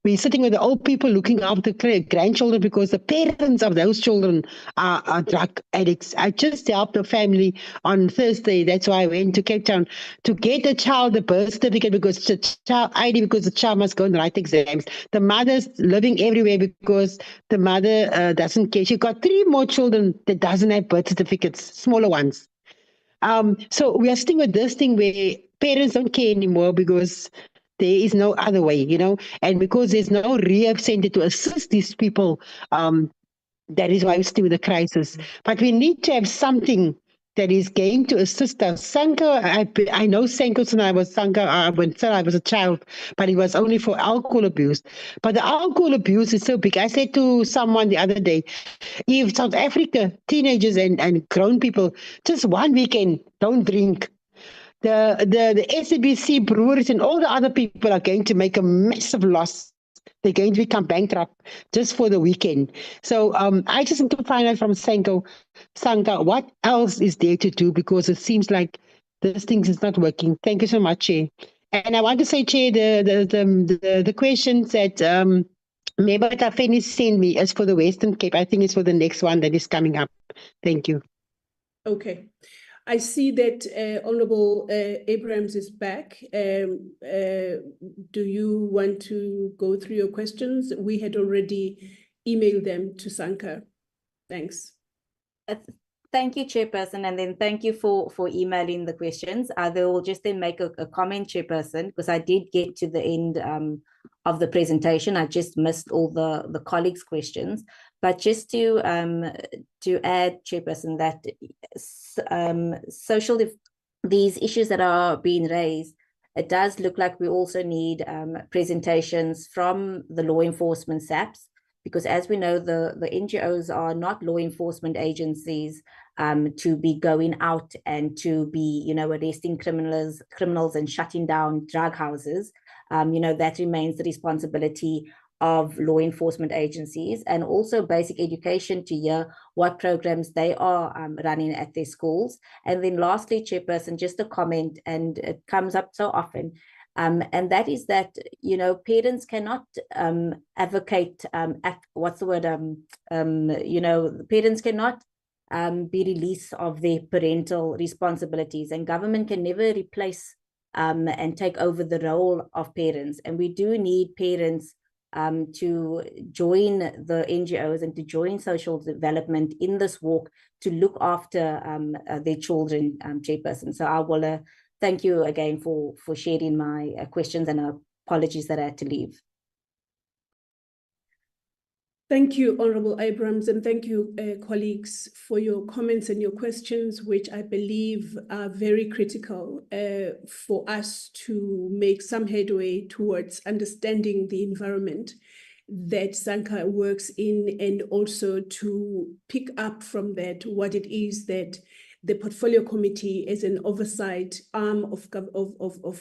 We're sitting with the old people looking after grandchildren because the parents of those children are drug addicts. I just helped a family on Thursday. That's why I went to Cape Town to get a child a birth certificate because the child ID, because the child must go and write exams. The mother's living everywhere because the mother doesn't care. She got 3 more children that doesn't have birth certificates, smaller ones. So we are sitting with this thing where parents don't care anymore because there is no other way, and because there's no rehab center to assist these people, that is why we're still in the crisis. But we need to have something that is going to assist us. Sanka, I know Sanka when I was a child, but it was only for alcohol abuse. But the alcohol abuse is so big. I said to someone the other day, if South Africa, teenagers and grown people, just one weekend, don't drink, the SABC brewers and all the other people are going to make a massive loss. They're going to become bankrupt just for the weekend. So I just need to find out from Sanka, what else is there to do, because it seems like this thing is not working. Thank you so much, Chair. And I want to say, Chair, the questions that Maybe Tafeni send me as for the Western Cape. I think it's for the next one that is coming up. Thank you. Okay. I see that Honorable Abrams is back. Do you want to go through your questions? We had already emailed them to Sanka. Thanks. Thank you, Chairperson, and then thank you for emailing the questions. I will just then make a comment, Chairperson, because I did get to the end of the presentation. I just missed all the colleagues' questions. But just to add, Chairperson, that these issues that are being raised, it does look like we also need presentations from the law enforcement SAPs, because as we know, the NGOs are not law enforcement agencies to be going out and to be, arresting criminals and shutting down drug houses. That remains the responsibility of law enforcement agencies, and also basic education to hear what programs they are running at their schools. And then lastly, Chairperson, just a comment, and it comes up so often, and that is that, parents cannot advocate, parents cannot be released of their parental responsibilities, and government can never replace and take over the role of parents. And we do need parents to join the NGOs and to join social development in this walk to look after their children, Chairperson. So I will thank you again for sharing my questions, and apologies that I had to leave. Thank you, Honorable Abrams, and thank you, colleagues, for your comments and your questions, which I believe are very critical for us to make some headway towards understanding the environment that Sanka works in, and also to pick up from that what it is that the Portfolio Committee, as an oversight arm of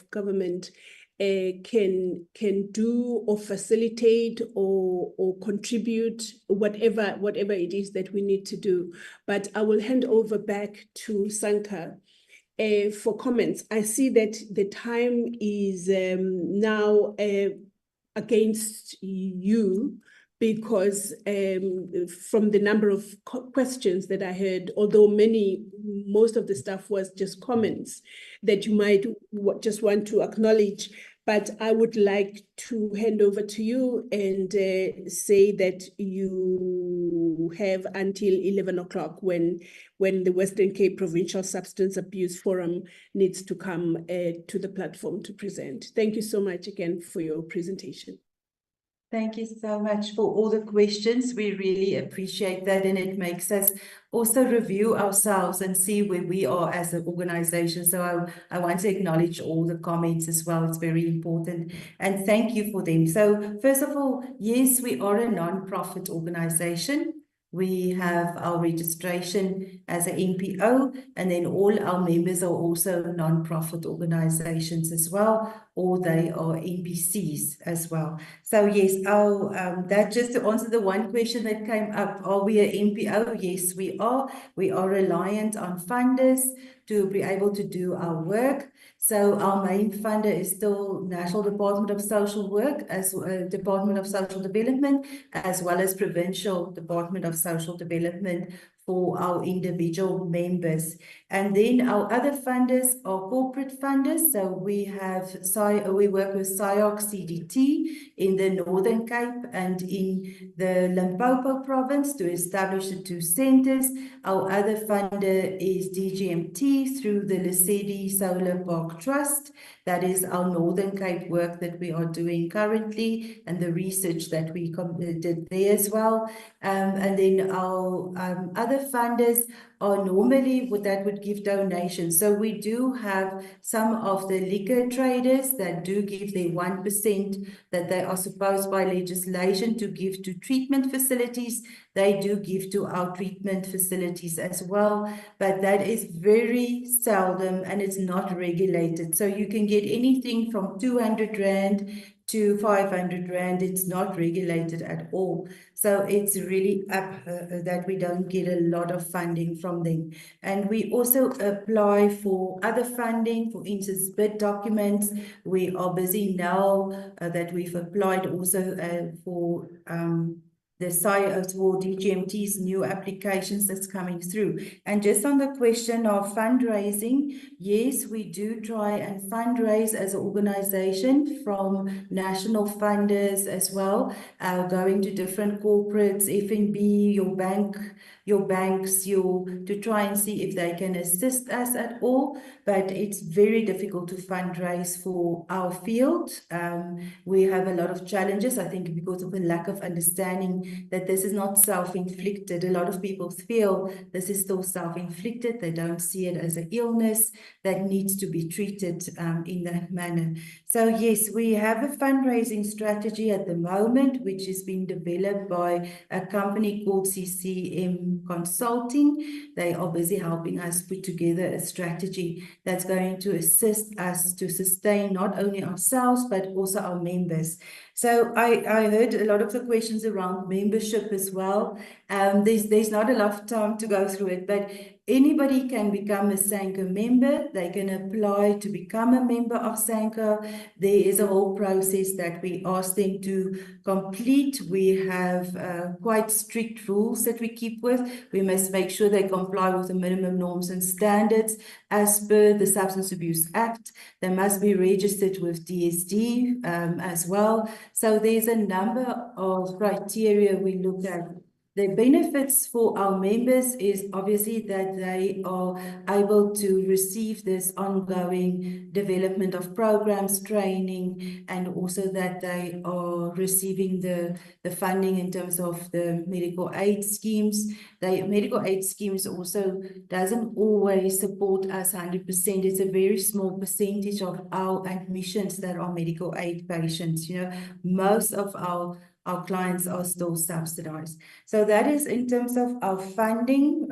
government, can do or facilitate or contribute, whatever it is that we need to do. But I will hand over back to Sanka for comments. I see that the time is now against you, because from the number of questions that I heard, although most of the stuff was just comments that you might just want to acknowledge, but I would like to hand over to you and say that you have until 11 o'clock when the Western Cape Provincial Substance Abuse Forum needs to come to the platform to present. Thank you so much again for your presentation. Thank you so much for all the questions. We really appreciate that, and it makes us also review ourselves and see where we are as an organization. So I want to acknowledge all the comments as well. It's very important, and thank you for them. So first of all, yes, we are a non-profit organization. We have our registration as an NPO, and then all our members are also non-profit organizations as well, or they are NPCs as well. So yes, that just to answer the one question that came up, are we an NPO? Yes, we are. We are reliant on funders to be able to do our work. So our main funder is still National Department of Social Work, as Department of Social Development, as well as Provincial Department of Social Development for our individual members. And then our other funders are corporate funders. So we work with SIOC CDT in the Northern Cape and in the Limpopo province to establish the 2 centers. Our other funder is DGMT through the Lesedi Solar Park Trust. That is our Northern Cape work that we are doing currently, and the research that we did there as well. And then our other funders are normally that would give donations. So we do have some of the liquor traders that do give their 1% that they are supposed by legislation to give to treatment facilities. They do give to our treatment facilities as well, but that is very seldom and it's not regulated. So you can get anything from 200 Rand to 500 Rand, it's not regulated at all. So it's really up that we don't get a lot of funding from them. And we also apply for other funding, for instance, bid documents. We are busy now that we've applied also for DGMT's new applications that's coming through. And just on the question of fundraising, yes, we do try and fundraise as an organization from national funders as well, going to different corporates, FNB, your banks, to try and see if they can assist us at all. But it's very difficult to fundraise for our field. We have a lot of challenges, I think, because of the lack of understanding that this is not self-inflicted. A lot of people feel this is still self-inflicted. They don't see it as an illness that needs to be treated in that manner. So yes, we have a fundraising strategy at the moment, which is being developed by a company called CCM Consulting. They are busy helping us put together a strategy that's going to assist us to sustain not only ourselves, but also our members. So I heard a lot of the questions around membership as well. There's not enough time to go through it, but anybody can become a SANCO member. They can apply to become a member of SANCO. There is a whole process that we ask them to complete. We have quite strict rules that we keep with. We must make sure they comply with the minimum norms and standards as per the Substance Abuse Act. They must be registered with DSD as well. So there's a number of criteria we look at. The benefits for our members is obviously that they are able to receive this ongoing development of programs, training, and also that they are receiving the funding in terms of the medical aid schemes. The medical aid schemes also doesn't always support us 100%. It's a very small percentage of our admissions that are medical aid patients. You know, most of our clients are still subsidized. So that is in terms of our funding.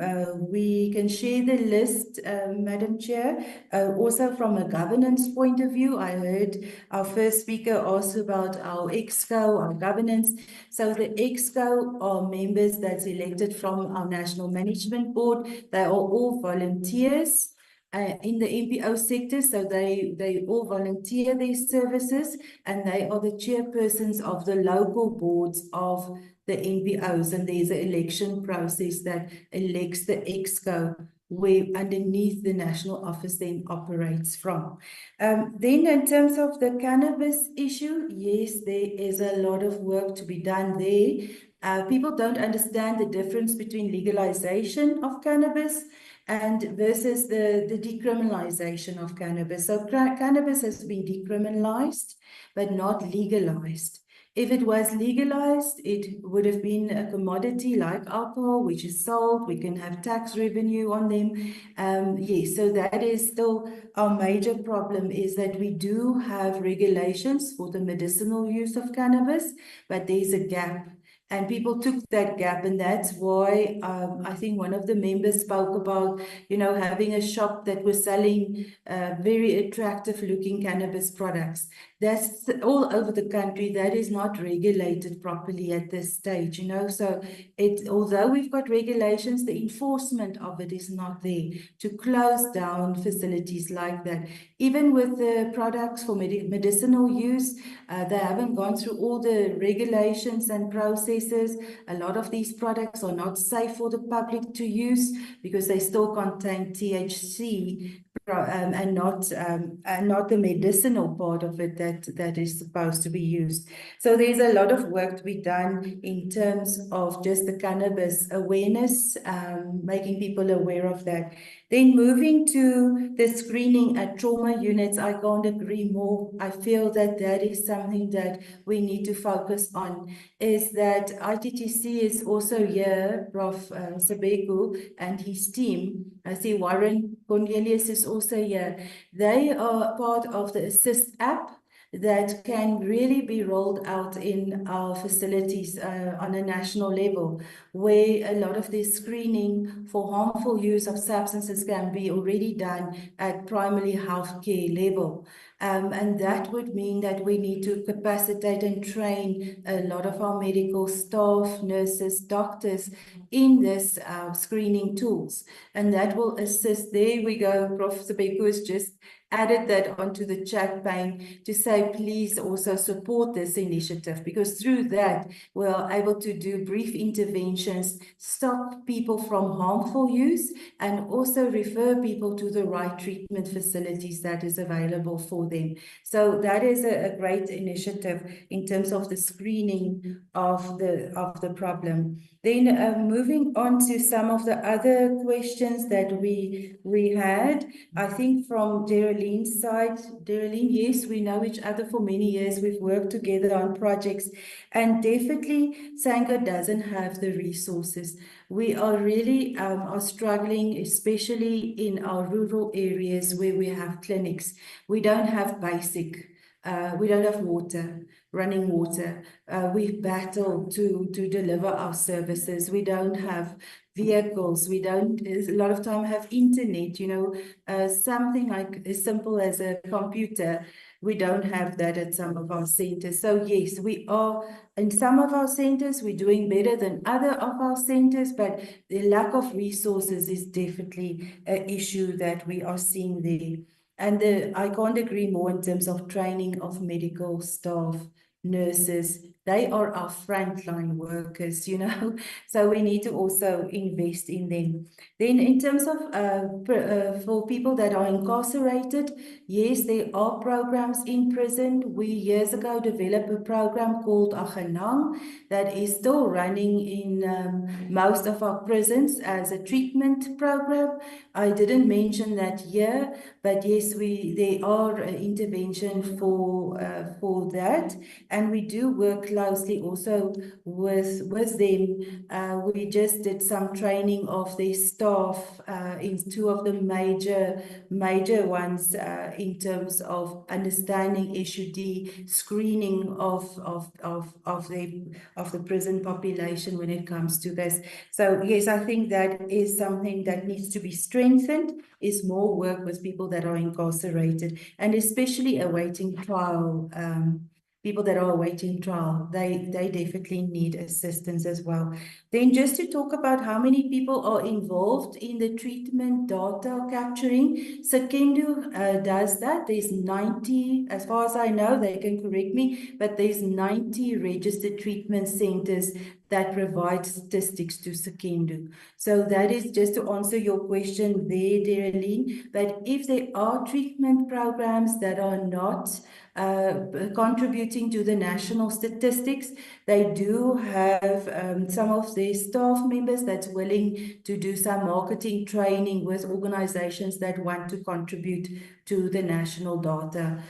We can share the list, Madam Chair. Also from a governance point of view, I heard our first speaker ask about our EXCO, our governance. So the EXCO are members that's elected from our National Management Board. They are all volunteers in the NPO sector, so they all volunteer their services, and they are the chairpersons of the local boards of the NPOs, and there's an election process that elects the EXCO where underneath the national office then operates from. Then in terms of the cannabis issue, yes, there is a lot of work to be done there. People don't understand the difference between legalization of cannabis and versus the decriminalization of cannabis. So cannabis has been decriminalized, but not legalized. If it was legalized, it would have been a commodity like alcohol, which is sold. We can have tax revenue on them. Yes, so that is still our major problem, is that we do have regulations for the medicinal use of cannabis, but there's a gap. And people took that gap, and that's why I think one of the members spoke about, you know, having a shop that was selling very attractive looking cannabis products. That's all over the country. That is not regulated properly at this stage, you know. So although we've got regulations, the enforcement of it is not there to close down facilities like that. Even with the products for medicinal use, they haven't gone through all the regulations and processes. A lot of these products are not safe for the public to use because they still contain THC and not the medicinal part of it that is supposed to be used. So there's a lot of work to be done in terms of just the cannabis awareness, making people aware of that. Then moving to the screening at trauma units, I can't agree more. I feel that that is something that we need to focus on, is that ITTC is also here, Prof. Sebeku and his team. I see Warren Cornelius is also here. They are part of the Assist app that can really be rolled out in our facilities on a national level, where a lot of the screening for harmful use of substances can be already done at primary healthcare level. And that would mean that we need to capacitate and train a lot of our medical staff, nurses, doctors in this screening tools. And that will assist. There we go. Prof. Sebeku has just added that onto the chat pane to say, please also support this initiative, because through that, we're able to do brief interventions, stop people from harmful use, and also refer people to the right treatment facilities that is available for them. So that is a great initiative in terms of the screening of the problem. Then moving on to some of the other questions that we had, I think from Geraldine's side. Geraldine, yes, we know each other for many years. We've worked together on projects, and definitely SANCO doesn't have the resources. We are really are struggling, especially in our rural areas where we have clinics. We don't have basic. We don't have water, running water. We've battled to deliver our services. We don't have vehicles. We don't, a lot of time, have internet, something like as simple as a computer. We don't have that at some of our centers. So yes, we are, in some of our centers, we're doing better than other of our centers, but the lack of resources is definitely an issue that we are seeing there. And I can't agree more in terms of training of medical staff, nurses. They are our frontline workers, so we need to also invest in them. Then in terms of for people that are incarcerated, yes, there are programs in prison. We years ago developed a program called Aghenang that is still running in most of our prisons as a treatment program. I didn't mention that here, but yes, there are intervention for that, and we do work closely also with them. We just did some training of their staff in two of the major ones in terms of understanding HUD, screening of the prison population when it comes to this. So yes, I think that is something that needs to be strengthened, is more work with people that are incarcerated, and especially awaiting trial. People that are awaiting trial, they definitely need assistance as well. Then just to talk about how many people are involved in the treatment data capturing, Sakendo does that. There's 90, as far as I know, they can correct me, but there's 90 registered treatment centers that provide statistics to Sakendo. So that is just to answer your question there, Geraldine. But if there are treatment programs that are not contributing to the national statistics, they do have some of their staff members that's willing to do some marketing training with organizations that want to contribute to the national data.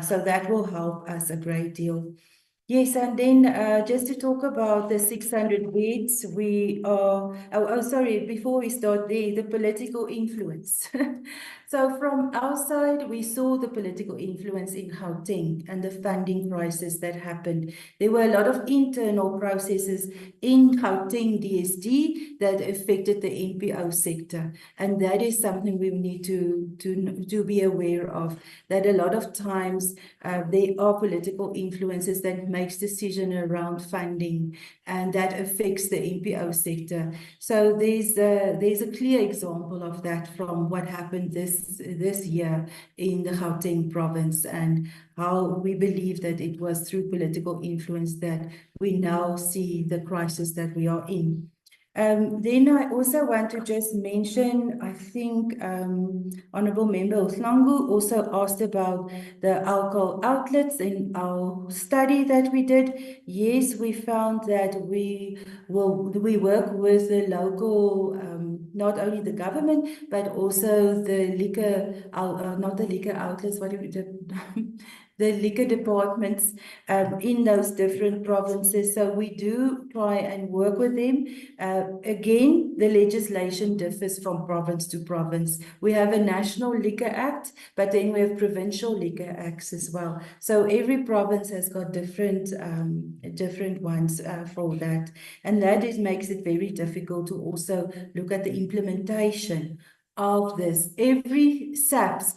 So that will help us a great deal. Yes, and then just to talk about the 600 beds, we are, sorry, before we start there, the political influence. So from our side, we saw the political influence in Gauteng and the funding crisis that happened. There were a lot of internal processes in Gauteng DSD that affected the NPO sector. And that is something we need to be aware of, that a lot of times there are political influences that makes decision around funding, and that affects the NPO sector. So there's a clear example of that from what happened this year in the Gauteng province, and how we believe that it was through political influence that we now see the crisis that we are in. Then I also want to just mention, I think Honorable Member Uhlangu also asked about the alcohol outlets in our study that we did. Yes, we found that we work with the local, not only the government, but also the liquor, not the liquor outlets, what do we do? The liquor departments in those different provinces. So we do try and work with them. Again, the legislation differs from province to province. We have a National Liquor Act, but then we have provincial liquor acts as well. So every province has got different ones for that. And that makes it very difficult to also look at the implementation of this. Every SAPS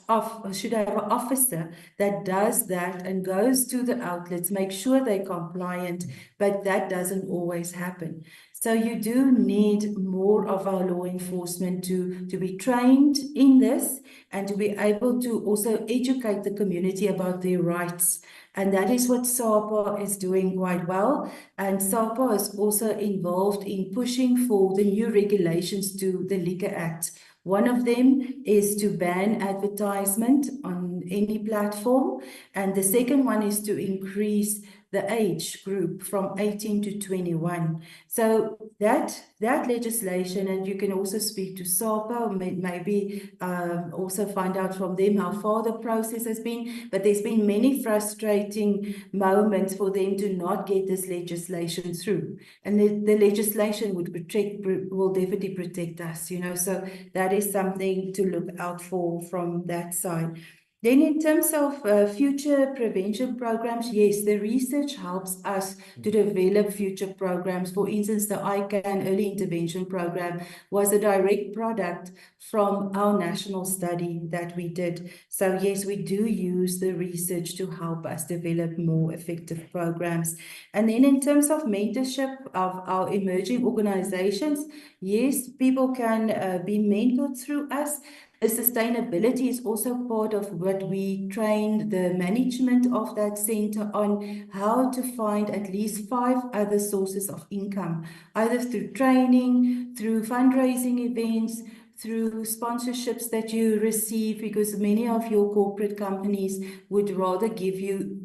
should have an officer that does that and goes to the outlets, make sure they're compliant, but that doesn't always happen. So you do need more of our law enforcement to be trained in this and to be able to also educate the community about their rights. And that is what SAPA is doing quite well. And SAPA is also involved in pushing for the new regulations to the Liquor Act. One of them is to ban advertisement on any platform. And the second one is to increase the age group from 18 to 21. So that legislation, and you can also speak to SAPA, maybe also find out from them how far the process has been, but there's been many frustrating moments for them to not get this legislation through. And the legislation will definitely protect us, you know, so that is something to look out for from that side. Then in terms of future prevention programs, yes, the research helps us to develop future programs. For instance, the ICAN Early Intervention Program was a direct product from our national study that we did. So yes, we do use the research to help us develop more effective programs. And then in terms of mentorship of our emerging organizations, yes, people can be mentored through us. The sustainability is also part of what we train the management of that center on, how to find at least 5 other sources of income, either through training, through fundraising events, through sponsorships that you receive, because many of your corporate companies would rather give you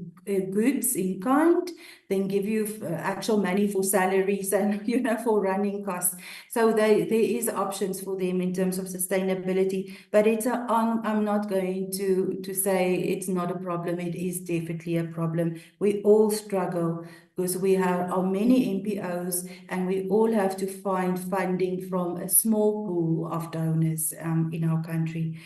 goods in kind than give you actual money for salaries and, you know, for running costs. So there is options for them in terms of sustainability, but I'm not going to say it's not a problem. It is definitely a problem. We all struggle because we are many NPOs and we all have to find funding from a small pool of donors in our country.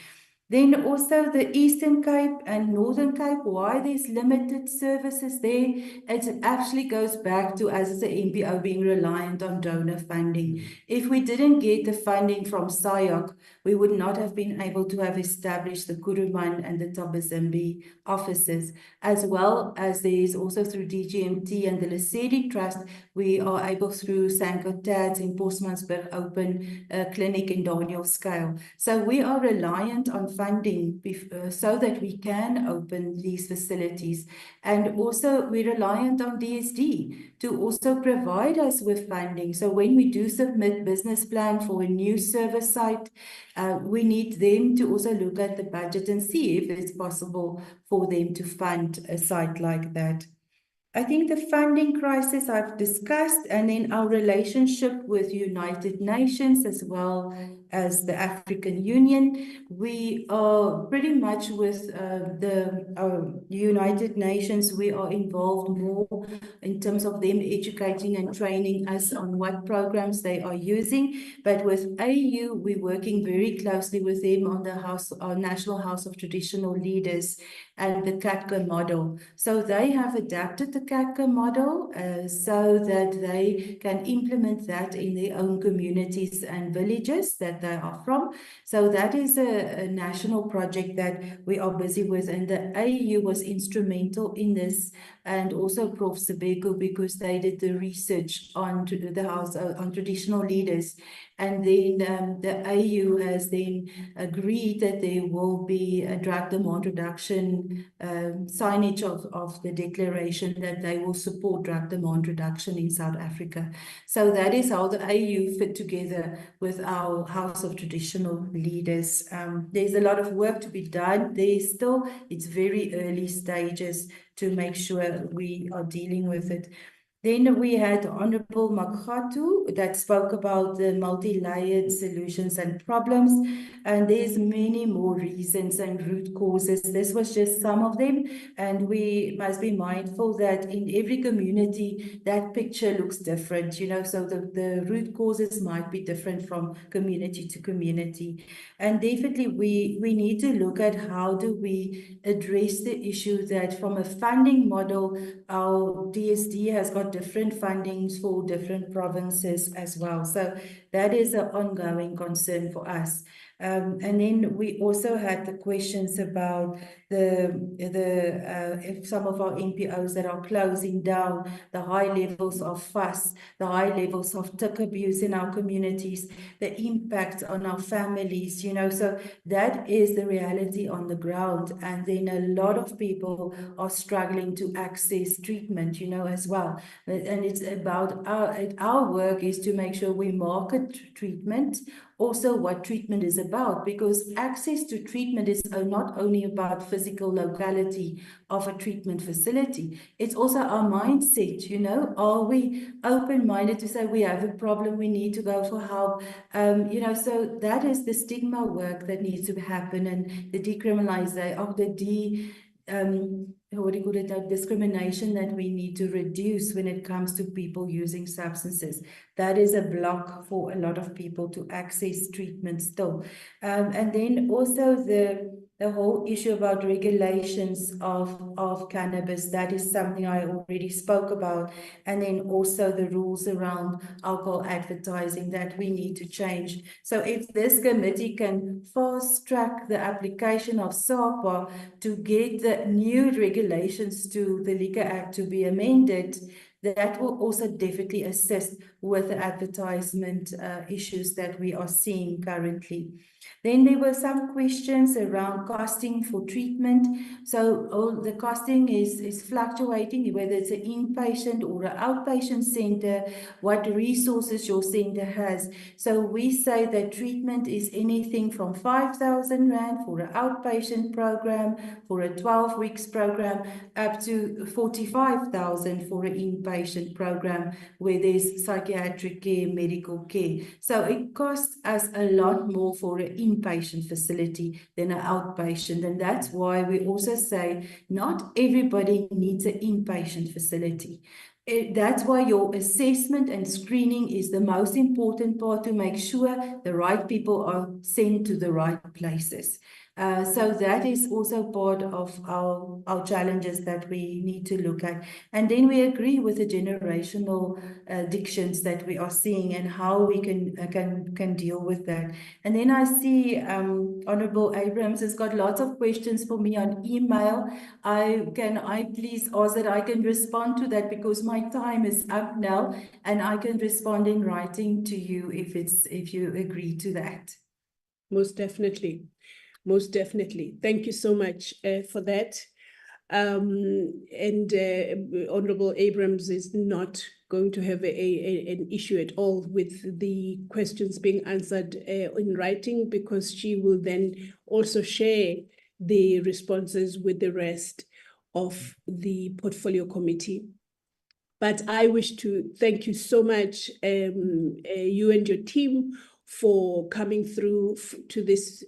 Then also the Eastern Cape and Northern Cape, why there's limited services there, it actually goes back to us as an NPO being reliant on donor funding. If we didn't get the funding from SIOC, we would not have been able to have established the Kuruman and the Thabazimbi offices, as well as there is also through DGMT and the Lesedi Trust, we are able through Sanko Tats in Postmansberg open a clinic in Danielskuil. So we are reliant on funding so that we can open these facilities. And also we're reliant on DSD to also provide us with funding. So when we do submit business plan for a new service site, we need them to also look at the budget and see if it's possible for them to fund a site like that. I think the funding crisis I've discussed, and then our relationship with United Nations as well as the African Union. We are pretty much with the United Nations, we are involved more in terms of them educating and training us on what programs they are using. But with AU, we're working very closely with them on our National House of Traditional Leaders and the CATCA model. So they have adapted the CATCA model so that they can implement that in their own communities and villages that they are from. So that is a national project that we are busy with, and the AU was instrumental in this, and also Prof. Sebeko, because they did the research on the House on Traditional Leaders. And then the AU has then agreed that there will be a drug demand reduction signage of the declaration that they will support drug demand reduction in South Africa. So that is how the AU fit together with our House of Traditional Leaders. There's a lot of work to be done. It's very early stages to make sure we are dealing with it. Then we had Honorable Makgatu that spoke about the multi-layered solutions and problems, and there's many more reasons and root causes. This was just some of them, and we must be mindful that in every community, that picture looks different, you know, so the root causes might be different from community to community. And definitely we need to look at how do we address the issue that from a funding model, our DSD has got different fundings for different provinces as well. So that is an ongoing concern for us. And then we also had the questions about if some of our NPOs that are closing down, the high levels of fuss, the high levels of tick abuse in our communities, the impact on our families, you know, so that is the reality on the ground. And then a lot of people are struggling to access treatment, you know, as well. And it's about our work is to make sure we market treatment, also what treatment is about, because access to treatment is not only about physical locality of a treatment facility, it's also our mindset, you know, are we open-minded to say we have a problem, we need to go for help, you know, so that is the stigma work that needs to happen, and the decriminalization of what do you call it, discrimination that we need to reduce when it comes to people using substances. That is a block for a lot of people to access treatment still. And then also the whole issue about regulations of cannabis, that is something I already spoke about. And then also the rules around alcohol advertising that we need to change. So if this committee can fast track the application of SAPA to get the new regulations to the Liquor Act to be amended, that will also definitely assist with the advertisement issues that we are seeing currently. Then there were some questions around costing for treatment. So the costing is fluctuating, whether it's an inpatient or an outpatient center, what resources your center has. So we say that treatment is anything from 5,000 Rand for an outpatient program, for a 12 weeks program, up to 45,000 for an inpatient program where there's psychiatric care, medical care. So it costs us a lot more for an inpatient facility than an outpatient. And that's why we also say not everybody needs an inpatient facility. That's why your assessment and screening is the most important part, to make sure the right people are sent to the right places. So that is also part of our challenges that we need to look at. And then we agree with the generational addictions that we are seeing and how we can deal with that. And then I see Honorable Abrams has got lots of questions for me on email. Can I please ask that I can respond to that, because my time is up now, and I can respond in writing to you if you agree to that. Most definitely. Most definitely. Thank you so much for that. Honorable Abrams is not going to have an issue at all with the questions being answered in writing, because she will then also share the responses with the rest of the portfolio committee. But I wish to thank you so much, you and your team, for coming through to this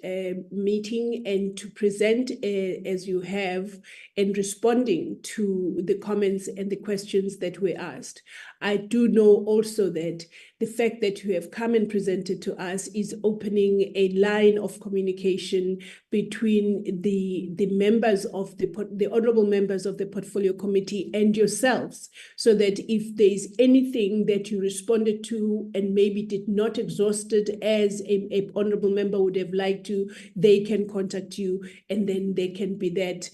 meeting and to present as you have, and responding to the comments and the questions that were asked. I do know also that the fact that you have come and presented to us is opening a line of communication between the members of the honorable members of the portfolio committee and yourselves, so that if there's anything that you responded to and maybe did not exhaust it as a honorable member would have liked to, they can contact you, and then there can be that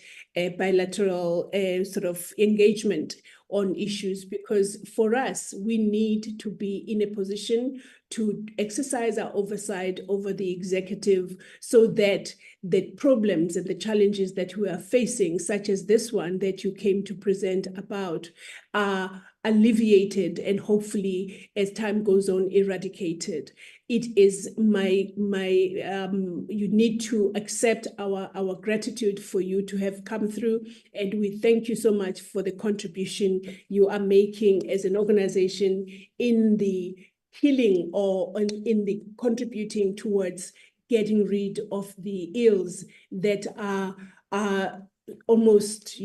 bilateral sort of engagement on issues. Because for us, we need to be in a position to exercise our oversight over the executive, so that the problems and the challenges that we are facing, such as this one that you came to present about, are alleviated and hopefully, as time goes on, eradicated. It is you need to accept our gratitude for you to have come through, and we thank you so much for the contribution you are making as an organization in the healing or in the contributing towards getting rid of the ills that are almost,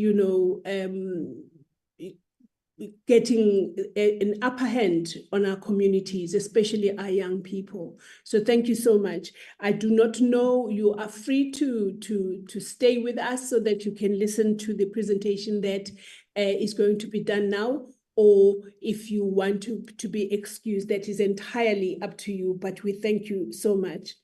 getting an upper hand on our communities, especially our young people. So thank you so much. I do not know, you are free to stay with us so that you can listen to the presentation that is going to be done now, or if you want to be excused, that is entirely up to you, but we thank you so much.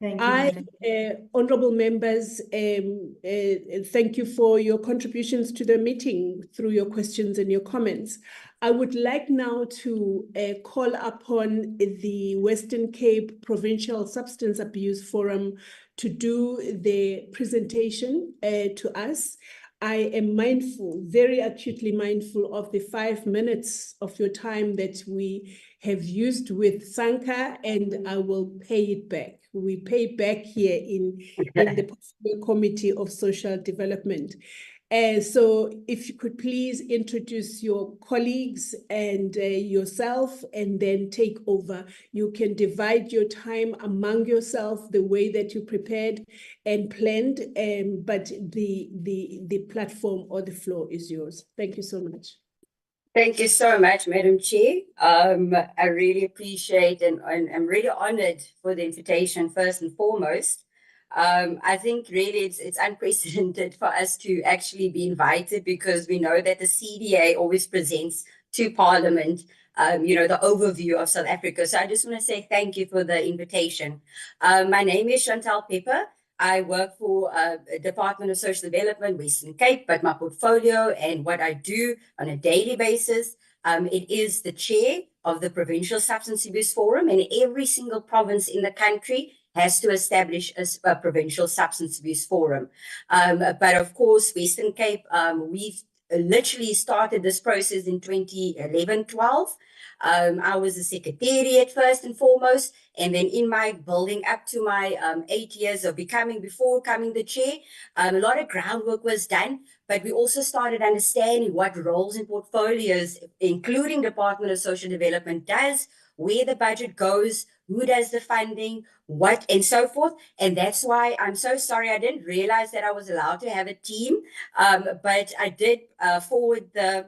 Thank you, Madam. Honorable members, thank you for your contributions to the meeting through your questions and your comments. I would like now to call upon the Western Cape Provincial Substance Abuse Forum to do the presentation to us. I am mindful, very acutely mindful of the 5 minutes of your time that we have used with Sanka, and I will pay it back. We pay back here in the Portfolio Committee of Social Development. So if you could please introduce your colleagues and yourself, and then take over. You can divide your time among yourself the way that you prepared and planned, but the platform or the floor is yours. Thank you so much. Thank you so much, Madam Chair. I really appreciate and I'm really honored for the invitation, first and foremost. I think really it's unprecedented for us to actually be invited, because we know that the CDA always presents to Parliament, the overview of South Africa. So I just want to say thank you for the invitation. My name is Chantal Pepper. I work for Department of Social Development, Western Cape, but my portfolio and what I do on a daily basis, it is the chair of the Provincial Substance Abuse Forum, and every single province in the country has to establish a Provincial Substance Abuse Forum. But of course, Western Cape, we've literally started this process in 2011-12. I was a secretariat first and foremost, and then in my building up to my 8 years of before coming the chair, a lot of groundwork was done, but we also started understanding what roles and portfolios, including Department of Social Development, does, where the budget goes, who does the funding, what, and so forth. And that's why I'm so sorry I didn't realize that I was allowed to have a team, but I did forward the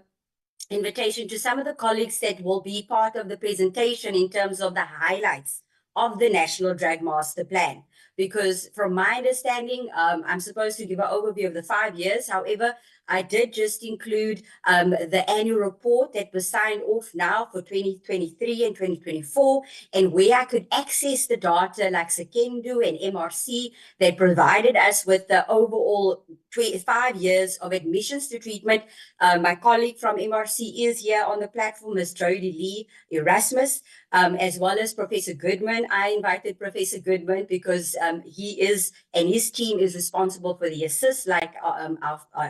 invitation to some of the colleagues that will be part of the presentation in terms of the highlights of the National Drug Master Plan. Because from my understanding, I'm supposed to give an overview of the 5 years. However, I did just include the annual report that was signed off now for 2023 and 2024, and where I could access the data like Sekendo and MRC that provided us with the overall 5 years of admissions to treatment. My colleague from MRC is here on the platform, Ms. Jody Lee Erasmus, as well as Professor Goodman. I invited Professor Goodman because he is, and his team is responsible for the assist, like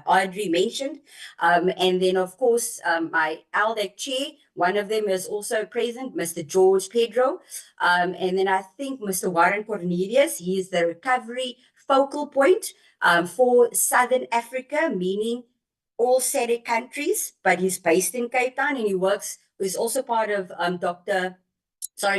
Audrey mentioned. And then, of course, my ALDEC chair, one of them is also present, Mr. George Pedro. And then I think Mr. Warren Cornelius, he is the recovery focal point for Southern Africa, meaning all SADC countries, but he's based in Cape Town, and he's also part of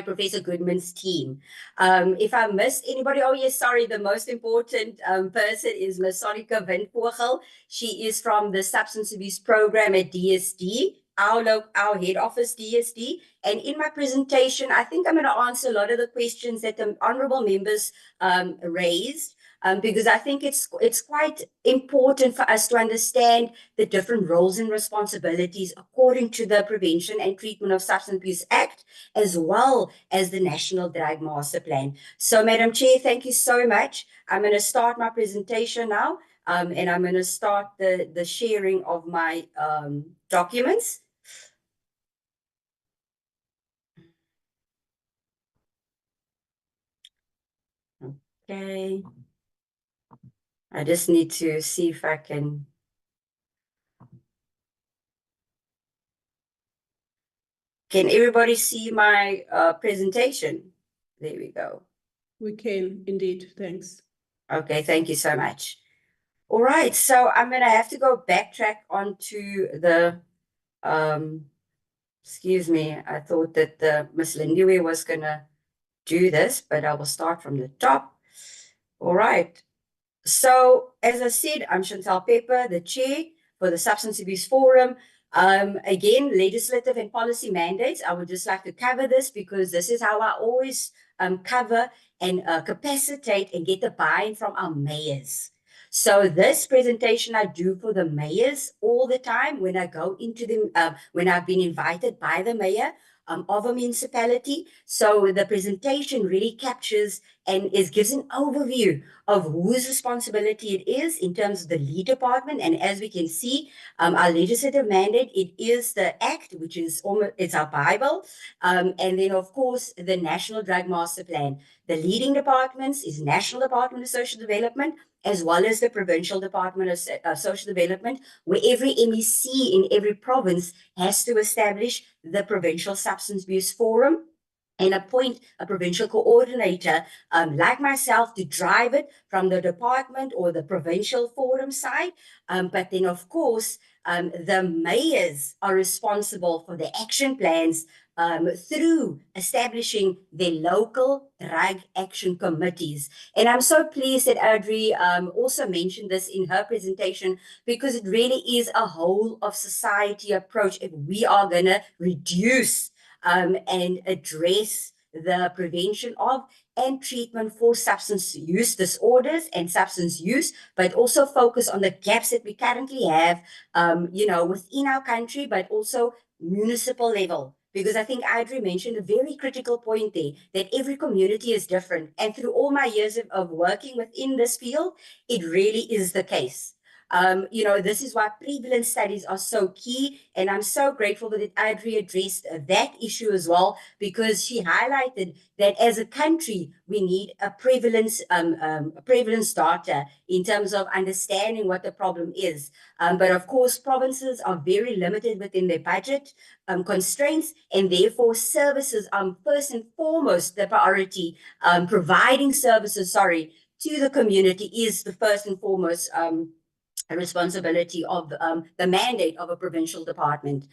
Professor Goodman's team. If I missed anybody, oh yes, sorry, the most important person is Ms. Sonika Windvogel. She is from the Substance Abuse Program at DSD, our head office DSD. And in my presentation, I think I'm going to answer a lot of the questions that the honorable members raised. Because I think it's quite important for us to understand the different roles and responsibilities according to the Prevention and Treatment of Substance Abuse Act, as well as the National Drug Master Plan. So, Madam Chair, thank you so much. I'm going to start my presentation now, and I'm going to start the sharing of my documents. Okay. I just need to see if I can. Can everybody see my presentation? There we go. We can indeed, thanks. Okay, thank you so much. All right, so I'm gonna have to go backtrack onto the, excuse me, I thought that Ms. Lindiwe was gonna do this, but I will start from the top. All right. So, as I said, I'm Chantal Pepper, the chair for the Substance Abuse Forum. Again, legislative and policy mandates. I would just like to cover this because this is how I always cover and capacitate and get the buy-in from our mayors. So this presentation I do for the mayors all the time when I go into the, when I've been invited by the mayor of a municipality. So the presentation really captures and gives an overview of whose responsibility it is in terms of the lead department. And as we can see, our legislative mandate, it is the Act, which is almost, it's our Bible. And then, of course, the National Drug Master Plan. The leading departments is National Department of Social Development, as well as the Provincial Department of Social Development, where every MEC in every province has to establish the Provincial Substance Abuse Forum and appoint a provincial coordinator like myself to drive it from the department or the provincial forum side. But then, of course, the mayors are responsible for the action plans through establishing their local drug action committees. And I'm so pleased that Audrey also mentioned this in her presentation, because it really is a whole of society approach if we are going to reduce and address the prevention of and treatment for substance use disorders and substance use, but also focus on the gaps that we currently have, within our country, but also municipal level. Because I think Audrey mentioned a very critical point there, that every community is different. And through all my years of working within this field, it really is the case. This is why prevalence studies are so key. And I'm so grateful that Audrey addressed that issue as well, because she highlighted that as a country, we need a prevalence data in terms of understanding what the problem is. But of course, provinces are very limited within their budget constraints, and therefore services are first and foremost the priority. Providing services, to the community is the first and foremost a responsibility of the mandate of a provincial department.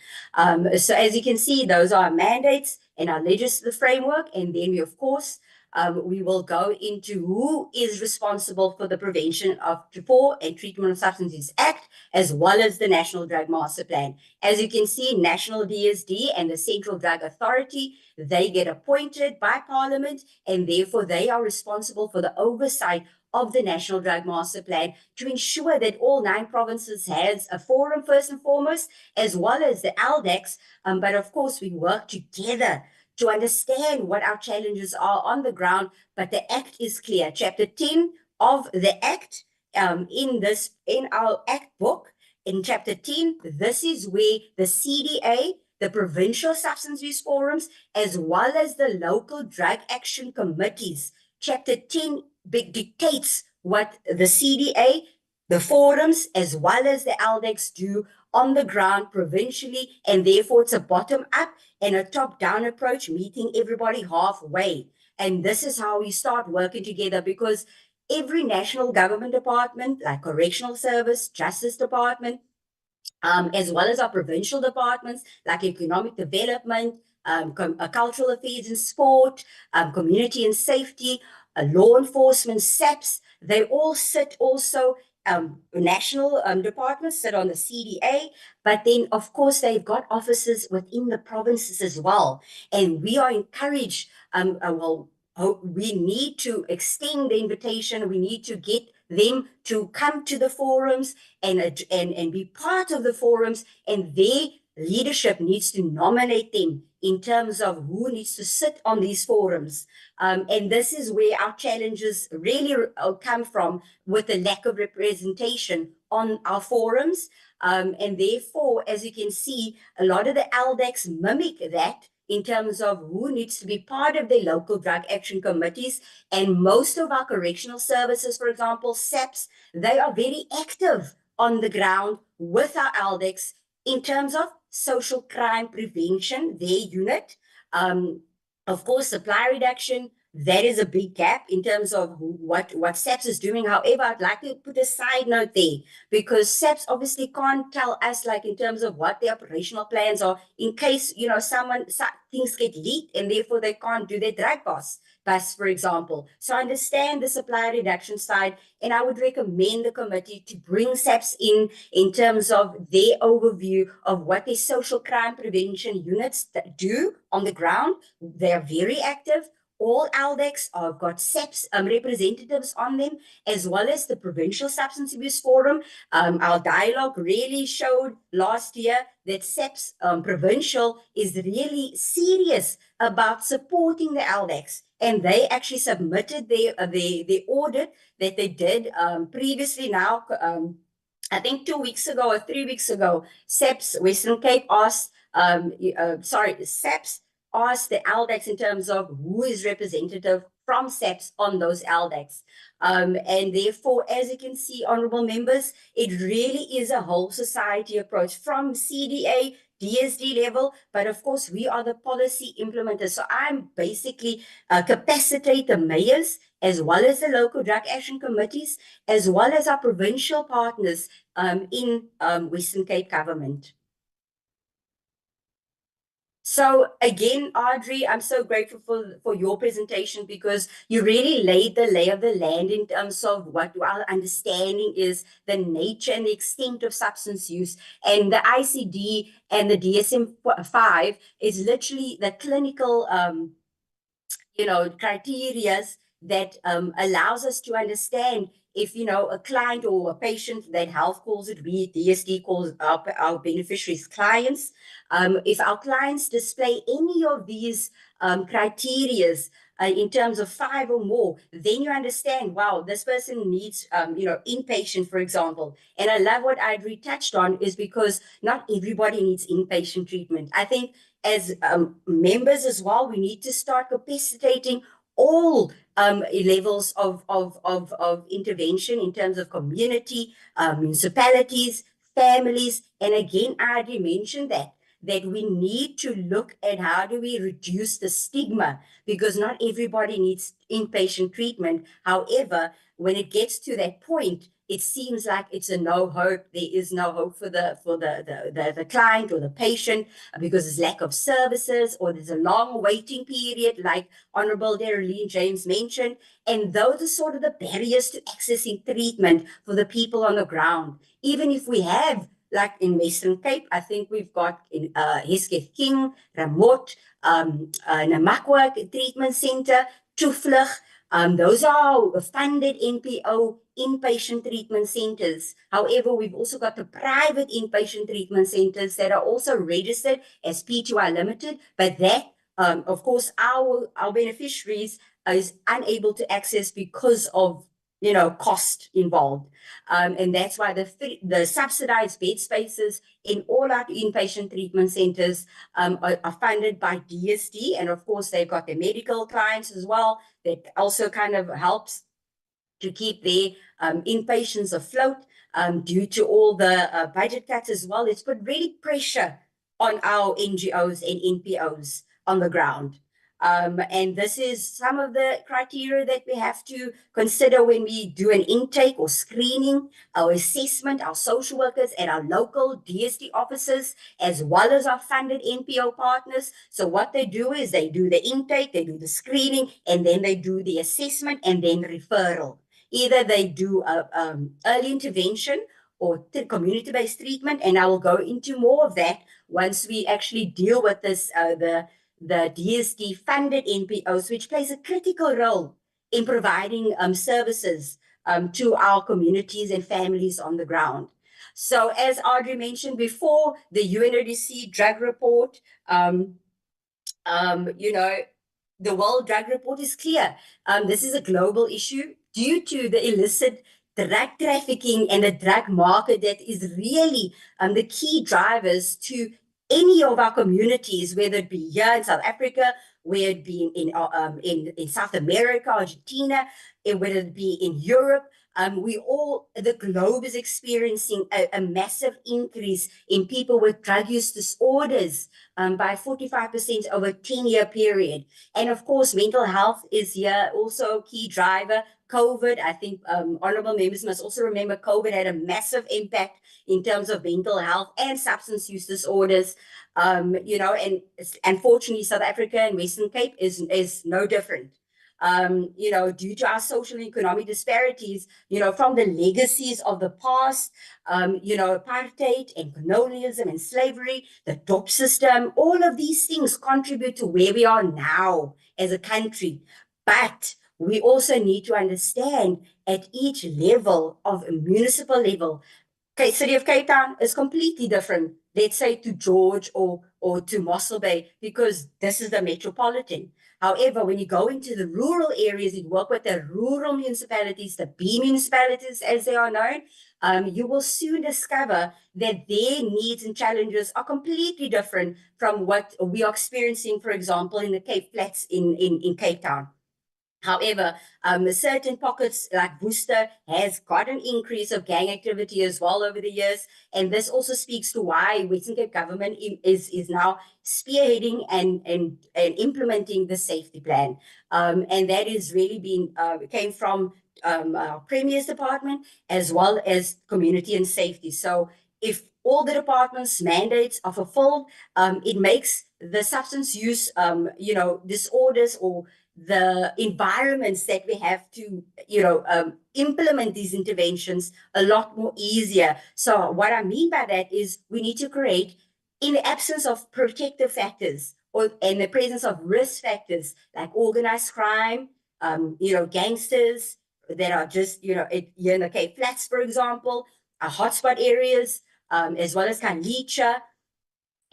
So as you can see, those are our mandates and our legislative framework. And then we, of course, we will go into who is responsible for the Prevention for and Treatment of Substance Use Act, as well as the National Drug Master Plan. As you can see, National DSD and the Central Drug Authority, they get appointed by Parliament, and therefore they are responsible for the oversight of the National Drug Master Plan to ensure that all 9 provinces has a forum first and foremost, as well as the LDACs. But of course, we work together to understand what our challenges are on the ground. But the Act is clear. Chapter 10 of the Act, in our Act book, in Chapter 10, this is where the CDA, the Provincial Substance Use Forums, as well as the local drug action committees, Chapter 10 dictates what the CDA, the forums, as well as the LDACs do on the ground provincially, and therefore it's a bottom-up and a top-down approach, meeting everybody halfway. And this is how we start working together, because every national government department, like Correctional Service, Justice Department, as well as our provincial departments, like Economic Development, Cultural Affairs and Sport, Community and Safety, Law Enforcement, SAPS, they all sit also, national departments sit on the CDA, but then of course they've got offices within the provinces as well. And we are encouraged, we need to extend the invitation, we need to get them to come to the forums and be part of the forums, and their leadership needs to nominate them in terms of who needs to sit on these forums. And this is where our challenges really come from, with the lack of representation on our forums. And therefore, as you can see, a lot of the LDACs mimic that in terms of who needs to be part of their local drug action committees. And most of our correctional services, for example, SAPS, they are very active on the ground with our LDACs in terms of social crime prevention, their unit. Of course, supply reduction, that is a big gap in terms of what SAPS is doing. However, I'd like to put a side note there, because SAPS obviously can't tell us, like, in terms of what the operational plans are, in case, things get leaked and therefore they can't do their drug bus, for example. So I understand the supply reduction side, and I would recommend the committee to bring SAPS in terms of their overview of what their social crime prevention units do on the ground. They are very active. all ALDECs have got SAPS representatives on them, as well as the Provincial Substance Abuse Forum. Our dialogue really showed last year that SAPS Provincial is really serious about supporting the ALDECs. And they actually submitted their audit that they did previously now, I think 2 weeks ago or 3 weeks ago. SAPS Western Cape asked, SAPS asked the ALDECs in terms of who is representative from SAPS on those ALDECs. And therefore, as you can see, honorable members, it really is a whole society approach from CDA, DSD level, but of course we are the policy implementers. So I'm basically capacitate the mayors as well as the local drug action committees, as well as our provincial partners in Western Cape government. So again, Audrey, I'm so grateful for your presentation, because you really laid the lay of the land in terms of what our understanding is, the nature and the extent of substance use. And the ICD and the DSM-5 is literally the clinical, criteria that allows us to understand if, a client or a patient, that health calls it, we DSD calls our beneficiaries clients. If our clients display any of these criteria in terms of 5 or more, then you understand, wow, this person needs, inpatient, for example. And I love what Audrey touched on, is because not everybody needs inpatient treatment. I think as members as well, we need to start capacitating all levels of intervention in terms of community, municipalities, families. And again, I already mentioned that we need to look at how do we reduce the stigma, because not everybody needs inpatient treatment. However, when it gets to that point, it seems like it's a no hope. There is no hope for the client or the patient, because there's lack of services or there's a long waiting period, like Honorable Darlene James mentioned. And those are sort of the barriers to accessing treatment for the people on the ground. Even if we have, like in Western Cape, I think we've got in Hesketh King, Ramot, Namakwa Treatment Center, Tuvlug. Those are funded NPO inpatient treatment centers. However, we've also got the private inpatient treatment centers that are also registered as PTY Limited, but that, of course, our beneficiaries is unable to access because of cost involved. And that's why the subsidized bed spaces in all our inpatient treatment centers are funded by DSD. And of course, they've got their medical clients as well. That also kind of helps to keep their inpatients afloat due to all the budget cuts as well. It's put really pressure on our NGOs and NPOs on the ground. And this is some of the criteria that we have to consider when we do an intake or screening, our assessment, our social workers at our local DSD offices, as well as our funded NPO partners. So what they do is they do the intake, they do the screening, and then they do the assessment and then referral. Either they do early intervention or community-based treatment, and I will go into more of that once we actually deal with this, the DSD funded NPOs, which plays a critical role in providing services to our communities and families on the ground. So as Audrey mentioned before, the UNODC drug report, the World Drug Report is clear. This is a global issue due to the illicit drug trafficking and the drug market that is really the key drivers to any of our communities, whether it be here in South Africa, whether it be in South America, Argentina, and whether it be in Europe. The globe is experiencing a massive increase in people with drug use disorders by 45% over a 10-year period. And of course, mental health is here also a key driver. COVID, I think honorable members must also remember COVID had a massive impact in terms of mental health and substance use disorders. And unfortunately, South Africa and Western Cape is no different. you know, due to our social and economic disparities, you know, from the legacies of the past, you know, apartheid and colonialism and slavery, the DOP system, all of these things contribute to where we are now as a country. But we also need to understand at each level of a municipal level, City of Cape Town is completely different, let's say, to George or to Mossel Bay, because this is the metropolitan. However, when you go into the rural areas, you work with the rural municipalities, the B municipalities as they are known, you will soon discover that their needs and challenges are completely different from what we are experiencing, for example, in the Cape Flats in Cape Town. However, certain pockets like Worcester has got an increase of gang activity as well over the years. And this also speaks to why Western Cape government is now spearheading and implementing the safety plan. And that is really came from our Premier's department as well as community and safety. So if all the departments' mandates are fulfilled, it makes the substance use, you know, disorders or the environments that we have to, you know, implement these interventions a lot more easier. So what I mean by that is we need to create, in the absence of protective factors or in the presence of risk factors like organized crime, you know, gangsters that are just, you know, here in the Cape Flats, for example, hotspot areas, as well as Kalicha.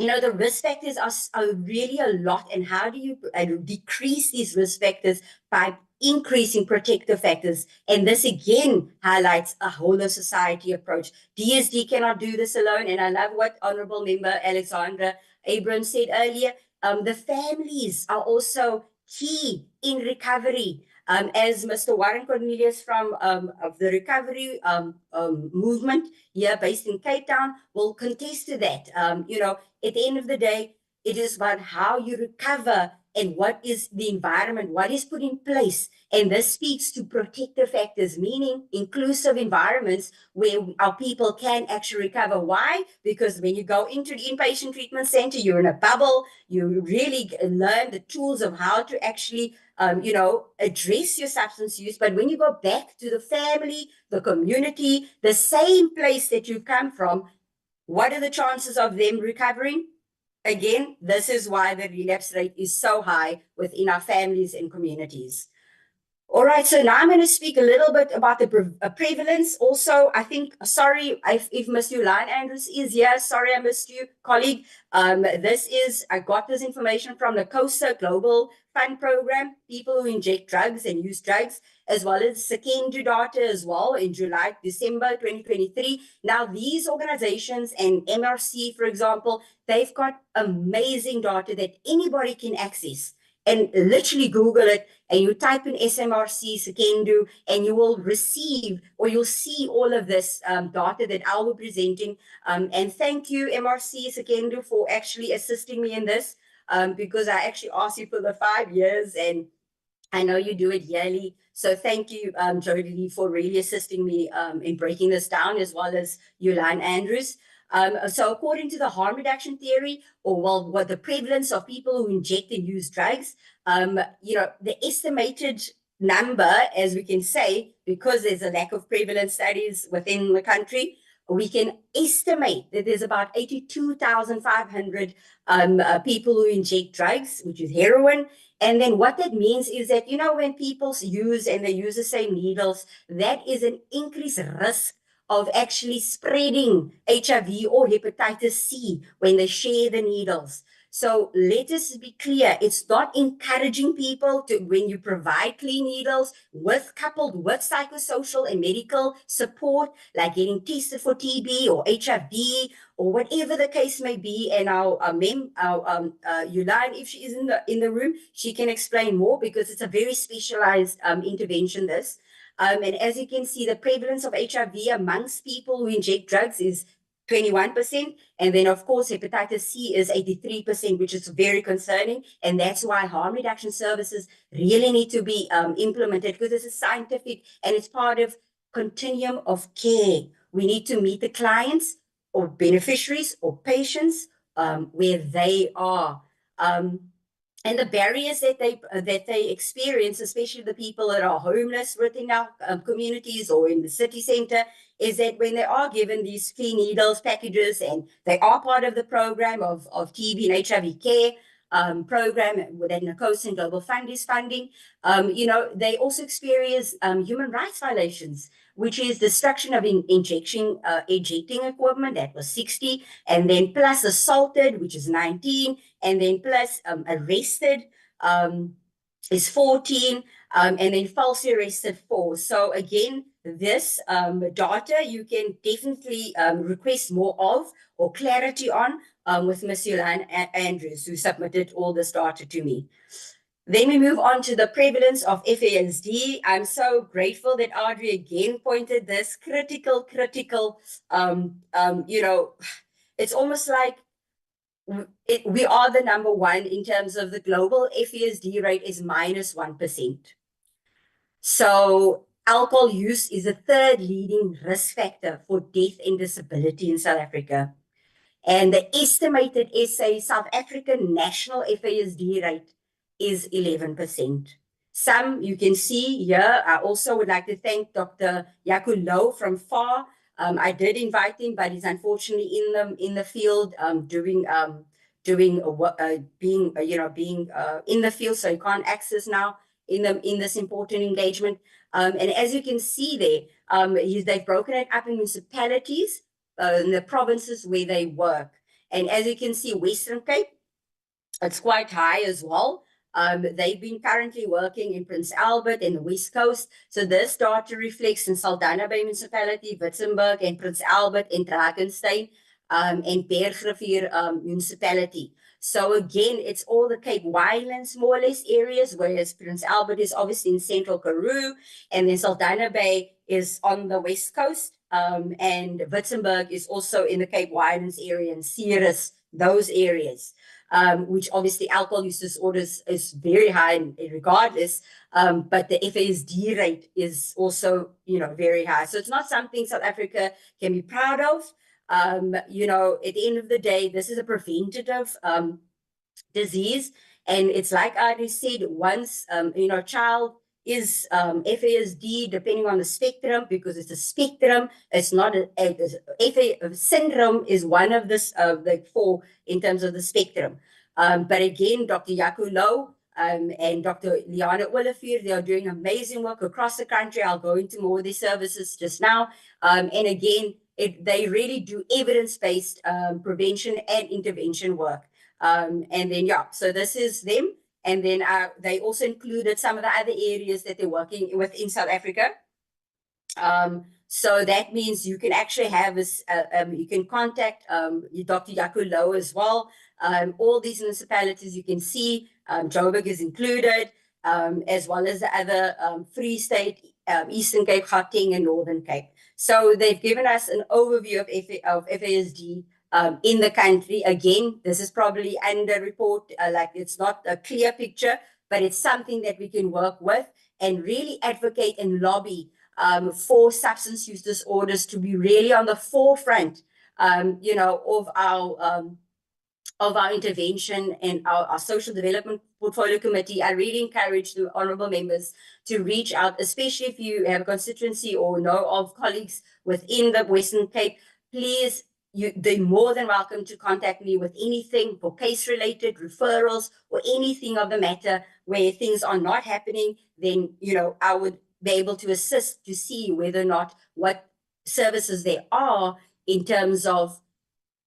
You know, the risk factors are really a lot. And how do you decrease these risk factors? By increasing protective factors. And this again highlights a whole of society approach. DSD cannot do this alone. And I love what Honorable Member Alexandra Abrams said earlier. The families are also key in recovery. As Mr. Warren Cornelius from of the recovery movement here based in Cape Town will contest to that. You know, at the end of the day, it is about how you recover and what is the environment, what is put in place. And this speaks to protective factors, meaning inclusive environments where our people can actually recover. Why? Because when you go into the inpatient treatment center, you're in a bubble, you really learn the tools of how to actually you know, address your substance use. But when you go back to the family, the community, the same place that you come from, what are the chances of them recovering? Again, this is why the relapse rate is so high within our families and communities. All right, so now I'm going to speak a little bit about the prevalence. Also, I think, sorry, if Ms. Yolande Andrews is here, sorry I missed you, colleague. I got this information from the COSA Global Fund Program, people who inject drugs and use drugs, as well as Secondary data as well in December 2023. Now, these organizations and MRC, for example, they've got amazing data that anybody can access. And literally Google it and you type in SMRC Secendo and you will receive or you'll see all of this data that I'll be presenting. And thank you, MRC Secendo, for actually assisting me in this because I actually asked you for the 5 years and I know you do it yearly. So thank you, Jody, for really assisting me in breaking this down, as well as Yolande Andrews. So according to the harm reduction theory, or well, what the prevalence of people who inject and use drugs, you know, the estimated number, as we can say, because there's a lack of prevalence studies within the country, we can estimate that there's about 82,500 people who inject drugs, which is heroin. And then what that means is that, you know, when people use and they use the same needles, that is an increased risk of actually spreading HIV or hepatitis C when they share the needles. So let us be clear, it's not encouraging people to, when you provide clean needles coupled with psychosocial and medical support, like getting tested for TB or HIV or whatever the case may be. And our Yolande, if she is in the room, she can explain more because it's a very specialized intervention, this. And as you can see, the prevalence of HIV amongst people who inject drugs is 21%. And then, of course, hepatitis C is 83%, which is very concerning. And that's why harm reduction services really need to be implemented, because this is scientific and it's part of continuum of care. We need to meet the clients or beneficiaries or patients where they are. and the barriers that they experience, especially the people that are homeless within our communities or in the city center, is that when they are given these clean needles packages and they are part of the program of TB and HIV care program that NACOSA and Global Fund is funding, you know, they also experience human rights violations, which is destruction of injecting equipment, that was 60, and then plus assaulted, which is 19, and then plus arrested is 14, and then falsely arrested 4. So again, this data you can definitely request more of or clarity on with Ms. Yolanda Andrews, who submitted all this data to me. Then we move on to the prevalence of FASD. I'm so grateful that Audrey again pointed this critical, you know, it's almost like we are the number one in terms of the global FASD rate is -1%. So alcohol use is the 3rd leading risk factor for death and disability in South Africa. And the estimated South African national FASD rate is 11%. Some you can see here. I also would like to thank Dr. Yaku Low from FAR. I did invite him, but he's unfortunately in the field being in the field, so he can't access now in this important engagement. And as you can see there, they've broken it up in municipalities in the provinces where they work. And as you can see, Western Cape, it's quite high as well. They've been currently working in Prince Albert and the West Coast. So this data reflects in Saldanha Bay Municipality, Witzenberg and Prince Albert and Drakenstein and Bergrivier Municipality. So again, it's all the Cape Winelands, more or less, areas, whereas Prince Albert is obviously in central Karoo, and then Saldanha Bay is on the West Coast, and Witzenberg is also in the Cape Winelands area, and Ceres, those areas. Which obviously alcohol use disorders is very high regardless, but the FASD rate is also, you know, very high. So it's not something South Africa can be proud of. You know, at the end of the day, this is a preventative disease. And it's like I said, once, you know, child is FASD, depending on the spectrum, because it's a spectrum, it's not a syndrome is one of the 4 in terms of the spectrum. But again, Dr. Yaku Low and Dr. Liana Olivier, they are doing amazing work across the country. I'll go into more of these services just now. And again, they really do evidence-based prevention and intervention work. And then, yeah, so this is them. And then they also included some of the other areas that they're working with in South Africa. So that means you can actually have this, you can contact Dr. Yaku Low as well. All these municipalities you can see, Joburg is included, as well as the other Free State, Eastern Cape, Gauteng, and Northern Cape. So they've given us an overview of FASD in the country. Again, this is probably under report, like it's not a clear picture, but it's something that we can work with and really advocate and lobby for substance use disorders to be really on the forefront, you know, of our intervention and our social development portfolio committee. I really encourage the honorable members to reach out, especially if you have a constituency or know of colleagues within the Western Cape. Please, they're more than welcome to contact me with anything for case-related referrals or anything of the matter where things are not happening. Then, you know, I would be able to assist to see whether or not what services there are in terms of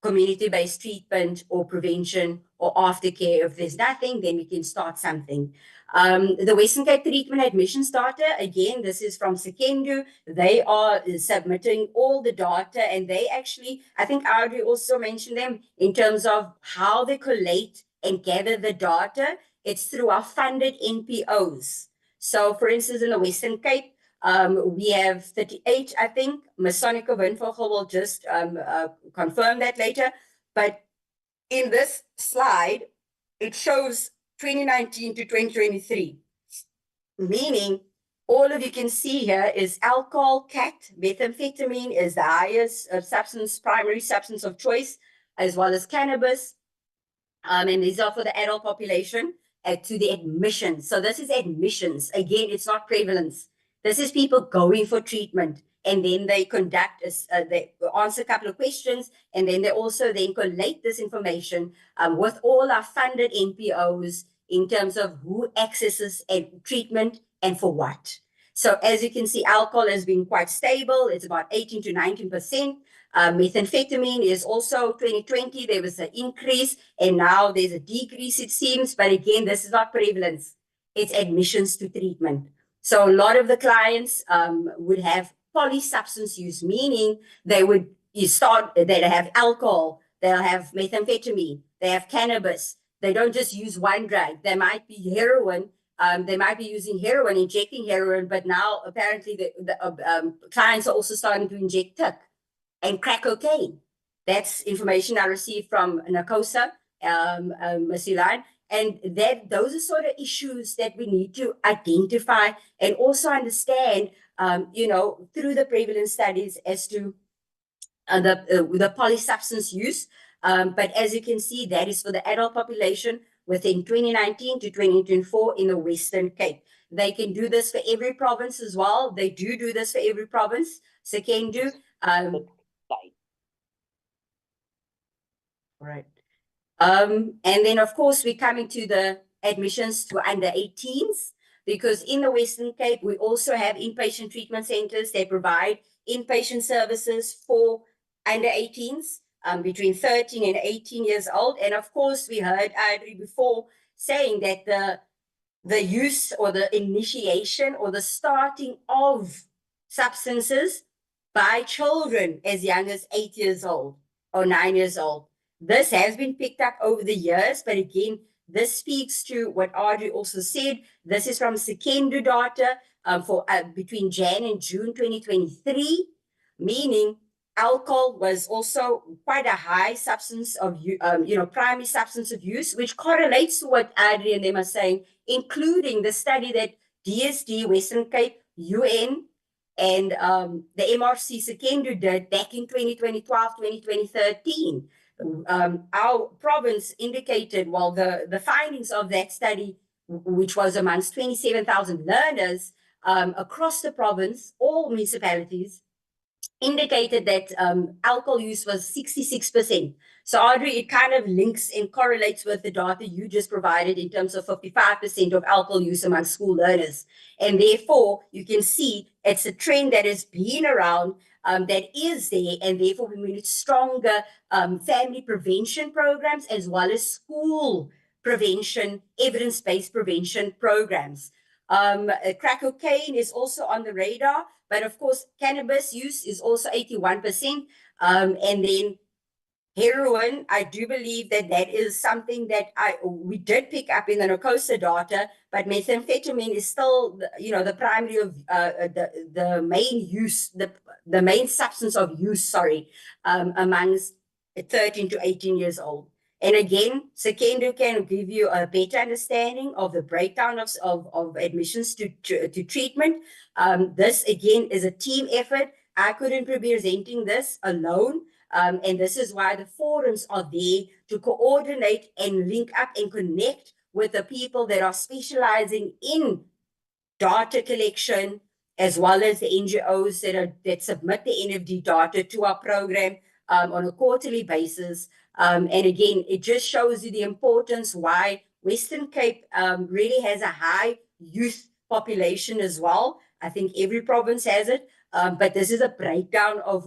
community-based treatment or prevention or aftercare. If there's nothing, then we can start something. The Western Cape treatment admissions data, again, this is from Sekendo. They are submitting all the data, and they actually, I think Audrey also mentioned them in terms of how they collate and gather the data. It's through our funded NPOs. So for instance, in the Western Cape, we have 38, I think. Ms. Sonika Windvogel will just confirm that later. But in this slide, it shows 2019 to 2023, meaning all of you can see here is alcohol, cat, methamphetamine is the highest primary substance of choice, as well as cannabis. And these are for the adult population. to the admissions. So this is admissions. Again, it's not prevalence. This is people going for treatment, and then they conduct, they answer a couple of questions, and then they also then collate this information with all our funded NPOs in terms of who accesses treatment and for what. So as you can see, alcohol has been quite stable. It's about 18 to 19%. Methamphetamine is also 2020, there was an increase, and now there's a decrease, it seems. But again, this is not prevalence. It's admissions to treatment. So a lot of the clients would have polysubstance use, meaning they have alcohol, they'll have methamphetamine, they have cannabis. They don't just use one drug. There might be heroin. They might be using heroin, injecting heroin, but now apparently the clients are also starting to inject TIC and crack cocaine. That's information I received from NACOSA, Masilan. And those are sort of issues that we need to identify and also understand, through the prevalence studies as to the polysubstance use. But as you can see, that is for the adult population within 2019 to 2024 in the Western Cape. They can do this for every province as well. They do this for every province. Sekendu. Right. And then, of course, we're coming to the admissions to under 18s, because in the Western Cape, we also have inpatient treatment centers. They provide inpatient services for under 18s, between 13 and 18 years old. And of course, we heard Adri before saying that the use or the initiation or the starting of substances by children as young as 8 years old or 9 years old. This has been picked up over the years, but again, this speaks to what Audrey also said. This is from Sekendu data for between Jan and June 2023, meaning alcohol was also quite a high substance of, primary substance of use, which correlates to what Adri and them are saying, including the study that DSD, Western Cape, UN, and the MRC Sekendu did back in 2012, 2013. Our province indicated, the findings of that study, which was amongst 27,000 learners across the province, all municipalities, indicated that alcohol use was 66%. So Audrey, it kind of links and correlates with the data you just provided in terms of 55% of alcohol use among school learners. And therefore, you can see it's a trend that has been around, that is there, and therefore we need stronger family prevention programs as well as school prevention, evidence-based prevention programs. Crack cocaine is also on the radar, but of course, cannabis use is also 81%. And then heroin, I do believe that is something that we did pick up in the NACOSA data, but methamphetamine is still, the primary of the main use, the main substance of use, amongst 13 to 18 years old. And again, Sekendu can give you a better understanding of the breakdown of admissions to treatment. This, again, is a team effort. I couldn't be presenting this alone. And this is why the forums are there to coordinate and link up and connect with the people that are specializing in data collection, as well as the NGOs that submit the NFD data to our program on a quarterly basis. And again, it just shows you the importance why Western Cape really has a high youth population as well. I think every province has it, but this is a breakdown of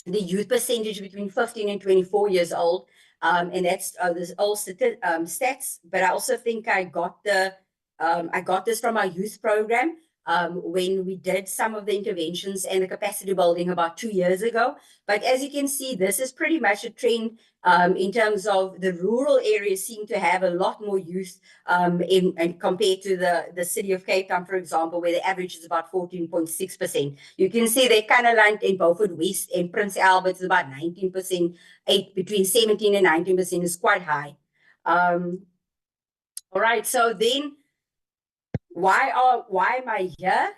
the youth percentage between 15 and 24 years old. And that's this all stats, but I also think I got this from our youth program when we did some of the interventions and the capacity building about 2 years ago. But as you can see, this is pretty much a trend in terms of the rural areas seem to have a lot more youth and compared to the city of Cape Town, for example, where the average is about 14.6%. You can see they kind of like in Beaufort West and Prince Albert is about 19%, between 17 and 19% is quite high. All right, so then why am I here?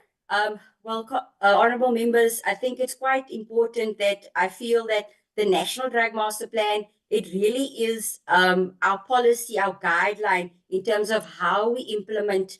Honorable members, I think it's quite important that I feel that the National Drug Master Plan it really is our policy, our guideline in terms of how we implement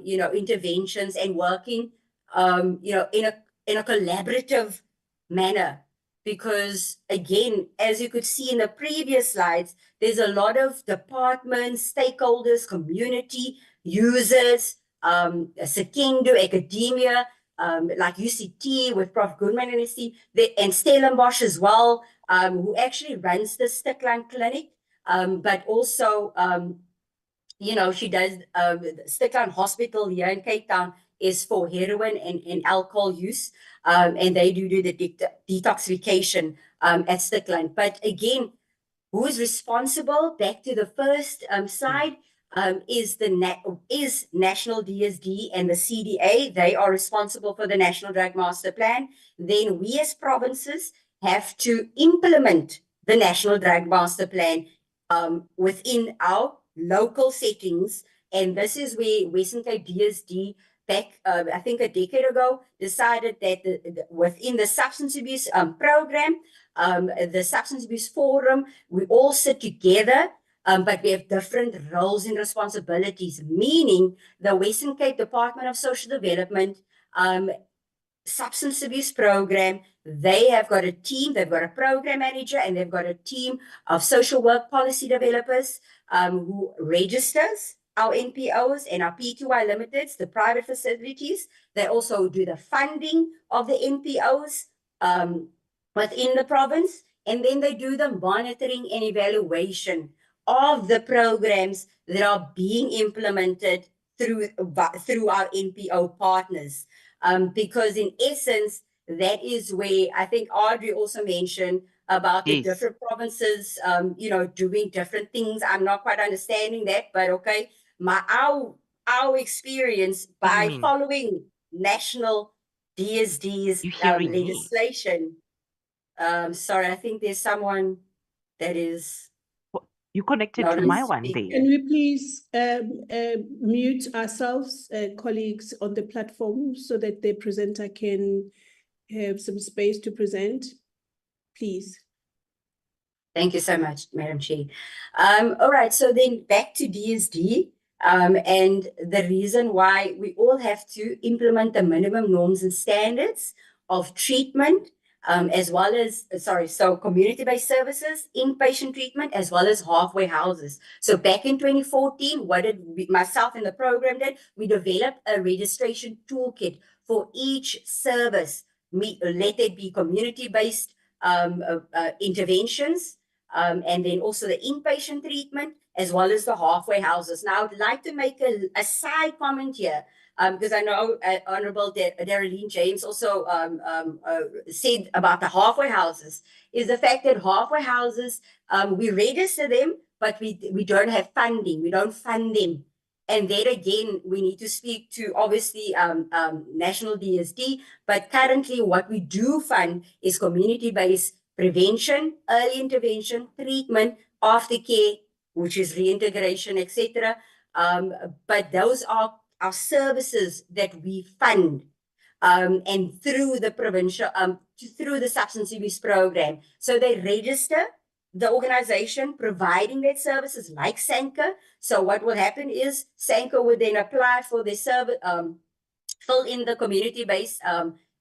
interventions and working in a collaborative manner. Because again, as you could see in the previous slides, there's a lot of departments, stakeholders, community, users, Sekendo, academia, like UCT with Prof. Goodman and his team, and Stellenbosch as well, who actually runs the Stickline Clinic, but also, she does Stickline Hospital here in Cape Town is for heroin and alcohol use, and they do the detoxification at Stickline. But again, who is responsible? Back to the first slide. Is National DSD and the CDA. They are responsible for the National Drug Master Plan. Then we as provinces have to implement the National Drug Master Plan within our local settings. And this is where Western Cape DSD back, I think a decade ago, decided that within the substance abuse program, the Substance Abuse Forum, we all sit together, but we have different roles and responsibilities, meaning the Western Cape Department of Social Development, Substance Abuse Program, they have got a team, they've got a program manager, and they've got a team of social work policy developers who registers our NPOs and our PQI limiteds, the private facilities. They also do the funding of the NPOs within the province, and then they do the monitoring and evaluation of the programs that are being implemented through our NPO partners. Because in essence, that is where I think Audrey also mentioned about the different provinces, doing different things. I'm not quite understanding that, but okay. Our experience by following national DSD's legislation. Sorry, I think there's someone that is. You connected to my one there. Can we please mute ourselves, colleagues on the platform, so that the presenter can have some space to present, please? Thank you so much, Madam Chair. All right, so then back to DSD. And the reason why we all have to implement the minimum norms and standards of treatment, as well as, so community-based services, inpatient treatment, as well as halfway houses. So back in 2014, what did myself and the program did? We developed a registration toolkit for each service, let it be community-based interventions, and then also the inpatient treatment, as well as the halfway houses. Now, I would like to make a side comment here, because I know Honorable Darlene James also said about the halfway houses, is the fact that halfway houses, we register them, but we don't have funding. We don't fund them. And then again, we need to speak to obviously National DSD, but currently what we do fund is community-based prevention, early intervention, treatment, aftercare, which is reintegration, etc. But those are our services that we fund, and through the provincial, through the substance abuse program. So they register the organization providing that services like SANCA. So what will happen is SANCA would then apply for the service, fill in the community-based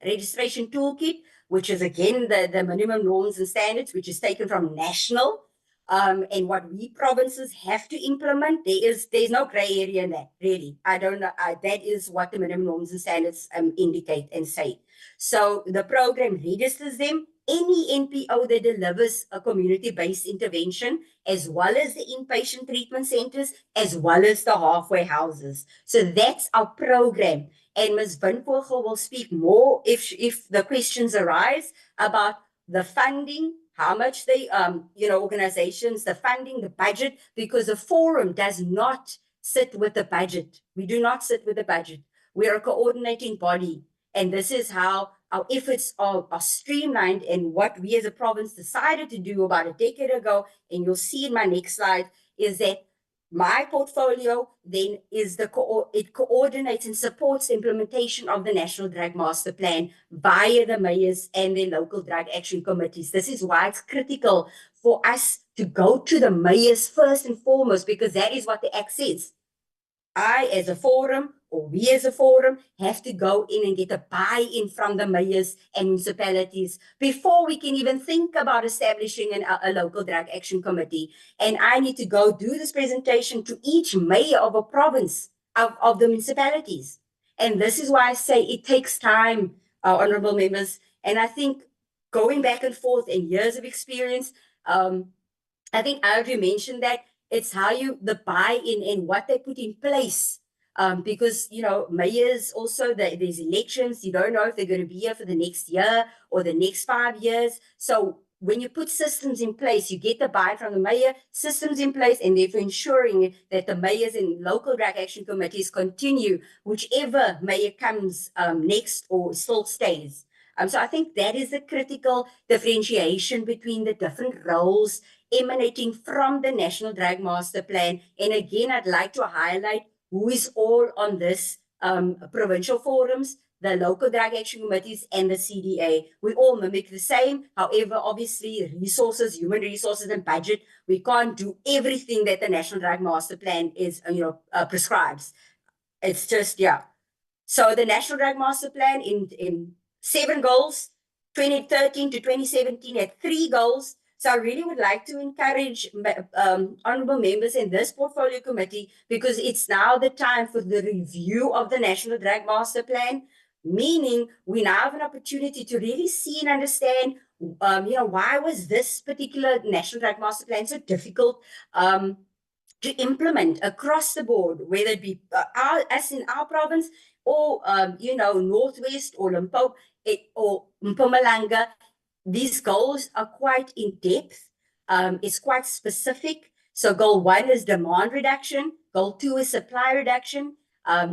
registration toolkit, which is again the minimum norms and standards, which is taken from national. And what we provinces have to implement, there's no gray area in that, really. I don't know, that is what the minimum norms and standards indicate and say. So the program registers them, any NPO that delivers a community-based intervention, as well as the inpatient treatment centers, as well as the halfway houses. So that's our program. And Ms. Winkvogel will speak more if the questions arise about the funding, how much they, organizations, the funding, the budget, because the forum does not sit with the budget. We do not sit with the budget. We are a coordinating body. And this is how our efforts are streamlined, and what we as a province decided to do about a decade ago, and you'll see in my next slide, is that my portfolio then is it coordinates and supports the implementation of the National Drug Master Plan via the mayors and their local drug action committees. This is why it's critical for us to go to the mayors first and foremost, because that is what the Act says. I, as a forum, or we as a forum, have to go in and get a buy-in from the mayors and municipalities before we can even think about establishing a local drug action committee. And I need to go do this presentation to each mayor of a province of the municipalities. And this is why I say it takes time, honorable members. And I think going back and forth and years of experience, I think Audrey mentioned that it's how the buy-in and what they put in place. Because, you know, mayors also, there's elections. You don't know if they're going to be here for the next year or the next 5 years. So when you put systems in place, you get the buy-in from the mayor, systems in place, and therefore ensuring that the mayors and local drug action committees continue, whichever mayor comes next or still stays. So I think that is the critical differentiation between the different roles emanating from the National Drug Master Plan. And again, I'd like to highlight who is all on this provincial forums, the local drug action committees, and the CDA. We all mimic the same. However, obviously, resources, human resources, and budget, we can't do everything that the National Drug Master Plan is, prescribes. It's just, yeah. So the National Drug Master Plan in 7 goals, 2013 to 2017 had 3 goals. So I really would like to encourage honorable members in this portfolio committee, because it's now the time for the review of the National Drug Master Plan, meaning we now have an opportunity to really see and understand, why was this particular National Drug Master Plan so difficult to implement across the board, whether it be us in our province or, Northwest or Limpopo or Mpumalanga. These goals are quite in depth. It's quite specific. So goal 1 is demand reduction. Goal 2 is supply reduction.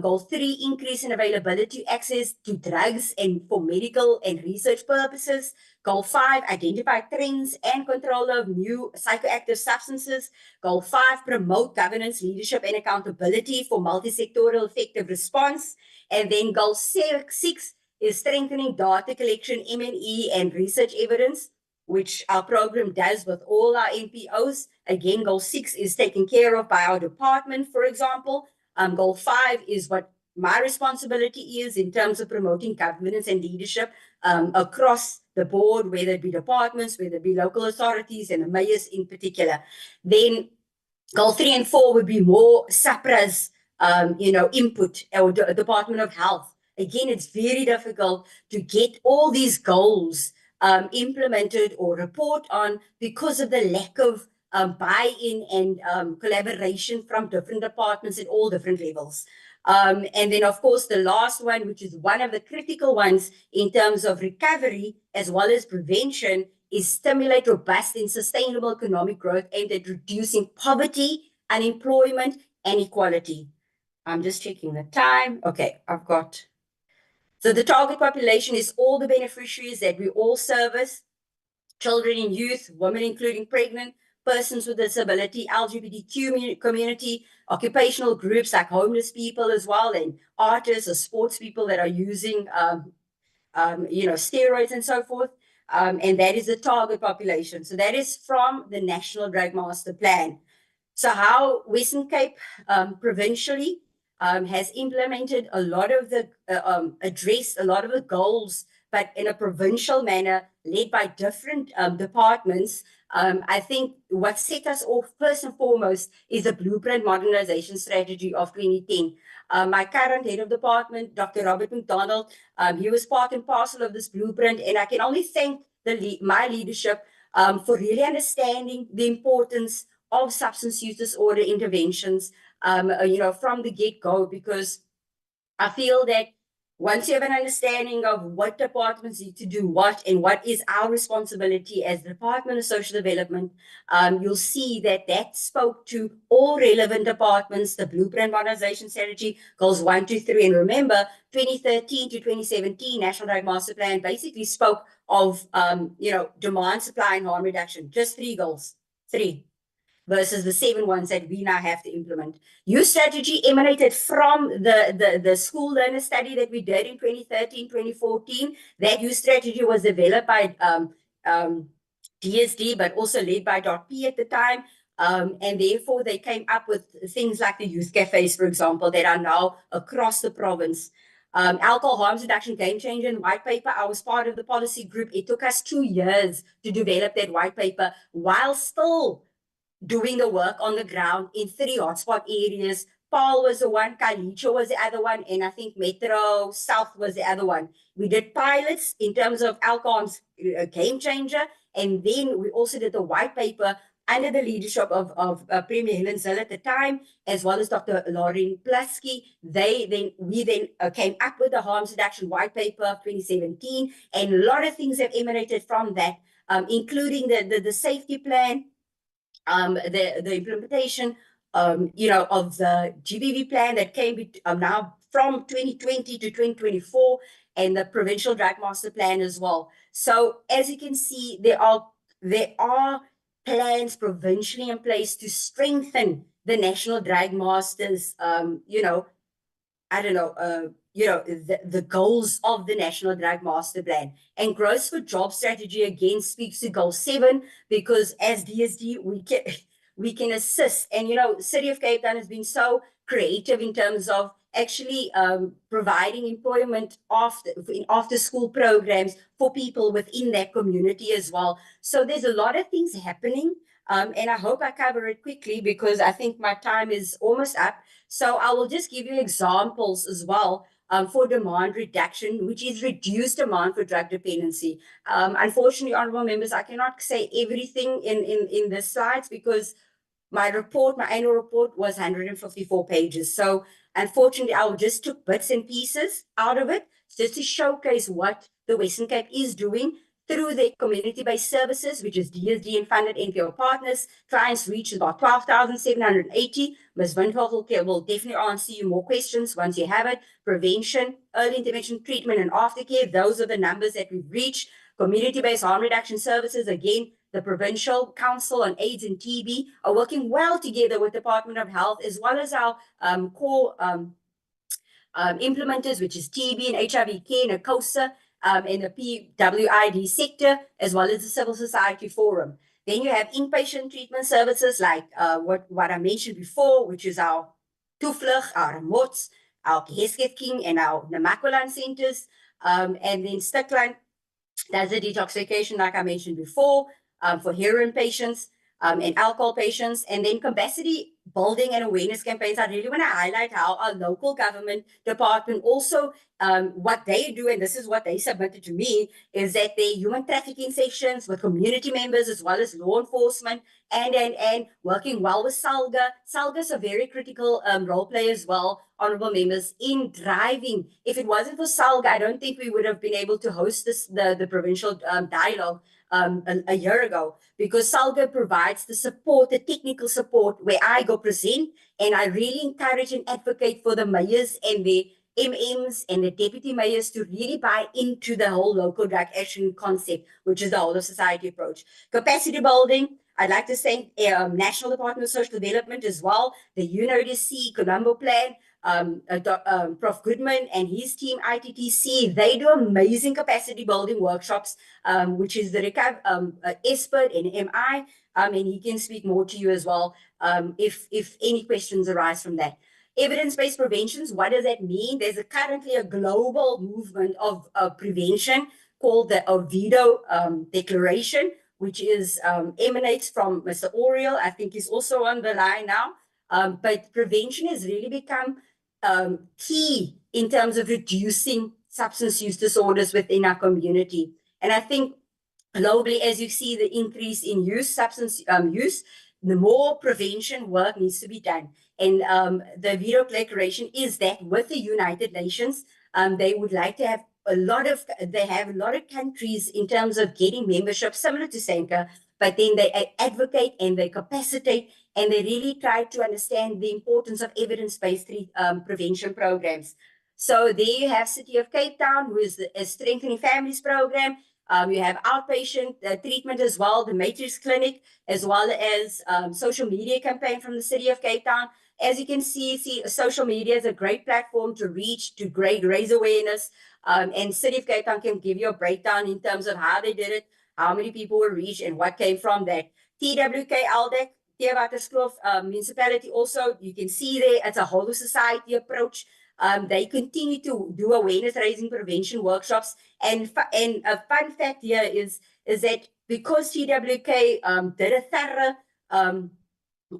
Goal 3, increase in availability, access to drugs and for medical and research purposes. Goal 5, identify trends and control of new psychoactive substances. Goal 5, promote governance, leadership, and accountability for multi-sectoral effective response. And then goal 6 is strengthening data collection, M&E, and research evidence, which our program does with all our NPOs. Again, goal 6 is taken care of by our department, for example. Goal 5 is what my responsibility is in terms of promoting governance and leadership across the board, whether it be departments, whether it be local authorities, and the mayors in particular. Then goal 3 and 4 would be more SAPRA's, input, or Department of Health. Again, it's very difficult to get all these goals implemented or report on because of the lack of buy-in and collaboration from different departments at all different levels. And then, of course, the last one, which is one of the critical ones in terms of recovery as well as prevention, is stimulate robust and sustainable economic growth aimed at reducing poverty, unemployment, and equality. I'm just checking the time. Okay, I've got... So the target population is all the beneficiaries that we all service: children and youth, women including pregnant, persons with disability, LGBTQ community, occupational groups like homeless people as well, and artists or sports people that are using, steroids and so forth. And that is the target population. So that is from the National Drug Master Plan. So how Western Cape provincially has implemented a lot of the, addressed a lot of the goals, but in a provincial manner, led by different departments. I think what set us off first and foremost is the Blueprint Modernization Strategy of 2010. My current head of department, Dr. Robert McDonald, he was part and parcel of this blueprint, and I can only thank my leadership for really understanding the importance of substance use disorder interventions, from the get-go, because I feel that once you have an understanding of what departments need to do what and what is our responsibility as the Department of Social Development, you'll see that spoke to all relevant departments. The Blueprint Modernization Strategy, goals 1, 2, 3. And remember, 2013 to 2017 National Drug Master Plan basically spoke of, demand, supply, and harm reduction. Just 3 goals. 3. versus the 7 ones that we now have to implement. Youth strategy emanated from the school learner study that we did in 2013, 2014. That youth strategy was developed by DSD, but also led by .P at the time. And therefore, they came up with things like the youth cafes, for example, that are now across the province. Alcohol harms reduction game changer and white paper. I was part of the policy group. It took us 2 years to develop that white paper while still doing the work on the ground in 3 hotspot areas. Paul was the one, Kalicho was the other one, and I think Metro South was the other one. We did pilots in terms of alcohol's game changer, and then we also did the white paper under the leadership of Premier Helen Zille at the time, as well as Dr. Lauren Plasky. We then came up with the harms reduction white paper of 2017, and a lot of things have emanated from that, including the safety plan, the implementation, of the GBV plan that came now from 2020 to 2024, and the provincial drug master plan as well. So as you can see, there are plans provincially in place to strengthen the national drug masters, the goals of the National Drug Master Plan. And Growth for Job strategy again speaks to goal 7, because as DSD, we can assist. And, City of Cape Town has been so creative in terms of actually providing employment after school programs for people within that community as well. So there's a lot of things happening. And I hope I cover it quickly because I think my time is almost up. So I will just give you examples as well for demand reduction, which is reduced demand for drug dependency. Unfortunately, honorable members, I cannot say everything in the slides because my annual report was 154 pages. So unfortunately, I just took bits and pieces out of it just to showcase what the Western Cape is doing through their community-based services, which is DSD and funded NPO partners. Clients reach about 12,780. Ms. Windhoff will definitely answer you more questions once you have it. Prevention, early intervention, treatment, and aftercare. Those are the numbers that we've reached. Community-based harm reduction services, again, the Provincial Council on AIDS and TB are working well together with Department of Health, as well as our core implementers, which is TB and HIV care and ACOSA, in the PWID sector, as well as the Civil Society Forum. Then you have inpatient treatment services like what I mentioned before, which is our Toevlug, our MOTS, our Gesketh King, and our Namaqualand centers. And then Stickland does the detoxification, like I mentioned before, for heroin patients and alcohol patients. And then capacity building and awareness campaigns. I really want to highlight how our local government department also, what they do, and this is what they submitted to me, is that they human trafficking sessions with community members as well as law enforcement and working well with SALGA. SALGA is a very critical role play as well, honorable members, in driving. If it wasn't for SALGA, I don't think we would have been able to host the provincial dialogue a year ago, because SALGA provides the support, the technical support, where I go present, and I really encourage and advocate for the mayors and the MMs and the deputy mayors to really buy into the whole local drug action concept, which is the whole of society approach. Capacity building, I'd like to thank National Department of Social Development as well, the UNODC Colombo Plan, Prof. Goodman and his team, ITTC, they do amazing capacity building workshops, which is the expert in MI, and he can speak more to you as well if any questions arise from that. Evidence-based preventions, what does that mean? There's currently a global movement of prevention called the Oviedo Declaration, which emanates from Mr. Oriel. I think he's also on the line now. But prevention has really become key in terms of reducing substance use disorders within our community. And I think globally, as you see the increase in substance use, the more prevention work needs to be done. And the Oviedo Declaration is that with the United Nations, they would like to have they have a lot of countries in terms of getting membership similar to SANCA, but then they advocate and they capacitate and they really try to understand the importance of evidence-based prevention programs. So there you have City of Cape Town, who is a Strengthening Families program. You have outpatient treatment as well, the Matrix Clinic, as well as social media campaign from the City of Cape Town. As you can see, social media is a great platform to reach, to raise awareness. And City of Cape Town can give you a breakdown in terms of how they did it, how many people were reached, and what came from that. TWK Aldec, Theewaterskloof municipality also, you can see there, it's a whole of society approach. They continue to do awareness raising prevention workshops. And a fun fact here is that because TWK did a thorough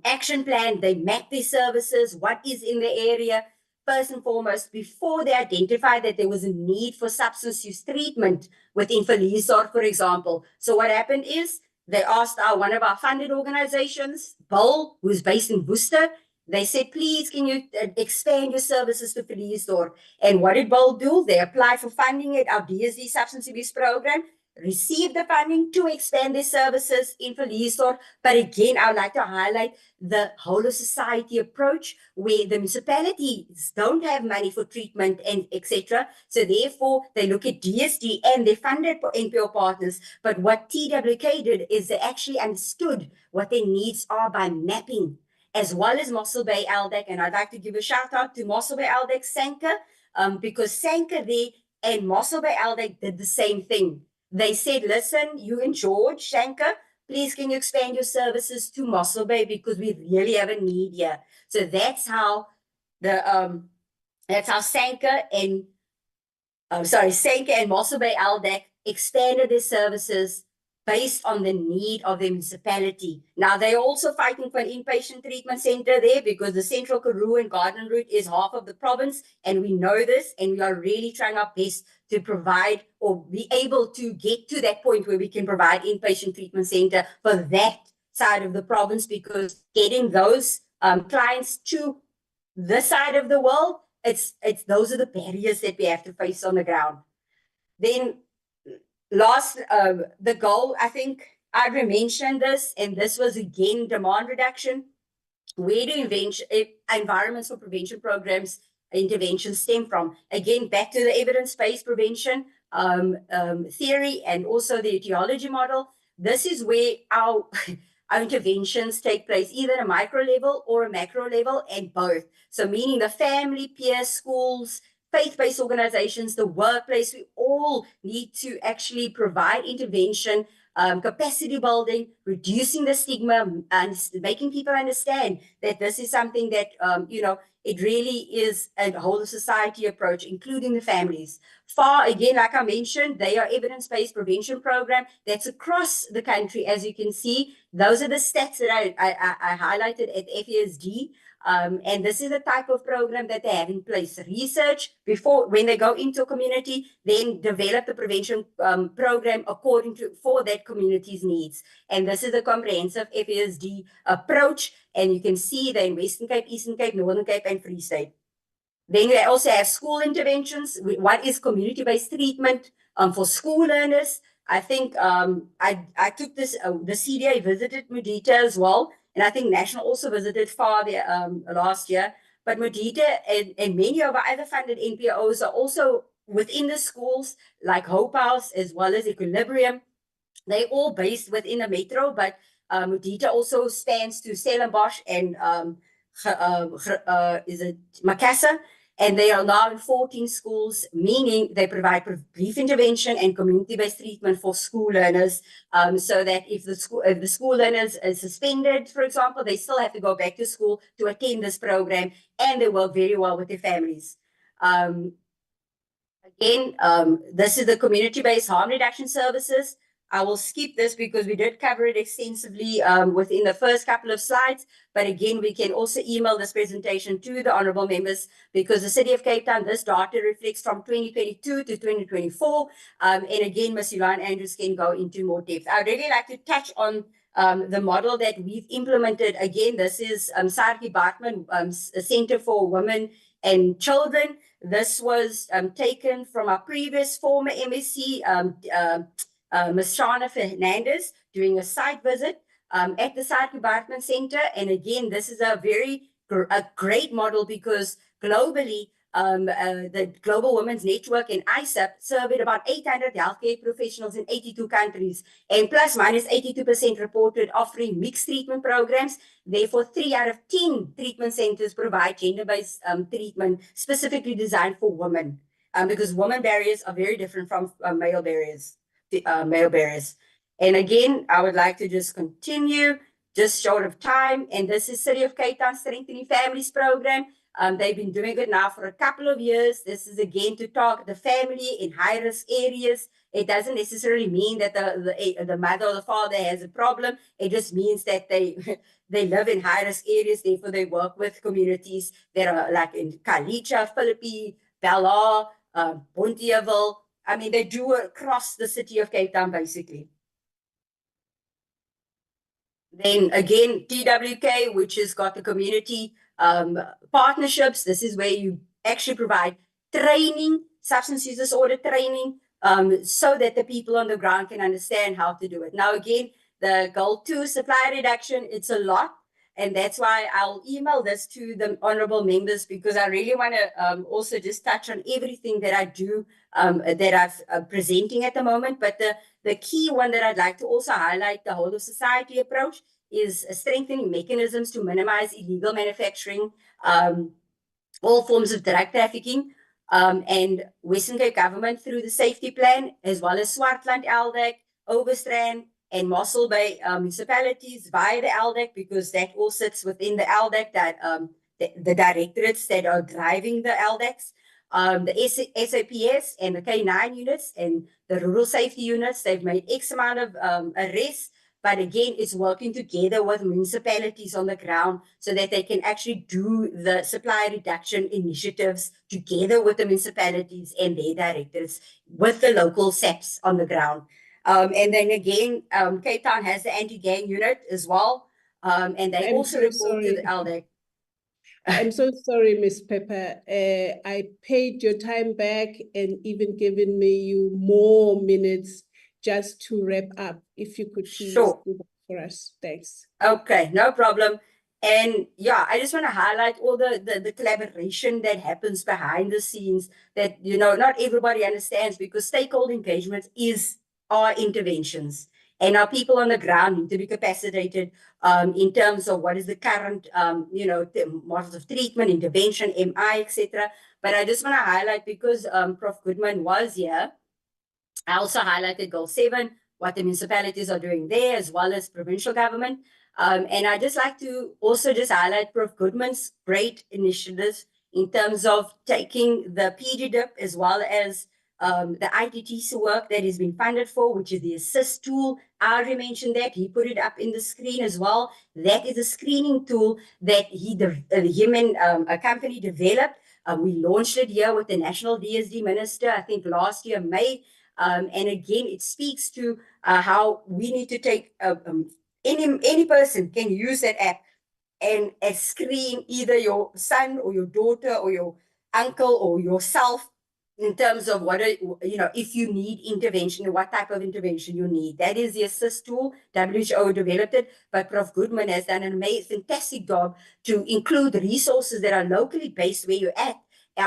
action plan, they mapped their services, what is in the area, first and foremost, before they identified that there was a need for substance use treatment within Verliesdorp, for example. So what happened is they asked one of our funded organizations, BUL, who's based in Worcester. They said, please, can you expand your services to Verliesdorp? And what did BUL do? They applied for funding at our DSD substance abuse program, received the funding to expand their services in Verliesdorp. But again, I would like to highlight the whole of society approach where the municipalities don't have money for treatment and etc. So therefore, they look at DSD and they funded NPO partners. But what TWK did is they actually understood what their needs are by mapping, as well as Mossel Bay Aldec. And I'd like to give a shout out to Mossel Bay Aldec Sanka, because Sanka there and Mossel Bay Aldec did the same thing. They said, listen, you and George Sanka, please can you expand your services to Mossel Bay because we really have a need here. So that's how Sanka and Mossel Bay Aldec expanded their services based on the need of the municipality. Now, they're also fighting for an inpatient treatment center there because the Central Karoo and Garden Route is half of the province, and we know this, and we are really trying our best to provide or be able to get to that point where we can provide inpatient treatment center for that side of the province, because getting those clients to this side of the world, those are the barriers that we have to face on the ground. Then the goal, I think Audrey mentioned this, and this was again demand reduction. Where do environments for prevention programs interventions stem from? Again, back to the evidence-based prevention theory and also the etiology model. This is where our interventions take place, either at a micro level or a macro level, and both. So meaning the family, peers, schools, faith-based organizations, the workplace, we all need to actually provide intervention, capacity building, reducing the stigma, and making people understand that this is something that, it really is a whole of society approach, including the families. Again, like I mentioned, they are evidence-based prevention program that's across the country. As you can see, those are the stats that I highlighted at FASD. And this is the type of program that they have in place. Research before, when they go into a community, then develop the prevention program for that community's needs. And this is a comprehensive FASD approach. And you can see that in Western Cape, Eastern Cape, Northern Cape, and Free State. Then we also have school interventions. What is community-based treatment for school learners? I think I took this, the CDA visited Mudita as well. And I think National also visited FAR there last year. But Mudita and many of our other funded NPOs are also within the schools, like Hope House as well as Equilibrium. They're all based within the metro, but Mudita also spans to Stellenbosch and Macassar. And they are now in 14 schools, meaning they provide brief intervention and community-based treatment for school learners, so that if the school learners are suspended, for example, they still have to go back to school to attend this program, and they work very well with their families. Again, this is the community-based harm reduction services. I will skip this because we did cover it extensively within the first couple of slides. But again, we can also email this presentation to the honorable members, because the City of Cape Town, this data reflects from 2022 to 2024. And again, Ms. Yolande Andrews can go into more depth. I would really like to touch on the model that we've implemented. Again, this is Sarki Bartman, Center for Women and Children. This was taken from our previous former MSc, Ms. Shana Fernandez, during a site visit at the Sarki Bartman Center. And again, this is a great model, because globally, The Global Women's Network and ISAP surveyed about 800 healthcare professionals in 82 countries, and plus minus 82% reported offering mixed treatment programs. Therefore, 3 out of 10 treatment centers provide gender-based treatment specifically designed for women, because women barriers are very different from male barriers. And again, I would like to just continue, just short of time. And this is City of Cape Town Strengthening Families program. They've been doing it now for a couple of years. This is again to target the family in high-risk areas. It doesn't necessarily mean that the mother or the father has a problem. It just means that they live in high-risk areas. Therefore, they work with communities that are like in Kalicha, Philippi, Bella, Bonteheuwel. I mean, they do it across the City of Cape Town, basically. Then again, TWK, which has got the community partnerships. This is where you actually provide training, substance use disorder training, so that the people on the ground can understand how to do it. Now, again, the goal 2, supply reduction, it's a lot. And that's why I'll email this to the honorable members, because I really want to also just touch on everything that I do, that I'm presenting at the moment. But the key one that I'd like to also highlight, the whole of society approach, is strengthening mechanisms to minimize illegal manufacturing, all forms of drug trafficking, and Western Cape government through the safety plan, as well as Swartland, LDAC, Overstrand, and Mossel Bay municipalities via the LDAC, because that all sits within the LDAC, that the directorates that are driving the LDACs. The SAPS and the K9 units and the rural safety units, they've made X amount of arrests. But again, it's working together with municipalities on the ground so that they can actually do the supply reduction initiatives together with the municipalities and their directors with the local SAPs on the ground. And then again, Cape Town has the anti-gang unit as well. And they also report to the LDAC. I'm so sorry, Ms. Pepper. I paid your time back and even given you more minutes just to wrap up. If you could please do that for us. Thanks. Okay, no problem. And yeah, I just want to highlight all the collaboration that happens behind the scenes that, you know, not everybody understands, because stakeholder engagement is our interventions. And our people on the ground need to be capacitated in terms of what is the current, you know, the models of treatment, intervention, MI, etc. But I just want to highlight, because Prof. Goodman was here, I also highlighted Goal 7, what the municipalities are doing there, as well as provincial government. And I just like to also just highlight Prof. Goodman's great initiatives in terms of taking the PGDIP as well as the ITTC work that has been funded for, which is the assist tool. I already mentioned that. He put it up in the screen as well. That is a screening tool that him and a company developed. We launched it here with the National DSD Minister, I think last year, May. And again, it speaks to how we need to take, any person can use that app and screen either your son or your daughter or your uncle or yourself in terms of what, you know, if you need intervention, what type of intervention you need. That is the assist tool. WHO developed it, but Prof. Goodman has done an amazing, fantastic job to include resources that are locally based where you're at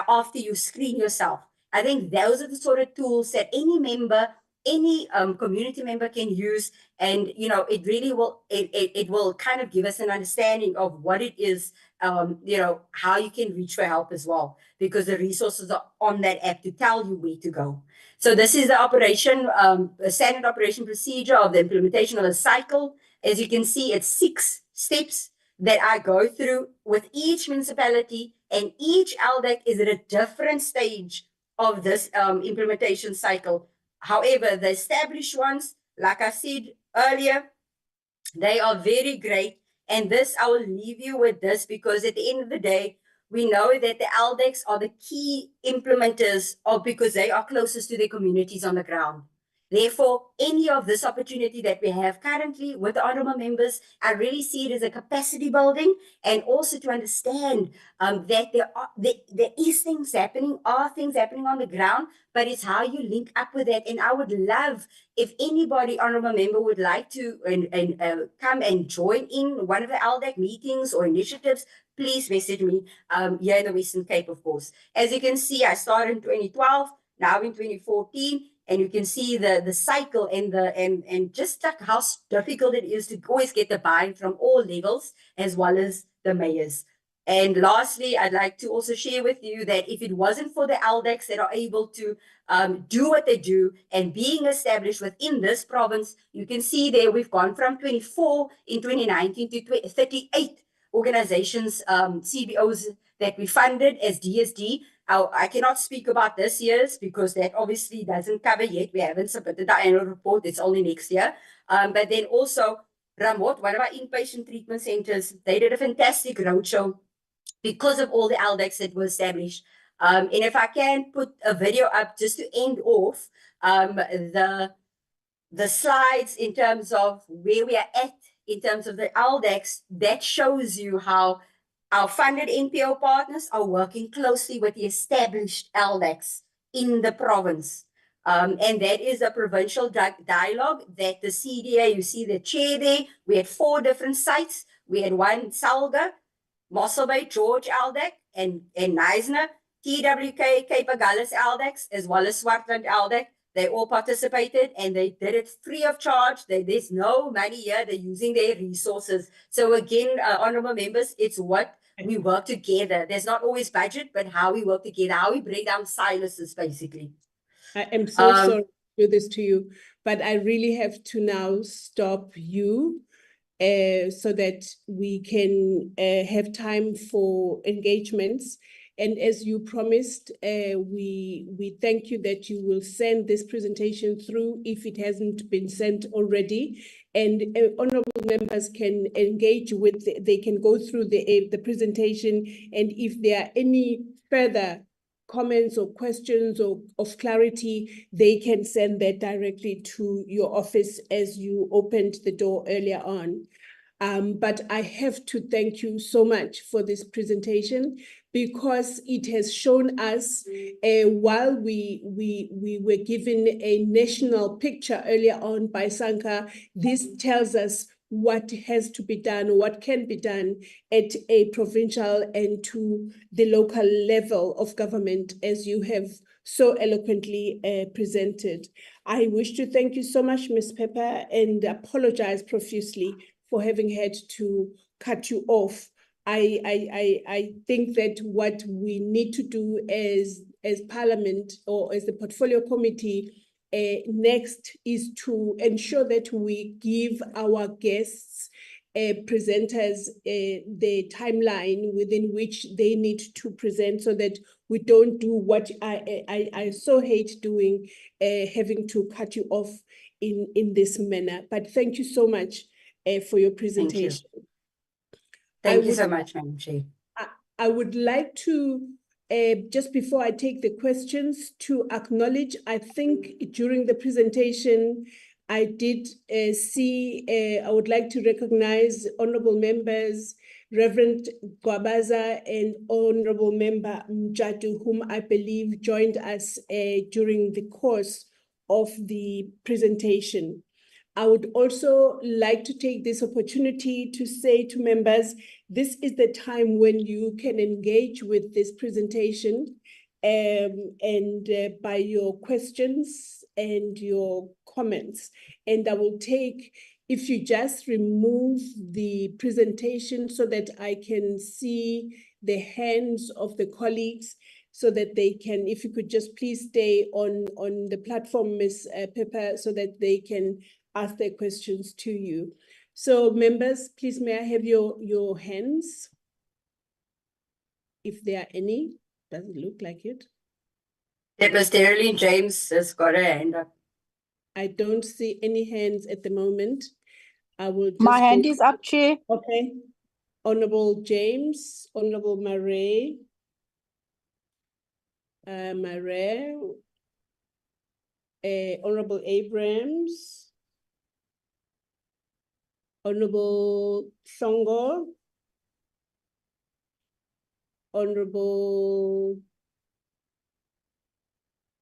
after you screen yourself. I think those are the sort of tools that any member, any community member can use. And, you know, it really will, it will kind of give us an understanding of what it is, you know, how you can reach for help as well, because the resources are on that app to tell you where to go. So this is the operation, a standard operation procedure of the implementation of the cycle. As you can see, it's 6 steps that I go through with each municipality, and each LDAC is at a different stage of this implementation cycle. However, the established ones, like I said earlier, they are very great. And this, I will leave you with this, because at the end of the day, we know that the LDACs are the key implementers because they are closest to their communities on the ground. Therefore, any of this opportunity that we have currently with the honorable members, I really see it as a capacity building, and also to understand that there is things happening, are things happening on the ground, but it's how you link up with that. And I would love if anybody, honorable member, would like to come and join in one of the LDAC meetings or initiatives, please message me here in the Western Cape, of course. As you can see, I started in 2012, now in 2014, and you can see the cycle and just like how difficult it is to always get the buy-in from all levels as well as the mayors. And lastly, I'd like to also share with you that if it wasn't for the LDACs that are able to do what they do and being established within this province, you can see there we've gone from 24 in 2019 to 38 organizations, CBOs that we funded as DSD. I cannot speak about this year's because that obviously doesn't cover yet. We haven't submitted our annual report. It's only next year. But then also Ramot, one of our inpatient treatment centers, they did a fantastic roadshow because of all the LDACs that were established. And if I can put a video up just to end off the slides in terms of where we are at in terms of the LDACs, that shows you how our funded NPO partners are working closely with the established LDACs in the province. And that is a provincial dialogue that the CDA, you see the chair there, we had 4 different sites. We had one Salga, Mossel Bay, George LDAC, and Neisner, TWK, Cape Agulhas LDACs, as well as Swartland LDAC. They all participated and they did it free of charge. There's no money here. They're using their resources. So again, honorable members, it's what we work together. There's not always budget, but how we work together, how we break down silos basically. I am so sorry to do this to you, but I really have to now stop you so that we can have time for engagements. And as you promised, we thank you that you will send this presentation through if it hasn't been sent already. And honorable members can engage with, they can go through the presentation. And if there are any further comments or questions or of clarity, they can send that directly to your office as you opened the door earlier on. But I have to thank you so much for this presentation because it has shown us, while we were given a national picture earlier on by Sanka, this tells us what has to be done, what can be done at a provincial and to the local level of government, as you have so eloquently presented. I wish to thank you so much, Ms. Pepper, and apologize profusely for having had to cut you off. I think that what we need to do as Parliament or as the Portfolio Committee next is to ensure that we give our guests, presenters, the timeline within which they need to present so that we don't do what I so hate doing, having to cut you off in this manner. But thank you so much for your presentation. Thank you so much, Madam Chair. I would like to, just before I take the questions, to acknowledge, I think during the presentation, I did see, I would like to recognize honorable members, Reverend Gwabaza and Honorable Member Mjadu, whom I believe joined us during the course of the presentation. I would also like to take this opportunity to say to members, this is the time when you can engage with this presentation and by your questions and your comments. And I will take, if you just remove the presentation so that I can see the hands of the colleagues so that they can, if you could just please stay on the platform, Ms. Pepper, so that they can ask their questions to you. So members, please may I have your hands? If there are any, doesn't look like it. Sterling James has got a hand up. I don't see any hands at the moment. I will just My hand is up, Chair. Okay. Honorable James, Honorable Murray, Honorable Abrams, Honorable Songo, Honorable,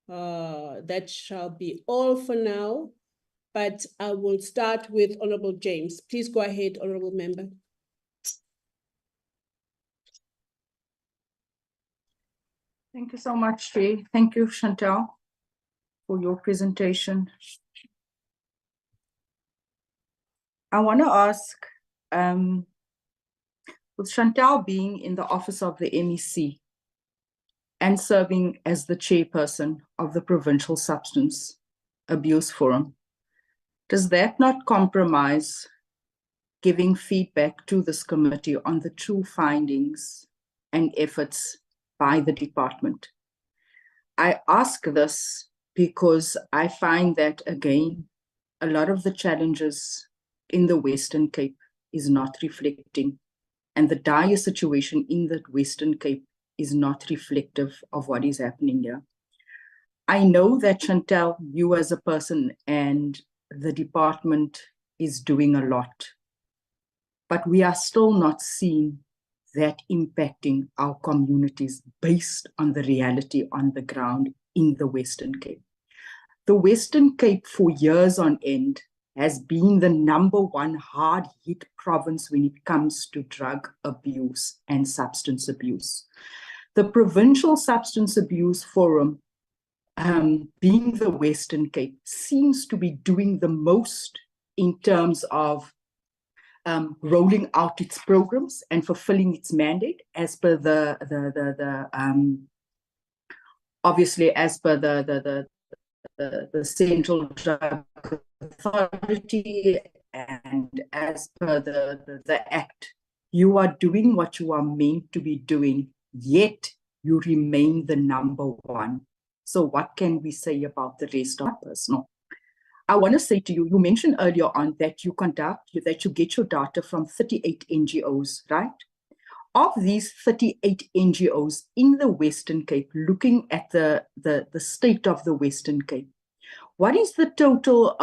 that shall be all for now, but I will start with Honorable James. Please go ahead, Honorable Member. Thank you so much, Chair. Thank you, Chantal, for your presentation. I want to ask, with Chantal being in the office of the MEC and serving as the chairperson of the Provincial Substance Abuse Forum, does that not compromise giving feedback to this committee on the true findings and efforts by the department? I ask this because I find that, again, a lot of the challenges in the Western Cape is not reflecting, and the dire situation in the Western Cape is not reflective of what is happening here. I know that, Chantal, you as a person and the department is doing a lot, but we are still not seeing that impacting our communities based on the reality on the ground in the Western Cape. The Western Cape for years on end has been the #1 hard-hit province when it comes to drug abuse and substance abuse. The Provincial Substance Abuse Forum, being the Western Cape, seems to be doing the most in terms of rolling out its programs and fulfilling its mandate as per obviously as per the Central Drug Authority and as per the Act. You are doing what you are meant to be doing, yet you remain the #1. So what can we say about the rest of us? No. I want to say to you, you mentioned earlier on that you get your data from 38 NGOs, right? Of these 38 NGOs in the Western Cape, looking at the state of the Western Cape, what is the total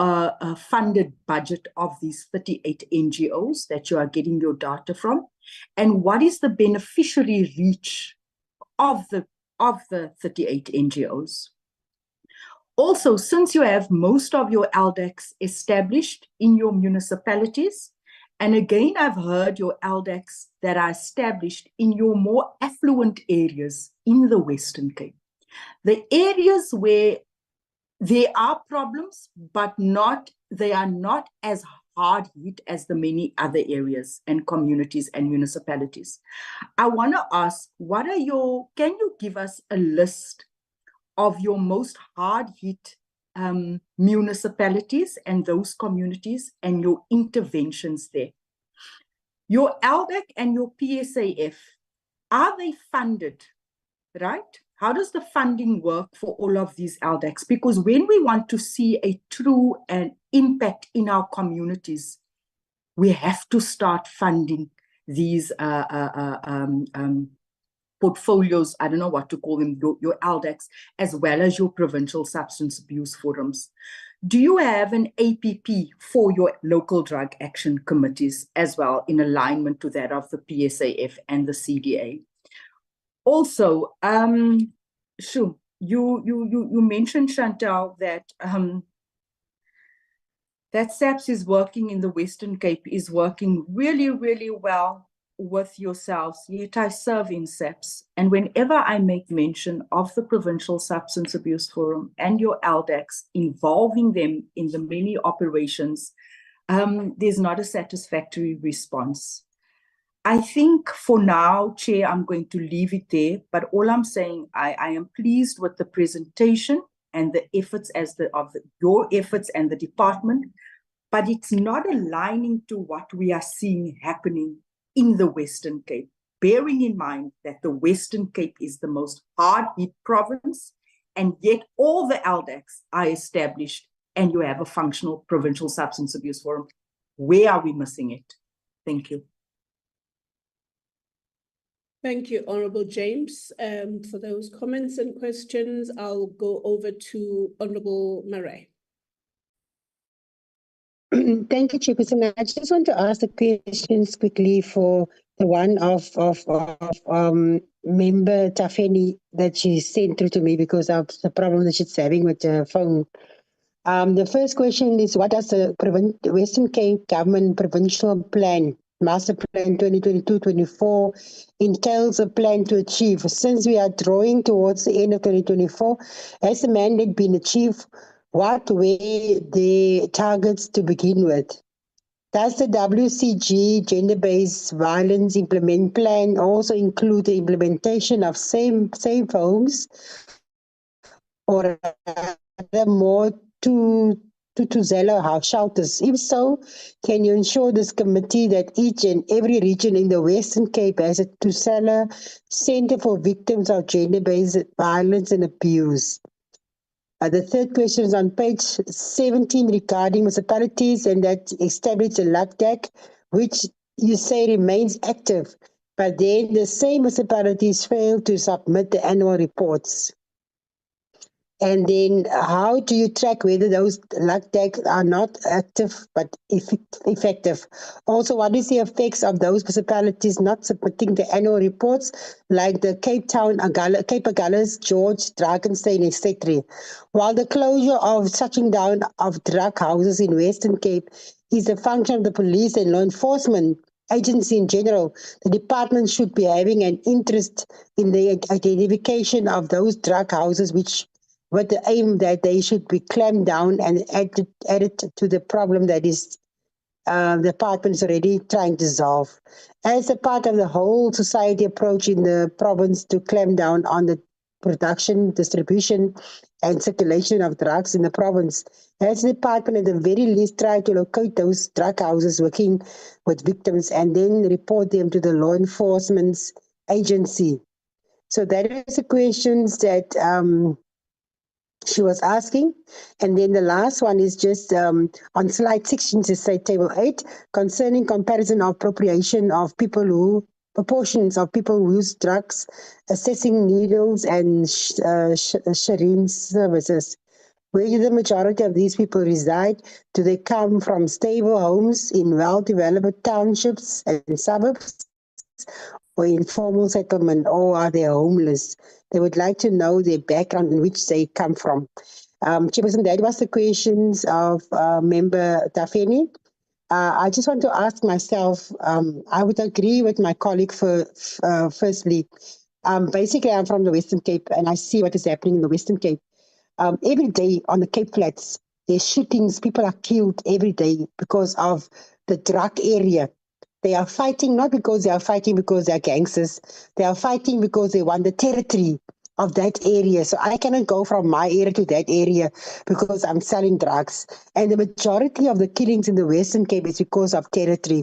funded budget of these 38 NGOs that you are getting your data from? And what is the beneficiary reach of the 38 NGOs? Also, since you have most of your LDACs established in your municipalities, and again, I've heard your LDACs that are established in your more affluent areas in the Western Cape, the areas where there are problems, but they are not as hard hit as the many other areas and communities and municipalities. I want to ask, can you give us a list of your most hard hit municipalities and those communities and your interventions there? Your LDAC and your PSAF, are they funded, right? How does the funding work for all of these LDACs? Because when we want to see a true impact in our communities, we have to start funding these portfolios, I don't know what to call them, your LDACs, as well as your provincial substance abuse forums. Do you have an APP for your local drug action committees as well, in alignment to that of the PSAF and the CDA? Also, Shu, you mentioned, Chantal, that that SAPS is working in the Western Cape, is working really, really well with yourselves. Yet I serve in SAPS, and whenever I make mention of the Provincial Substance Abuse Forum and your LDACs, involving them in the many operations, there's not a satisfactory response. I think for now, Chair, I'm going to leave it there, but all I'm saying, I am pleased with the presentation and the efforts your efforts and the department, but it's not aligning to what we are seeing happening in the Western Cape, bearing in mind that the Western Cape is the most hard-hit province, and yet all the LDACs are established and you have a functional Provincial Substance Abuse Forum. Where are we missing it? Thank you. Thank you, Honourable James, for those comments and questions. I'll go over to Honourable Murray. Thank you, Chairperson. I just want to ask the questions quickly for the one of Member Tafeni that she sent through to me because of the problem that she's having with the phone. The first question is, what does the Western Cape Government provincial plan Master Plan 2022-24 entails a plan to achieve. Since we are drawing towards the end of 2024, has the mandate been achieved? What were the targets to begin with? Does the WCG gender-based violence implement plan also include the implementation of safe homes, or more to Zella house shelters? If so, can you ensure this committee that each and every region in the Western Cape has a Tusela Center for Victims of Gender-Based Violence and Abuse? The third question is on page 17 regarding municipalities, and that established a LACDAC, which you say remains active, but then the same municipalities fail to submit the annual reports. And then how do you track whether those LACDAC are not active but effective? Also, what is the effects of those municipalities not submitting the annual reports, like the Cape Town, Cape Agulhas, George, Drakenstein, etc.? While the closure of shutting down of drug houses in Western Cape is a function of the police and law enforcement agency in general, the department should be having an interest in the identification of those drug houses, which with the aim that they should be clamped down and added to the problem that is the department is already trying to solve. As a part of the whole society approach in the province to clamp down on the production, distribution, and circulation of drugs in the province, has the department at the very least tried to locate those drug houses working with victims and then report them to the law enforcement agency? So that is the questions that she was asking. And then the last one is just on slide 16, to say table 8, concerning comparison of appropriation of people who, proportions of people who use drugs, assessing needles and Shireen services. Where do the majority of these people reside? Do they come from stable homes in well-developed townships and suburbs, or informal settlement, or are they homeless? They would like to know their background in which they come from. Chairperson, that was the questions of Member Tafeni. I just want to ask myself, I would agree with my colleague firstly. Basically, I'm from the Western Cape and I see what is happening in the Western Cape. Every day on the Cape Flats, there's shootings, people are killed every day because of the drug area. They are fighting not because they are fighting because they are gangsters. They are fighting because they want the territory of that area. So I cannot go from my area to that area because I'm selling drugs. And the majority of the killings in the Western Cape is because of territory.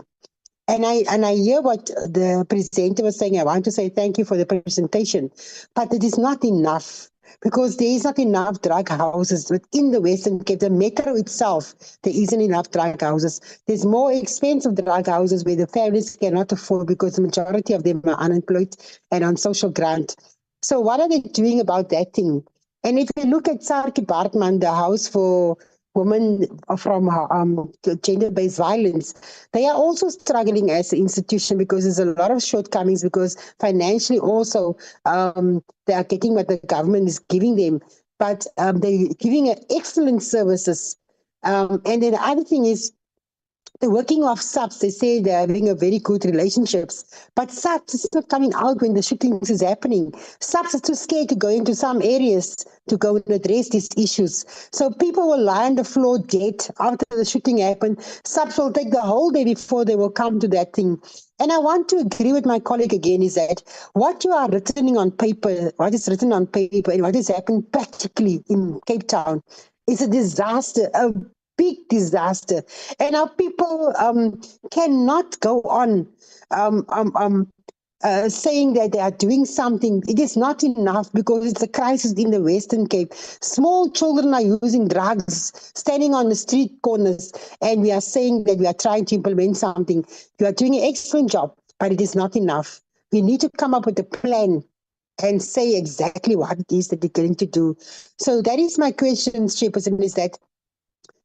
And I hear what the presenter was saying. I want to say thank you for the presentation, but it is not enough. Because there is not enough drug houses within the Western Cape. The metro itself, there isn't enough drug houses. There's more expensive drug houses where the families cannot afford because the majority of them are unemployed and on social grant. So what are they doing about that thing? And if you look at Sarki Bartman, the house for women from gender-based violence, they are also struggling as an institution because there's a lot of shortcomings, because financially also they are getting what the government is giving them, but they're giving excellent services. And then the other thing is, the working of SAPS, they say they're having a very good relationships, but SAPS is not coming out when the shootings is happening. SAPS is too scared to go into some areas to go and address these issues. So people will lie on the floor dead after the shooting happened. SAPS will take the whole day before they will come to that thing. And I want to agree with my colleague again, is that what you are written on paper, what is written on paper and what has happened practically in Cape Town is a disaster, a big disaster. And our people cannot go on saying that they are doing something. It is not enough because it's a crisis in the Western Cape. Small children are using drugs, standing on the street corners, and we are saying that we are trying to implement something. You are doing an excellent job, but it is not enough. We need to come up with a plan and say exactly what it is that they're going to do. So that is my question, Chairperson, is that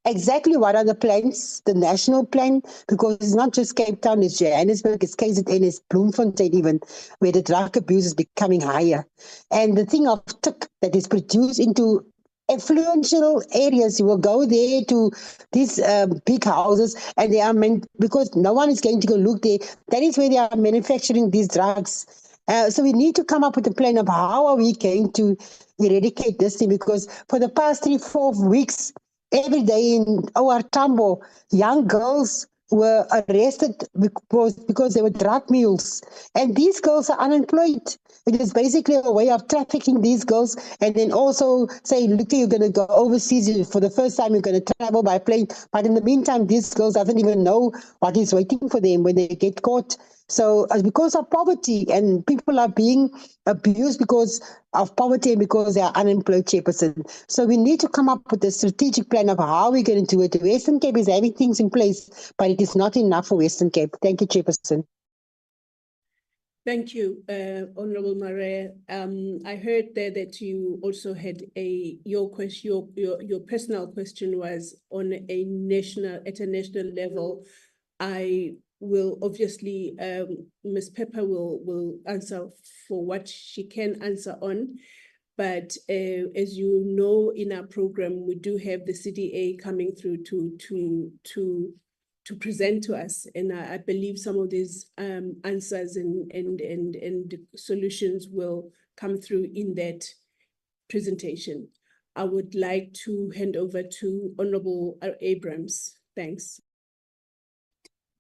exactly what are the plans, the national plan, because it's not just Cape Town, it's Johannesburg, it's KZN, it's Bloemfontein even, where the drug abuse is becoming higher. And the thing of TIC that is produced into affluential areas. You will go there to these big houses, and they are meant because no one is going to go look there. That is where they are manufacturing these drugs. So we need to come up with a plan of how are we going to eradicate this thing, because for the past 3-4 weeks, every day in OR Tambo, young girls were arrested because they were drug mules. And these girls are unemployed. It is basically a way of trafficking these girls, and then also saying, look, you're going to go overseas for the first time, you're going to travel by plane. But in the meantime, these girls doesn't even know what is waiting for them when they get caught. So because of poverty, and people are being abused because of poverty and because they are unemployed, Chairperson. So we need to come up with a strategic plan of how we're going to do it. The Western Cape is having things in place, but it is not enough for Western Cape. Thank you, Chairperson. Thank you, Honorable Marais. I heard there that you also had your personal question was on at a national level. I will obviously, Ms. Pepper will answer for what she can answer on. But as you know, in our program, we do have the CDA coming through to present to us, and I believe some of these answers and solutions will come through in that presentation. I would like to hand over to Honorable Abrams. Thanks.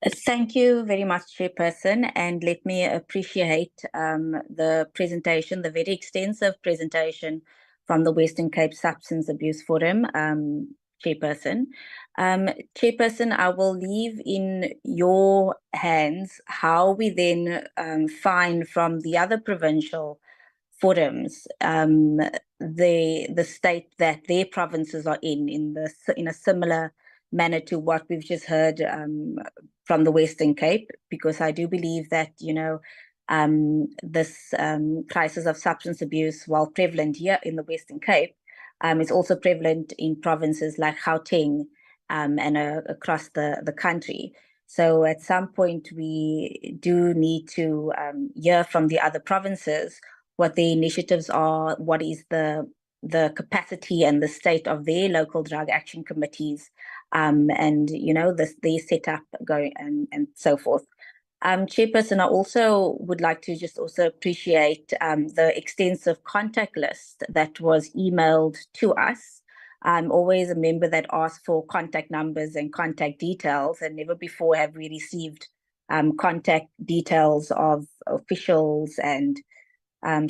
Thank you very much, Chairperson, and let me appreciate the presentation, the very extensive presentation from the Western Cape Substance Abuse Forum, Chairperson. Chairperson, I will leave in your hands how we then find from the other provincial forums the state that their provinces are in a similar manner to what we've just heard from the Western Cape, because I do believe that, you know, this crisis of substance abuse, while prevalent here in the Western Cape, is also prevalent in provinces like Gauteng and across the country. So at some point, we do need to hear from the other provinces what their initiatives are, what is the capacity and the state of their local drug action committees, and you know, their setup going and so forth. Chairperson, I also would like to just also appreciate the extensive contact list that was emailed to us. I'm always a member that asks for contact numbers and contact details, and never before have we received contact details of officials and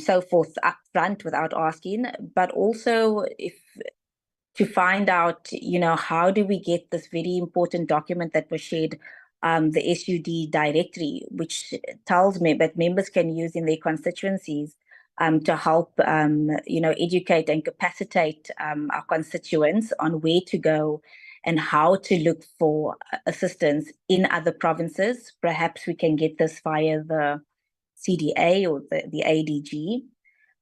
so forth up front without asking, but also to find out, you know, how do we get this very important document that was shared, the SUD directory, which tells me that members can use in their constituencies to help, you know, educate and capacitate our constituents on where to go and how to look for assistance in other provinces. Perhaps we can get this via the CDA or the ADG.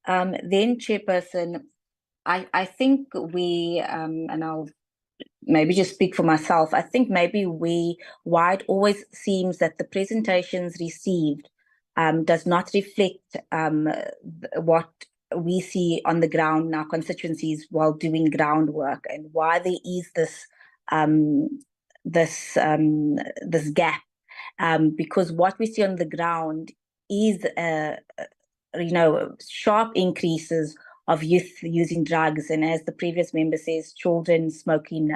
Then, Chairperson, I think we, and I'll maybe just speak for myself, I think maybe why it always seems that the presentations received does not reflect what we see on the ground in our constituencies while doing groundwork, and why there is this gap, because what we see on the ground is, you know, sharp increases of youth using drugs, and as the previous member says, children smoking,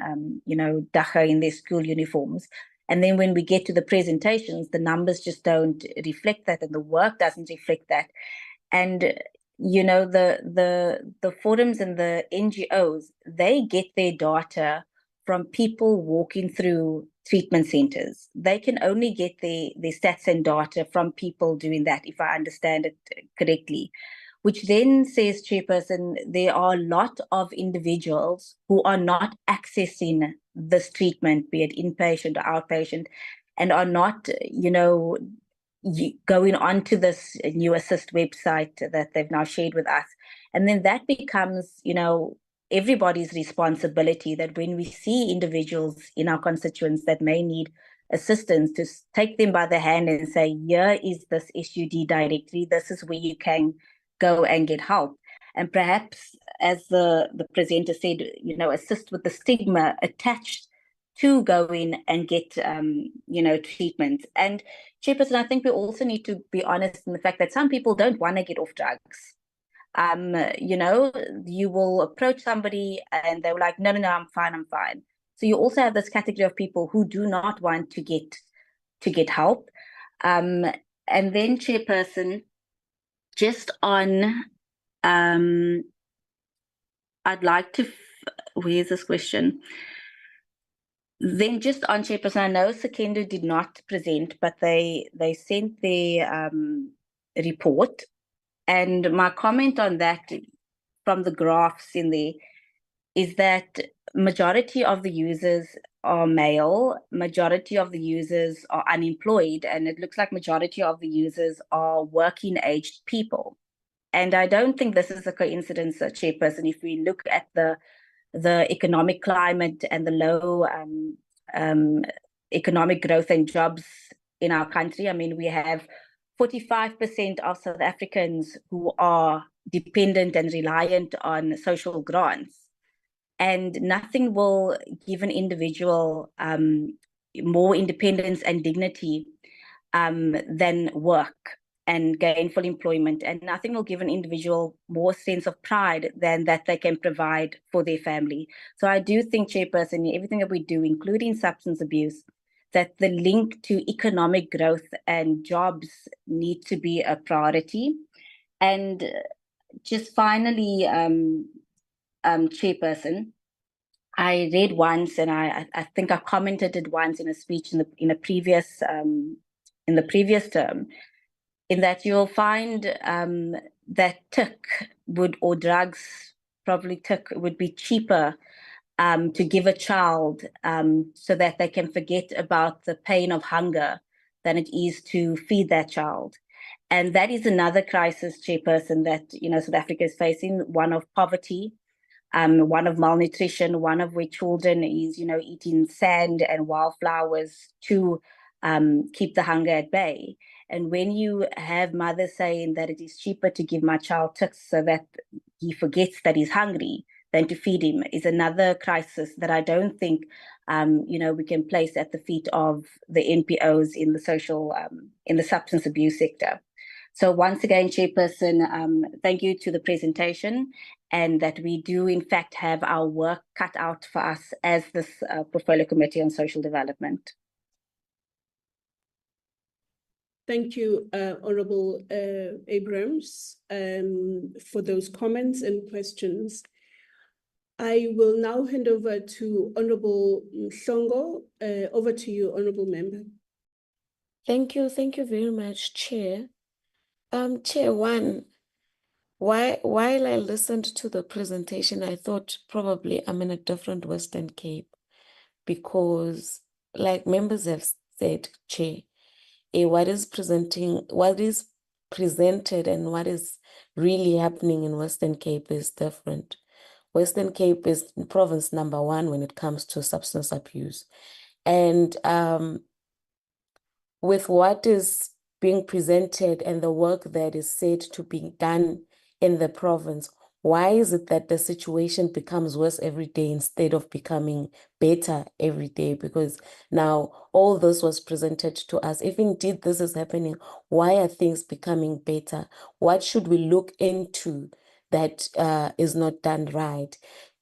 you know, dagga in their school uniforms. And then when we get to the presentations, the numbers just don't reflect that, and the work doesn't reflect that. And you know, the forums and the NGOs, they get their data from people walking through treatment centers. They can only get their stats and data from people doing that, if I understand it correctly. Which then says, Chairperson, there are a lot of individuals who are not accessing this treatment, be it inpatient or outpatient, and are not, you know, going onto this New Assist website that they've now shared with us. And then that becomes, you know, everybody's responsibility, that when we see individuals in our constituents that may need assistance, to take them by the hand and say, here is this SUD directory, this is where you can go and get help. And perhaps as the presenter said, you know, assist with the stigma attached to go in and get, you know, treatment. And Chairperson, I think we also need to be honest in the fact that some people don't want to get off drugs. You know, you will approach somebody and they're like, no, I'm fine. So you also have this category of people who do not want to get help. And then Chairperson, just on, I'd like to, where's this question? Then just on Chairperson, I know Sekendo did not present, but they sent their report. And my comment on that from the graphs in there is that majority of the users are male, majority of the users are unemployed, and it looks like majority of the users are working aged people. And I don't think this is a coincidence, Chairperson, if we look at the economic climate and the low economic growth and jobs in our country. I mean, we have 45% of South Africans who are dependent and reliant on social grants. And nothing will give an individual more independence and dignity than work and gainful employment. And nothing will give an individual more sense of pride than that they can provide for their family. So I do think, Chairperson, everything that we do, including substance abuse, that the link to economic growth and jobs need to be a priority. And just finally, Chairperson, I read once, and I think I commented it once in a speech in the previous term, in that you'll find that TIC or drugs, probably TIC, would be cheaper to give a child so that they can forget about the pain of hunger than it is to feed that child. And that is another crisis, Chairperson, that, you know, South Africa is facing, one of poverty, one of malnutrition, one of where children is, you know, eating sand and wildflowers to keep the hunger at bay. And when you have mothers saying that it is cheaper to give my child TICs so that he forgets that he's hungry than to feed him, is another crisis that I don't think, you know, we can place at the feet of the NPOs in the social, in the substance abuse sector. So once again, Chairperson, thank you to the presentation, and that we do in fact have our work cut out for us as this Portfolio Committee on Social Development. Thank you, Honourable Abrams, for those comments and questions. I will now hand over to Honourable Mhlongo. Over to you, Honourable Member. Thank you very much, Chair. Chair, while I listened to the presentation, I thought probably I'm in a different Western Cape, because like members have said, Chair, what is presented and what is really happening in Western Cape is different. Western Cape is province number 1 when it comes to substance abuse. And with what is being presented and the work that is said to be done in the province, why is it that the situation becomes worse every day instead of becoming better every day? Because now all this was presented to us. If indeed this is happening, why are things becoming better? What should we look into that is not done right?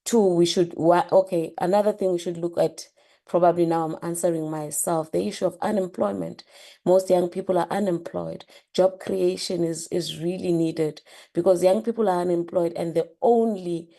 2, another thing we should look at, probably now I'm answering myself, the issue of unemployment. Most young people are unemployed. Job creation is really needed, because young people are unemployed and the only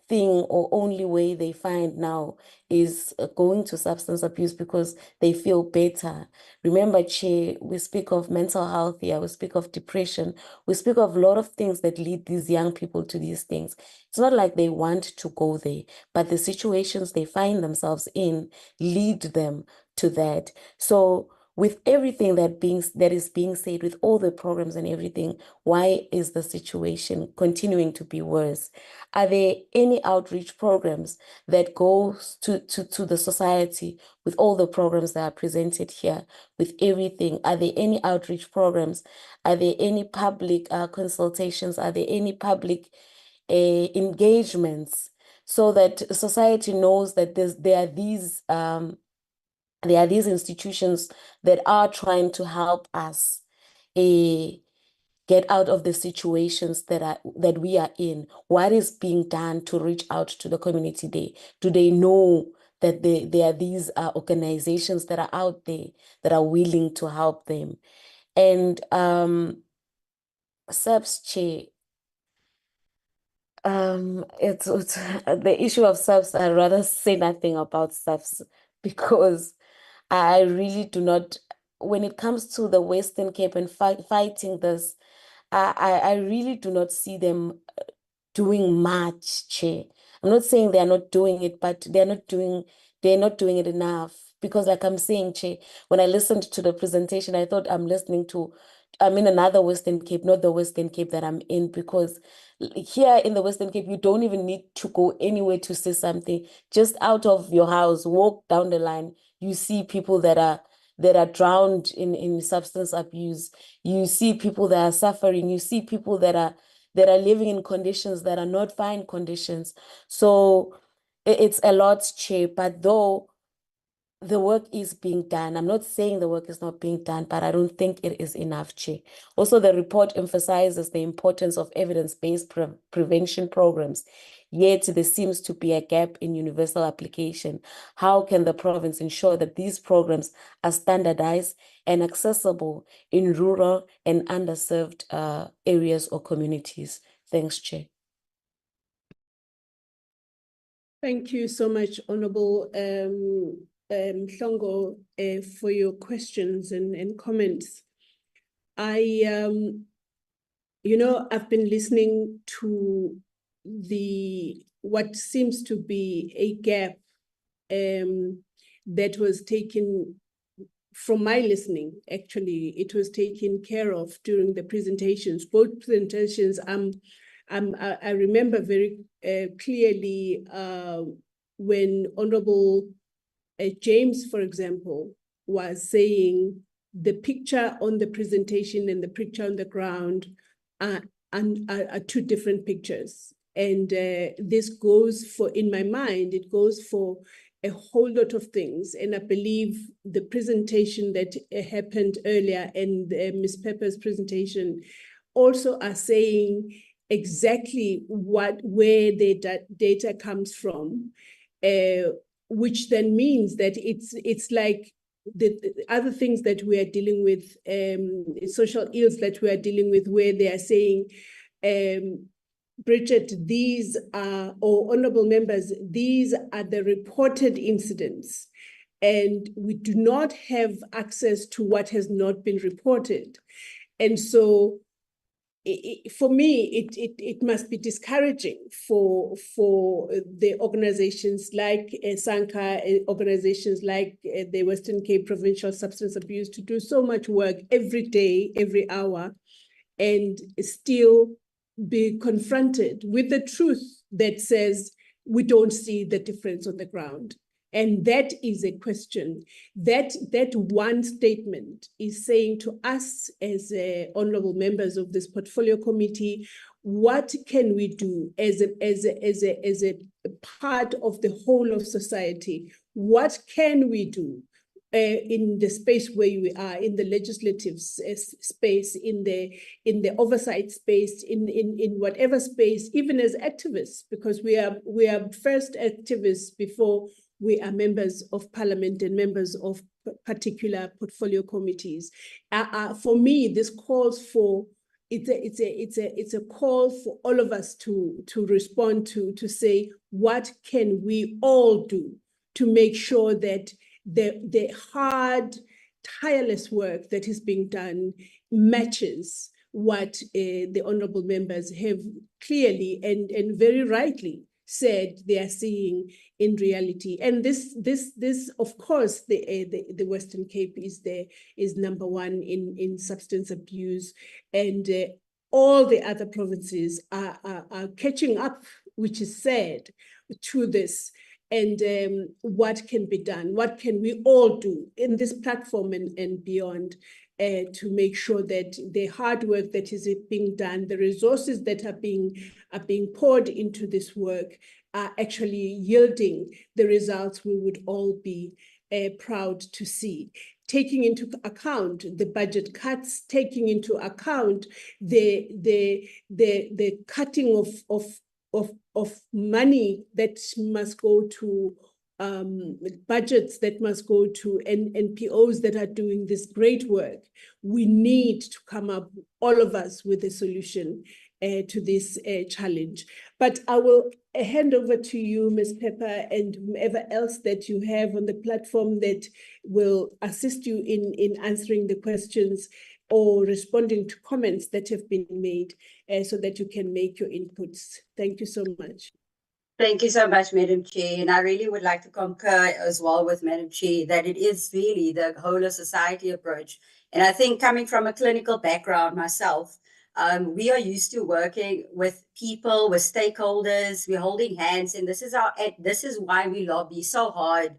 thing or only way they find now is going to substance abuse because they feel better. Remember, Chair, we speak of mental health here, we speak of depression, we speak of a lot of things that lead these young people to these things. It's not like they want to go there, but the situations they find themselves in lead them to that. So with everything that is being said, with all the programs and everything, why is the situation continuing to be worse? Are there any outreach programs that goes to the society with all the programs that are presented here, with everything? Are there any outreach programs? Are there any public consultations? Are there any public engagements so that society knows that there are these institutions that are trying to help us get out of the situations that we are in. What is being done to reach out to the community? Do they know that there are these organizations that are out there that are willing to help them? And SAPS Chair, it's the issue of SAPS. I'd rather say nothing about SAPS because I really do not, when it comes to the Western Cape and fighting this, I really do not see them doing much, Chair. I'm not saying they are not doing it, but they're not doing it enough. Because like I'm saying, Chair, when I listened to the presentation, I thought I'm in another Western Cape, not the Western Cape that I'm in, because here in the Western Cape, you don't even need to go anywhere to say something. Just out of your house, walk down the line, you see people that are drowned in substance abuse. You see people that are suffering. You see people that are living in conditions that are not fine conditions. So it's a lot, Chair, but though the work is being done. I'm not saying the work is not being done, but I don't think it is enough, Chair. Also, the report emphasizes the importance of evidence-based prevention programs, yet there seems to be a gap in universal application. How can the province ensure that these programs are standardized and accessible in rural and underserved areas or communities? Thanks, Chair. Thank you so much, Honorable Hlongo, for your questions and comments. I've been listening to what seems to be a gap that was taken from my listening. Actually, it was taken care of during the presentations. Both presentations, I remember very clearly when Honorable James, for example, was saying the picture on the presentation and the picture on the ground are two different pictures. And this goes for, in my mind, it goes for a whole lot of things. And I believe the presentation that happened earlier and Ms. Pepper's presentation also are saying exactly where the data comes from, which then means that it's like the other things that we are dealing with, social ills that we are dealing with, where they are saying, Bridget, these are, or honorable members, these are the reported incidents, and we do not have access to what has not been reported. And so for me, it must be discouraging for the organizations like SANCA, organizations like the Western Cape Provincial Substance Abuse to do so much work every day, every hour, and still be confronted with the truth that says we don't see the difference on the ground. And that is a question. That one statement is saying to us as honorable members of this portfolio committee, what can we do as a part of the whole of society? What can we do in the space where we are, in the legislative space, in the oversight space, in whatever space, even as activists, because we are first activists before we are members of parliament and members of particular portfolio committees. For me, this calls for, it's a call for all of us to respond to say, what can we all do to make sure that the hard, tireless work that is being done matches what the honorable members have clearly and very rightly said they are seeing in reality. And this of course, the Western Cape is number one in substance abuse, and all the other provinces are catching up, which is sad, to this. And what can be done? What can we all do in this platform and beyond? to make sure that the hard work that is being done, the resources that are being poured into this work are actually yielding the results we would all be proud to see. Taking into account the budget cuts, taking into account the cutting of money that must go to budgets that must go to NPOs that are doing this great work. We need to come up, all of us, with a solution to this challenge. But I will hand over to you, Ms. Pepper, and whomever else that you have on the platform that will assist you in answering the questions or responding to comments that have been made so that you can make your inputs. Thank you so much. Thank you so much, Madam Chair. And I really would like to concur as well with Madam Chair that it is really the whole of society approach. And I think coming from a clinical background myself, we are used to working with people, with stakeholders, we're holding hands, and this is why we lobby so hard,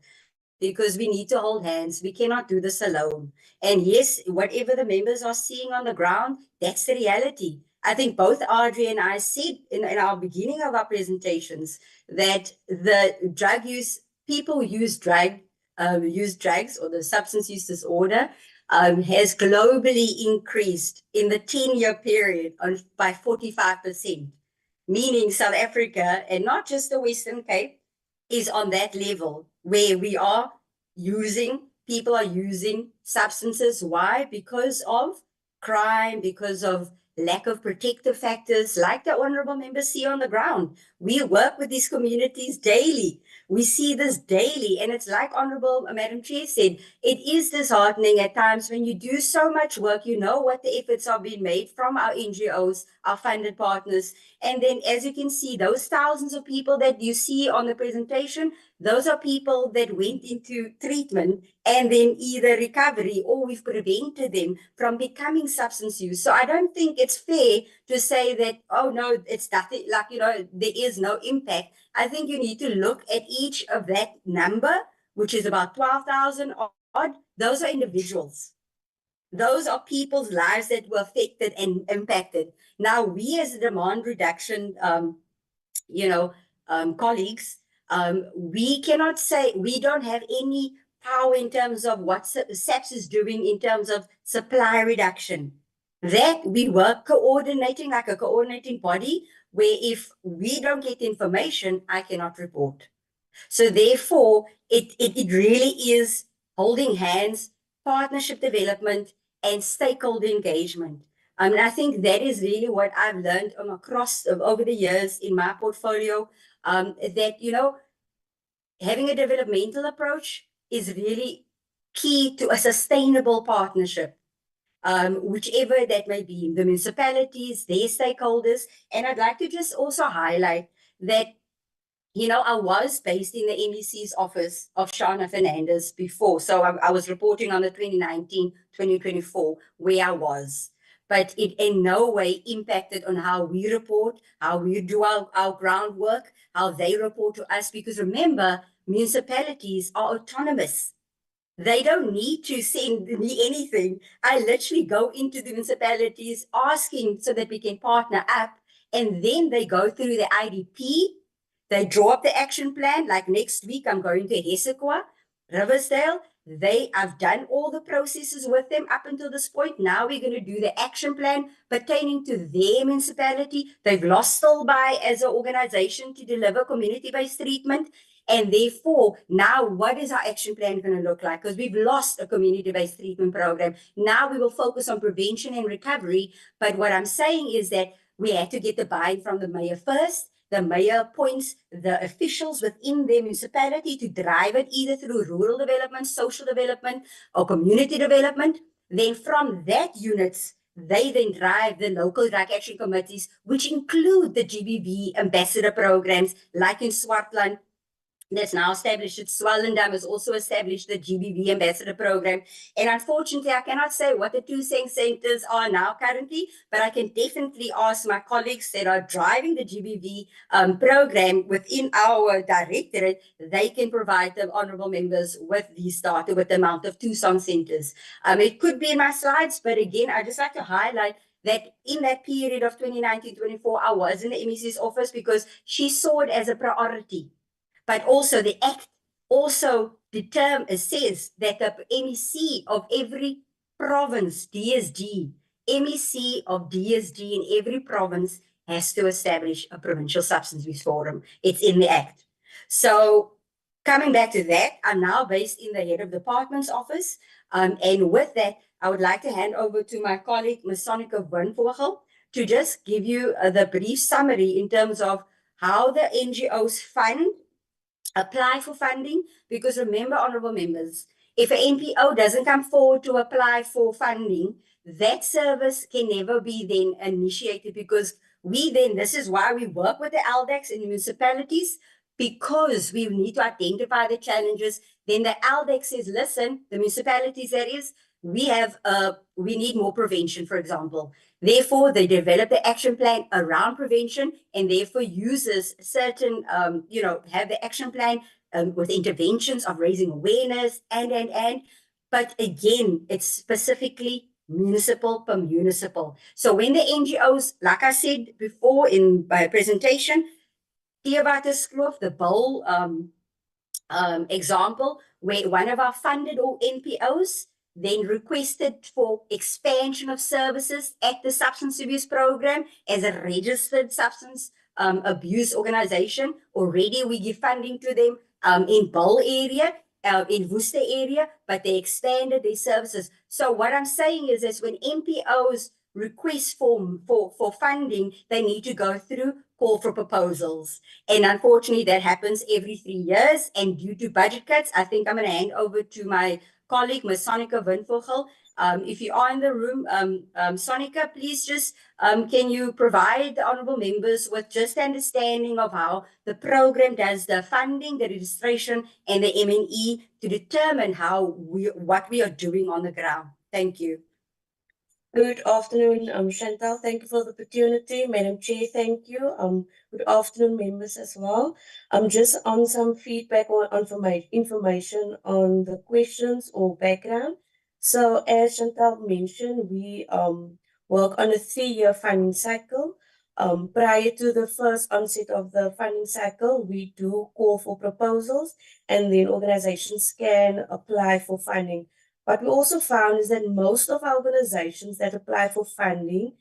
because we need to hold hands. We cannot do this alone. And yes, whatever the members are seeing on the ground, that's the reality. I think both Audrey and I said in our beginning of our presentations that the drug use, people use drugs or the substance use disorder has globally increased in the 10-year period by 45%, meaning South Africa, and not just the Western Cape, is on that level where people are using substances. Why? Because of crime, because of lack of protective factors, like the honorable members see on the ground. We work with these communities daily. We see this daily, and it's like Honorable Madam Chair said, it is disheartening at times when you do so much work, you know what the efforts are being made from our NGOs, our funded partners, and then as you can see, those thousands of people that you see on the presentation, those are people that went into treatment and then either recovery or we've prevented them from becoming substance use. So I don't think it's fair to say that, oh no, it's nothing, like, there is no impact. I think you need to look at each of that number, which is about 12,000 odd. Those are individuals. Those are people's lives that were affected and impacted. Now, we as a demand reduction, colleagues, we cannot say, we don't have any power in terms of what SAPS is doing in terms of supply reduction. That we work coordinating like a coordinating body, where if we don't get information, I cannot report. So therefore, it really is holding hands, partnership development, and stakeholder engagement. And I think that is really what I've learned over the years in my portfolio, that, having a developmental approach is really key to a sustainable partnership, whichever that may be, the municipalities, their stakeholders. And I'd like to just also highlight that, I was based in the MEC's office of Shana Fernandez before. So I was reporting on the 2019-2024 where I was. But it in no way impacted on how we report, how we do our groundwork, how they report to us. Because remember, municipalities are autonomous. They don't need to send me anything. I literally go into the municipalities asking so that we can partner up. And then they go through the IDP. They draw up the action plan. Like next week, I'm going to Hessequa, Riversdale. I've done all the processes with them up until this point. Now we're going to do the action plan pertaining to their municipality. They've lost still by as an organization to deliver community-based treatment. And therefore, now what is our action plan going to look like? Because we've lost a community-based treatment program. Now we will focus on prevention and recovery. But what I'm saying is that we had to get the buy-in from the mayor first. The mayor appoints the officials within their municipality to drive it either through rural development, social development, or community development. Then from that units, they then drive the local drug action committees, which include the GBV ambassador programs, like in Swartland, that's now established at Swellendam has also established the GBV Ambassador Program. And unfortunately, I cannot say what the 2 centers are now currently, but I can definitely ask my colleagues that are driving the GBV program within our directorate, they can provide the honorable members with these data, with the amount of 2 centers. It could be in my slides, but again, I just like to highlight that in that period of 2019-24, I was in the MEC's office because she saw it as a priority. But also the Act also says that the MEC of every province, DSD, MEC of DSD in every province has to establish a provincial substance abuse forum. It's in the Act. So coming back to that, I'm now based in the head of department's office. And with that, I would like to hand over to my colleague, Ms. Sonika Winvogel, to just give you the brief summary in terms of how the NGOs apply for funding, because remember, honorable members, if an NPO doesn't come forward to apply for funding, that service can never be then initiated, because this is why we work with the LDACs and the municipalities, because we need to identify the challenges. Then the LDAC says, listen, the municipalities, that is, we need more prevention, for example. Therefore, they develop the action plan around prevention, and therefore uses certain, have the action plan with interventions of raising awareness but again, it's specifically municipal per municipal. So when the NGOs, like I said before in my presentation, Theewaterskloof, the bowl example, where one of our funded or NPOs then requested for expansion of services at the substance abuse program as a registered substance abuse organization. Already we give funding to them in Bull area, in Worcester area, but they expanded their services. So what I'm saying is when NPOs request for funding, they need to go through call for proposals. And unfortunately, that happens every 3 years. And due to budget cuts, I think I'm going to hand over to my colleague, Ms. Sonika Winvogel. If you are in the room, Sonika, please just, can you provide the honorable members with just understanding of how the program does the funding, the registration, and the MNE to determine what we are doing on the ground. Thank you. Good afternoon, Chantal. Thank you for the opportunity. Madam Chair, thank you. Good afternoon, members as well. Just on some feedback or information on the questions or background. So as Chantal mentioned, we work on a 3-year funding cycle. Prior to the first onset of the funding cycle, we do call for proposals, and then organizations can apply for funding. What we also found is that most of our organizations that apply for funding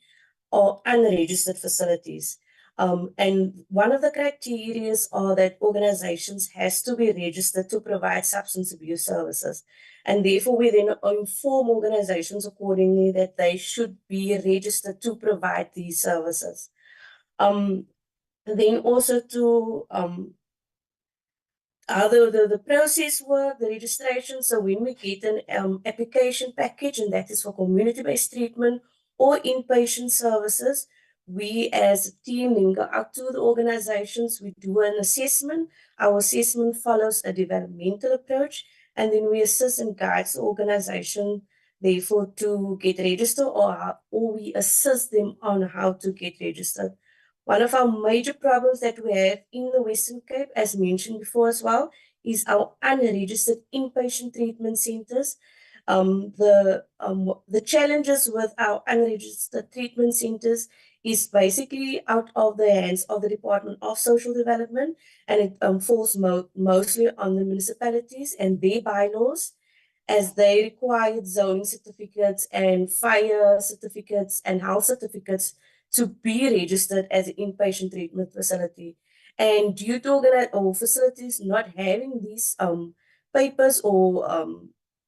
are unregistered facilities. And one of the criteria are that organizations has to be registered to provide substance abuse services. And therefore, we then inform organizations accordingly that they should be registered to provide these services. Then also to how the process work, the registration. So when we get an application package, and that is for community-based treatment or inpatient services, we as a team then go out to the organizations, we do an assessment. Our assessment follows a developmental approach, and then we assist and guide the organization, therefore, to get registered, or we assist them on how to get registered. One of our major problems that we have in the Western Cape, as mentioned before as well, is our unregistered inpatient treatment centers. The challenges with our unregistered treatment centers is basically out of the hands of the Department of Social Development, and it falls mostly on the municipalities and their bylaws, as they required zoning certificates and fire certificates and health certificates to be registered as an inpatient treatment facility. And due to facilities not having these papers or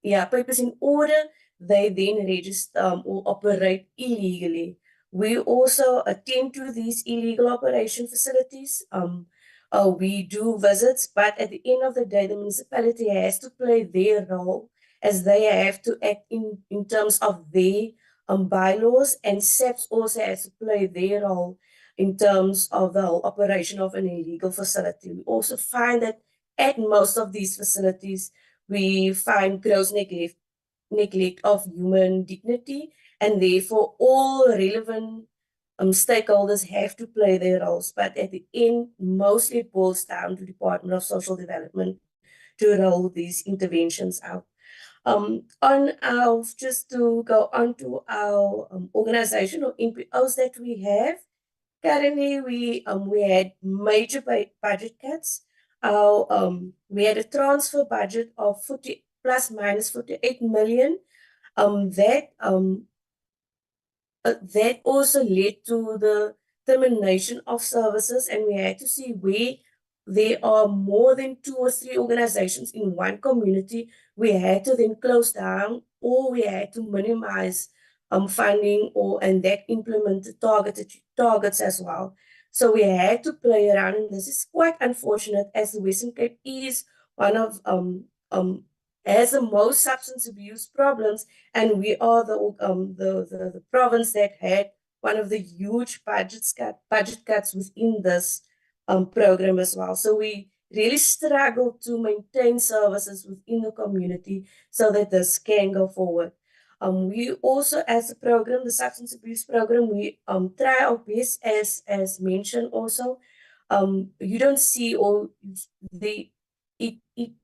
papers in order, they then register or operate illegally. We also attend to these illegal operation facilities. We do visits, but at the end of the day, the municipality has to play their role, as they have to act in terms of their bylaws, and SAPS also has to play their role in terms of the whole operation of an illegal facility. We also find that at most of these facilities, we find gross neglect of human dignity, and therefore all relevant stakeholders have to play their roles. But at the end, mostly it boils down to Department of Social Development to roll these interventions out. Just to go on to our organization or NPOs that we have, currently we had major budget cuts. We had a transfer budget of 40 plus minus 48 million. That also led to the termination of services, and we had to see where there are more than 2 or 3 organizations in one community. We had to then close down, or we had to minimize funding, and that implemented targeted targets as well. So we had to play around, and this is quite unfortunate, as the Western Cape is one of has the most substance abuse problems, and we are the province that had one of the huge budget cuts within this program as well. So we really struggle to maintain services within the community so that this can go forward. We also, as a program, the substance abuse program, we try our best, as mentioned also. You don't see all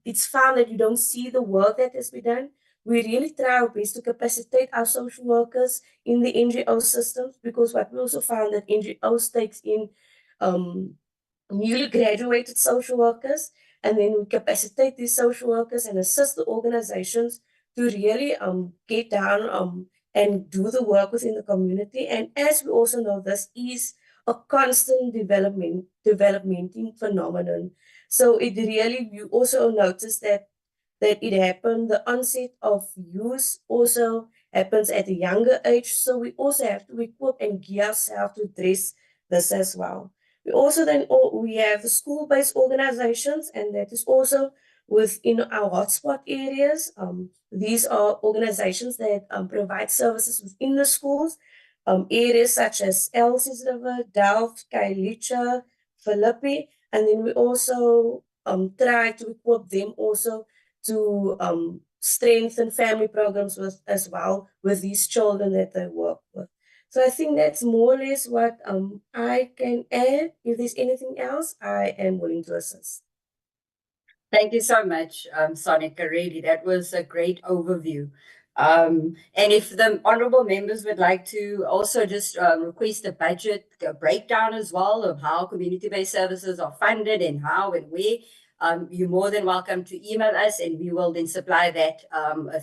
it's found that you don't see the work that has been done. We really try our best to capacitate our social workers in the NGO systems, because what we also found that NGOs takes in newly graduated social workers, and then we capacitate these social workers and assist the organizations to really get down and do the work within the community. And as we also know, this is a constant developmenting phenomenon. So it really, you also notice that it happened, the onset of use also happens at a younger age. So we also have to equip and gear ourselves to address this as well. We also we have the school-based organizations, and that is also within our hotspot areas. These are organizations that provide services within the schools, areas such as Elsie's River, Delft, Khayelitsha, Philippi, and then we also try to equip them also to strengthen family programs as well with these children that they work with. So I think that's more or less what I can add. If there's anything else, I am willing to assist. Thank you so much, Sonica. Really, that was a great overview. And if the honourable members would like to also just request a budget breakdown as well of how community-based services are funded and how and where, you're more than welcome to email us, and we will then supply that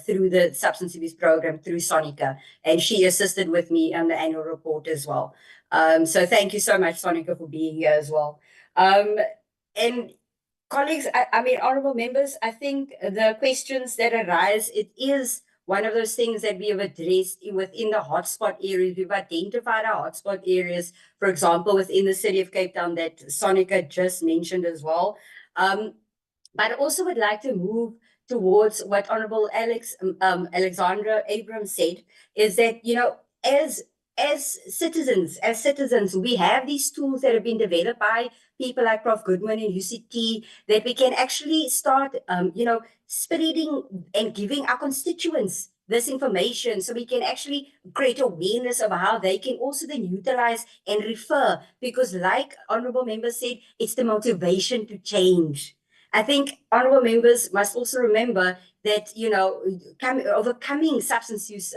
through the substance abuse program through Sonica. And she assisted with me on the annual report as well. So thank you so much, Sonica, for being here as well. And colleagues, I mean, honourable members, I think the questions that arise, it is one of those things that we have addressed within the hotspot areas. We've identified our hotspot areas, for example, within the city of Cape Town that Sonica just mentioned as well. But I also would like to move towards what Honourable Alexandra Abrams said, is that, you know, as citizens, we have these tools that have been developed by people like Prof. Goodman and UCT, that we can actually start, you know, spreading and giving our constituents this information, so we can actually create awareness of how they can also then utilize and refer, because like honourable members said, it's the motivation to change. I think honourable members must also remember that, you know, overcoming substance use,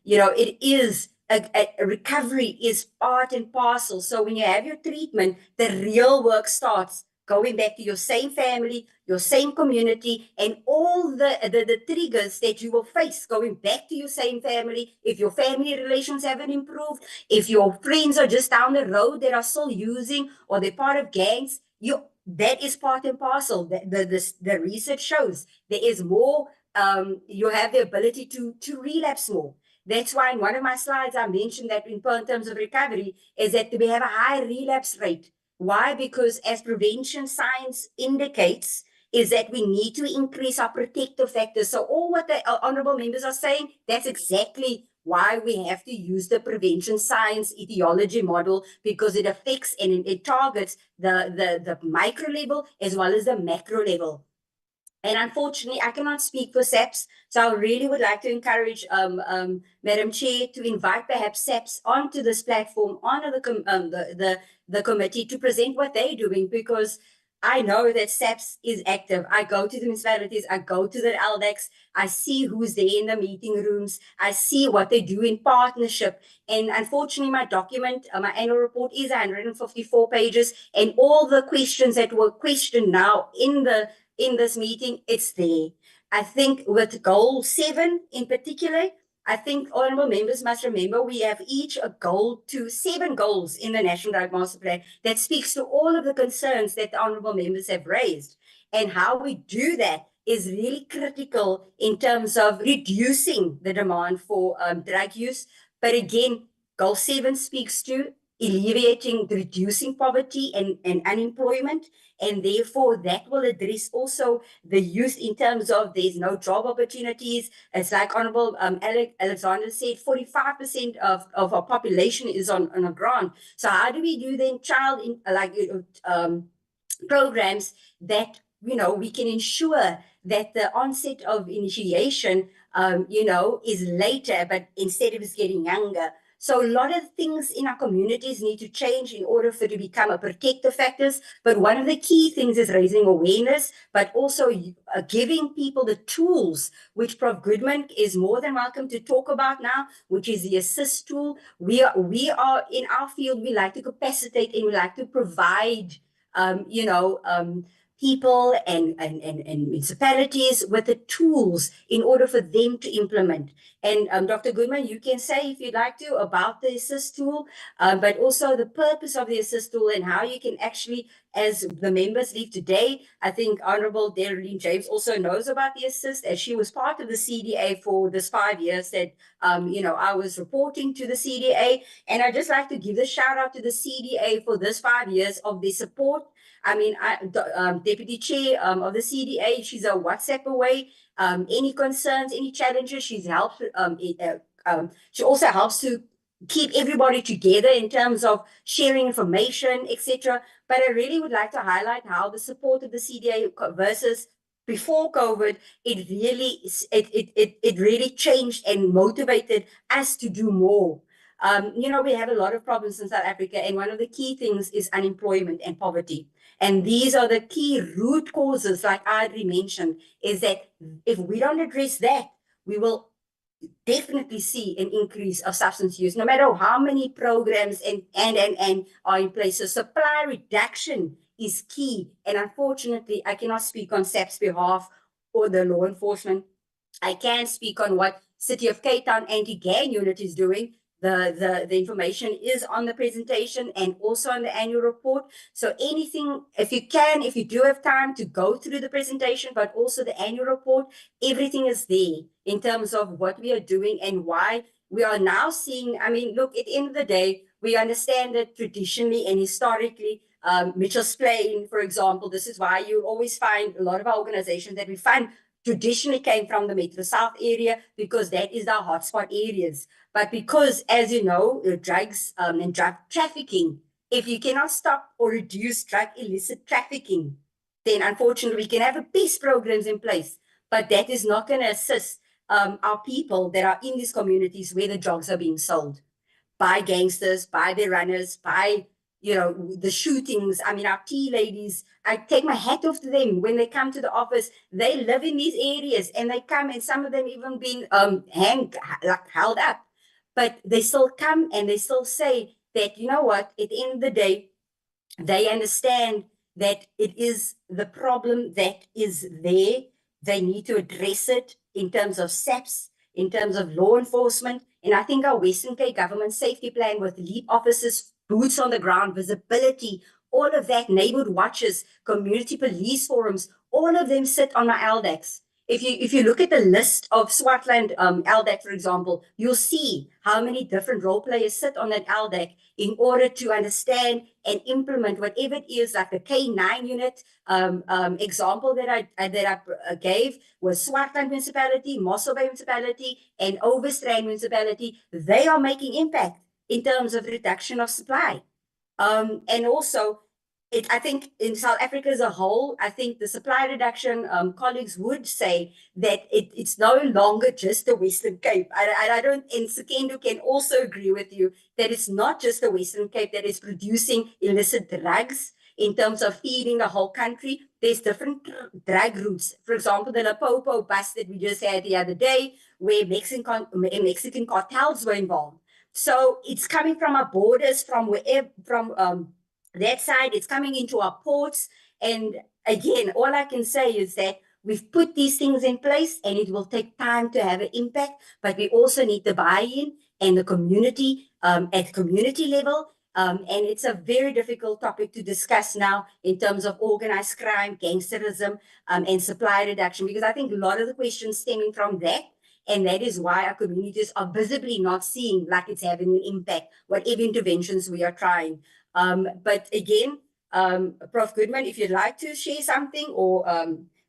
you know, it is a recovery is part and parcel. So when you have your treatment, the real work starts going back to your same family, your same community, and all the triggers that you will face going back to your same family. If your family relations haven't improved, if your friends are just down the road that are still using, or they're part of gangs, that is part and parcel. The research shows there is more, you have the ability to relapse more. That's why in one of my slides, I mentioned that in terms of recovery, is that we have a high relapse rate. Why? Because as prevention science indicates, is that we need to increase our protective factors. So all what the honourable members are saying, that's exactly why we have to use the prevention science etiology model, because it affects and it targets the micro level as well as the macro level. And unfortunately, I cannot speak for SAPS, so I really would like to encourage Madam Chair to invite perhaps SAPS onto this platform, onto the committee to present what they're doing, because I know that SAPS is active. I go to the municipalities, I go to the LDACs, I see who's there in the meeting rooms, I see what they do in partnership. And unfortunately, my document, my annual report is 154 pages, and all the questions that were questioned now in this meeting, it's there. I think with goal 7 in particular, I think honorable members must remember we have each a goal to 7 goals in the National Drug Master Plan that speaks to all of the concerns that the honorable members have raised. And how we do that is really critical in terms of reducing the demand for drug use. But again, goal 7 speaks to alleviating, reducing poverty and unemployment. And therefore, that will address also the youth in terms of there's no job opportunities. It's like Honorable Alexander said, 45% of our population is on a grant. So how do we do then programs that, we can ensure that the onset of initiation, is later, but instead of it's getting younger. So a lot of things in our communities need to change in order for it to become a protective factors. But one of the key things is raising awareness, but also giving people the tools, which Prof. Goodman is more than welcome to talk about now, which is the assist tool. We are in our field, we like to capacitate and we like to provide, people and municipalities with the tools in order for them to implement. And Dr. Goodman, you can say if you'd like to about the assist tool, but also the purpose of the assist tool and how you can actually, as the members leave today, I think Honorable Darlene James also knows about the assist, as she was part of the CDA for this 5 years that, I was reporting to the CDA. And I'd just like to give a shout out to the CDA for this 5 years of their support. I mean, Deputy Chair of the CDA, she's a WhatsApp away. Any concerns, any challenges, she's helped. She also helps to keep everybody together in terms of sharing information, etc. But I really would like to highlight how the support of the CDA versus before COVID, it really changed and motivated us to do more. We have a lot of problems in South Africa, and one of the key things is unemployment and poverty. And these are the key root causes, like Adri mentioned, is that if we don't address that, we will definitely see an increase of substance use, no matter how many programs and are in place. So supply reduction is key. And unfortunately, I cannot speak on SAP's behalf or the law enforcement. I can speak on what City of Cape Town Anti-Gang Unit is doing. The information is on the presentation and also on the annual report. So anything, if you do have time to go through the presentation, but also the annual report, everything is there in terms of what we are doing and why we are now seeing. I mean, look, at the end of the day, we understand that traditionally and historically, Mitchell's Plain, for example, this is why you always find a lot of our organizations that we find traditionally came from the Metro South area, because that is our hotspot areas. But because, as you know, drugs and drug trafficking, if you cannot stop or reduce drug illicit trafficking, then unfortunately we can have peace programs in place, but that is not going to assist our people that are in these communities where the drugs are being sold by gangsters, by the runners, by the shootings. I mean, our tea ladies, I take my hat off to them when they come to the office. They live in these areas and they come, and some of them even been held up, but they still come and they still say that, you know what, at the end of the day, they understand that it is the problem that is there. They need to address it in terms of SAPS, in terms of law enforcement. And I think our Western Cape government safety plan with LEAP officers, boots on the ground, visibility, all of that, neighborhood watches, community police forums, all of them sit on my LDACs. if you look at the list of Swartland LDAC, for example, you'll see how many different role players sit on that LDAC in order to understand and implement whatever it is, like the K9 unit example that I gave was Swartland Municipality, Mossel Bay Municipality, and Overstrand Municipality. They are making impact in terms of reduction of supply. And also, I think in South Africa as a whole, I think the supply reduction colleagues would say that it's no longer just the Western Cape. I don't, and Sekendo can also agree with you that it's not just the Western Cape that is producing illicit drugs in terms of feeding the whole country. There's different drug routes. For example, the Limpopo bus that we just had the other day, where Mexican cartels were involved. So it's coming from our borders, from wherever, from that side, it's coming into our ports. And again, all I can say is that we've put these things in place and it will take time to have an impact, but we also need the buy-in and the community at community level. And it's a very difficult topic to discuss now in terms of organized crime, gangsterism, and supply reduction, because I think a lot of the questions stemming from that. And that is why our communities are visibly not seeing like it's having an impact, whatever interventions we are trying. But again, Prof. Goodman, if you'd like to share something, or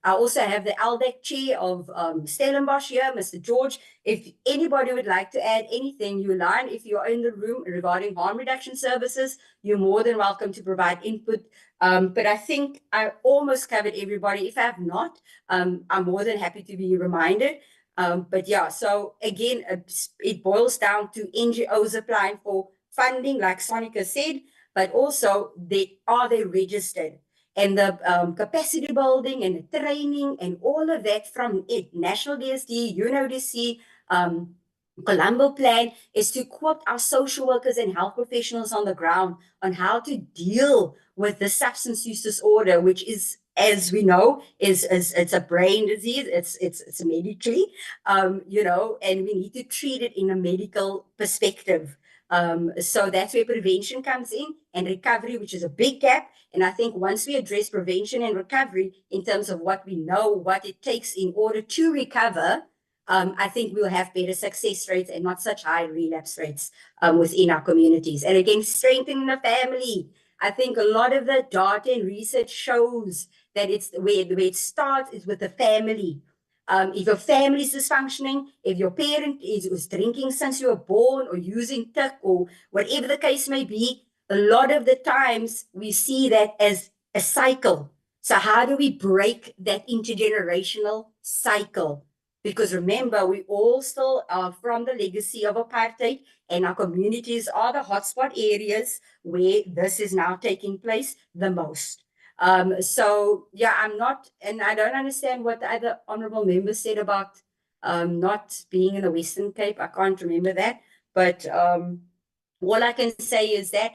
I also have the LDAC chair of Stellenbosch here, Mr. George. If anybody would like to add anything, Uline, if you're in the room regarding harm reduction services, you're more than welcome to provide input. But I think I almost covered everybody. If I have not, I'm more than happy to be reminded. But yeah, so again, it boils down to NGOs applying for funding, like Sonica said, but also are they registered? And the capacity building and the training and all of that from it, National DSD, UNODC, Colombo Plan, is to equip our social workers and health professionals on the ground on how to deal with the substance use disorder, which is, as we know, it's a brain disease. It's medically, you know, and we need to treat it in a medical perspective. So that's where prevention comes in, and recovery, which is a big gap. And I think once we address prevention and recovery in terms of what we know, what it takes in order to recover, I think we'll have better success rates and not such high relapse rates within our communities. And again, strengthening the family. I think a lot of the data and research shows that it's the way it starts is with the family. If your family is dysfunctioning, if your parent was drinking since you were born or using TIC or whatever the case may be, a lot of the times we see that as a cycle. So how do we break that intergenerational cycle? Because remember, we all still are from the legacy of apartheid, and our communities are the hotspot areas where this is now taking place the most. So yeah, I don't understand what the other honorable member said about not being in the Western Cape. I can't remember that, but all I can say is that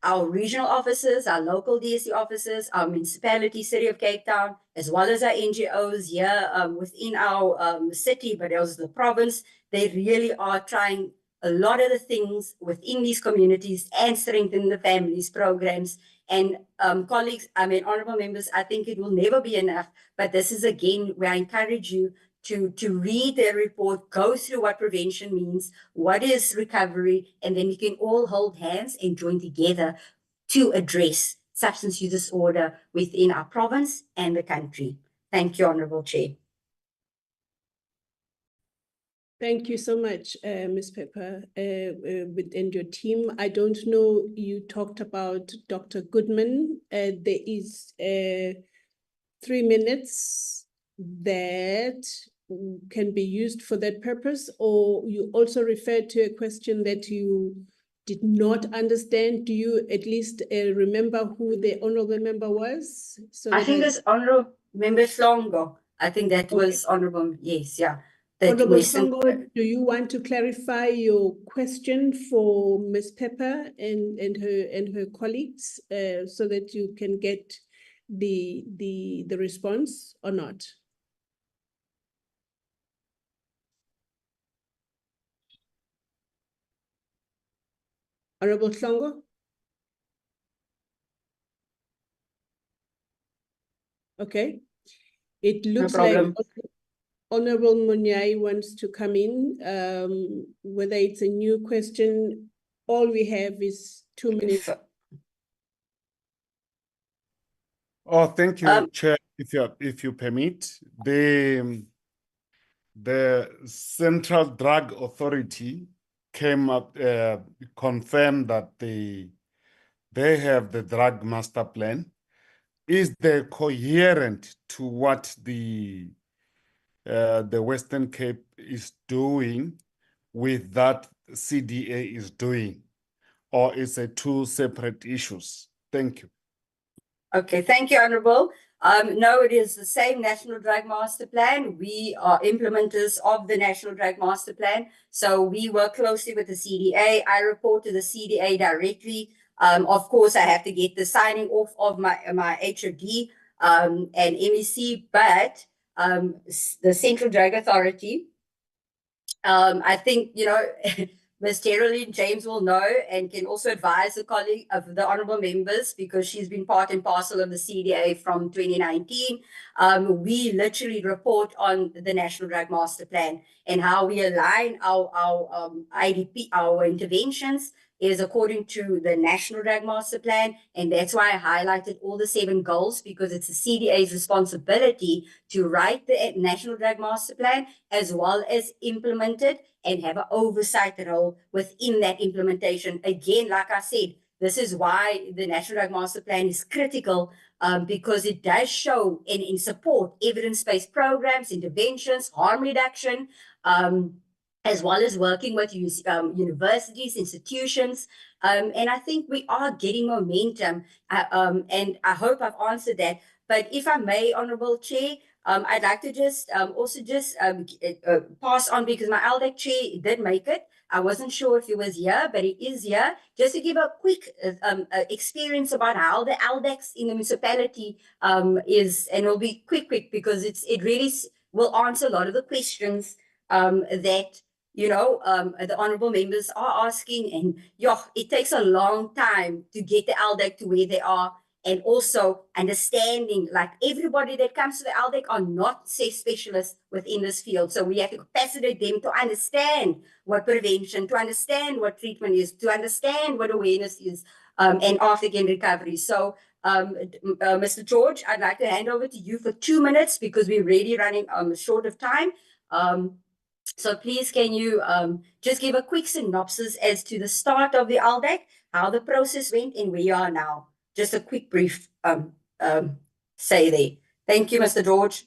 our regional offices, our local DSC offices, our municipality, City of Cape Town, as well as our NGOs here within our city, but also the province, they really are trying a lot of the things within these communities and strengthen the families programs. And colleagues, honorable members, I think it will never be enough, but this is again where I encourage you to read the report, go through what prevention means, what is recovery, and then we can all hold hands and join together to address substance use disorder within our province and the country. Thank you, Honorable Chair. Thank you so much, Ms. Pepper, and your team. I don't know, you talked about Dr. Goodman. There is 3 minutes that can be used for that purpose, or you also referred to a question that you did not understand. Do you at least remember who the honorable member was? So I think it's Honorable Member Hlongo. I think that was Honorable, yes, yeah. Honorable Hlongo, do you want to clarify your question for Ms. Pepper and her colleagues so that you can get the response or not? Honorable Hlongo? Okay. It looks like Honorable Munyai wants to come in, whether it's a new question, all we have is 2 minutes. Oh, thank you, Chair. If you permit, the Central Drug Authority came up, confirmed that they have the drug master plan. Is they coherent to what the Western Cape is doing with that CDA is doing, or is it two separate issues? Thank you. Okay, thank you, Honorable. No, it is the same National Drug Master Plan. We are implementers of the National Drug Master Plan. So we work closely with the CDA. I report to the CDA directly. Of course, I have to get the signing off of my HOD and MEC, but the Central Drug Authority, I think, you know, Ms. Geraldine James will know and can also advise the colleague of the honorable members because she's been part and parcel of the CDA from 2019. We literally report on the National Drug Master Plan and how we align our IDP, our interventions is according to the National Drug Master Plan. And that's why I highlighted all the 7 goals, because it's the CDA's responsibility to write the National Drug Master Plan as well as implement it and have an oversight role within that implementation. Again, like I said, this is why the National Drug Master Plan is critical because it does show and support evidence-based programs, interventions, harm reduction, as well as working with universities, institutions. And I think we are getting momentum, and I hope I've answered that. But if I may, Honorable Chair, I'd like to just pass on, because my LDAC chair did make it. I wasn't sure if he was here, but he is here. Just to give a quick experience about how the LDACs in the municipality is, and it'll be quick because it really will answer a lot of the questions that the honorable members are asking. And it takes a long time to get the LDAC to where they are. And also understanding, like, everybody that comes to the LDAC are not specialists within this field. So we have to capacitate them to understand what prevention, to understand what treatment is, to understand what awareness is, and after-gain recovery. So, Mr. George, I'd like to hand over to you for 2 minutes because we're really running short of time. So please, can you just give a quick synopsis as to the start of the LDAC, how the process went, and where you are now? Just a quick brief say there. Thank you, Mr. George.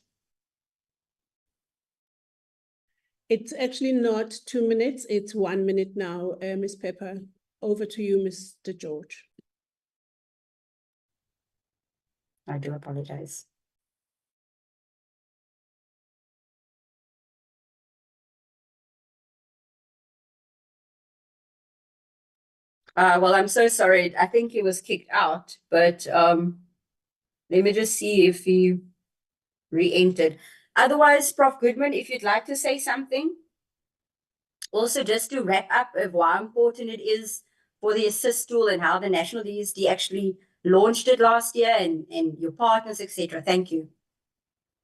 It's actually not 2 minutes, it's 1 minute now, Ms. Pepper. Over to you, Mr. George. I do apologize. Well, I'm so sorry. I think he was kicked out, but let me just see if he re-entered. Otherwise, Prof. Goodman, if you'd like to say something. Also, just to wrap up of how important it is for the assist tool and how the National DSD actually launched it last year and your partners, etc. Thank you.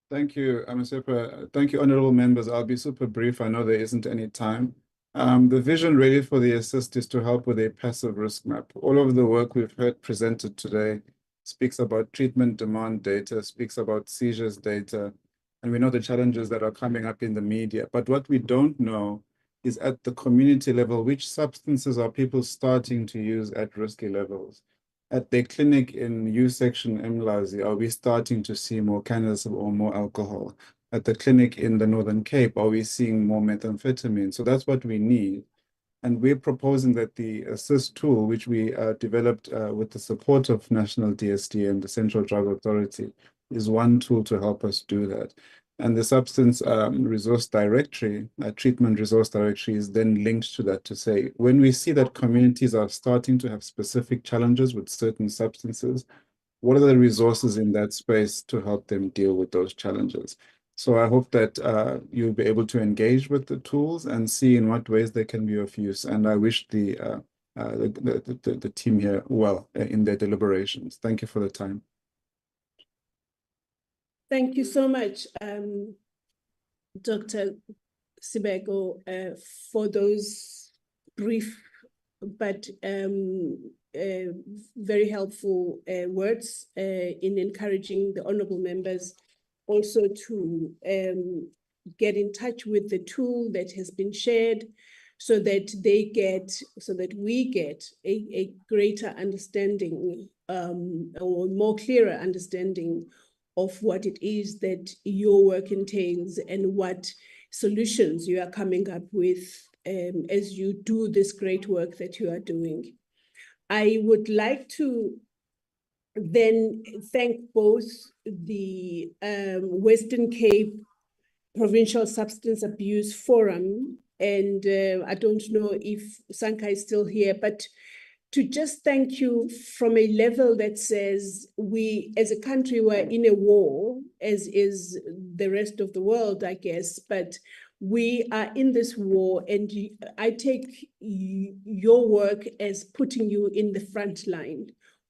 Thank you, Ms. Pepper. Thank you, honorable members. I'll be super brief. I know there isn't any time. The vision really for the assist is to help with a passive risk map. All of the work we've heard presented today speaks about treatment demand data, speaks about seizures data, and we know the challenges that are coming up in the media. But what we don't know is at the community level, which substances are people starting to use at risky levels? At the clinic in U-section Mlazi, are we starting to see more cannabis or more alcohol? At the clinic in the Northern Cape, are we seeing more methamphetamine? So that's what we need. And we're proposing that the assist tool, which we developed with the support of National DSD and the Central Drug Authority, is one tool to help us do that. And the substance resource directory, treatment resource directory, is then linked to that to say, when we see that communities are starting to have specific challenges with certain substances, what are the resources in that space to help them deal with those challenges? So I hope that you'll be able to engage with the tools and see in what ways they can be of use. And I wish the team here well in their deliberations. Thank you for the time. Dr. Sibeko, for those brief but very helpful words in encouraging the honorable members also to get in touch with the tool that has been shared so that we get a greater understanding or more clearer understanding of what it is that your work entails and what solutions you are coming up with as you do this great work that you are doing. I would like to then thank both the Western Cape Provincial Substance Abuse Forum, and I don't know if Sanka is still here, but to just thank you from a level that says we as a country were in a war, as is the rest of the world, I guess, but we are in this war, and I take your work as putting you in the front line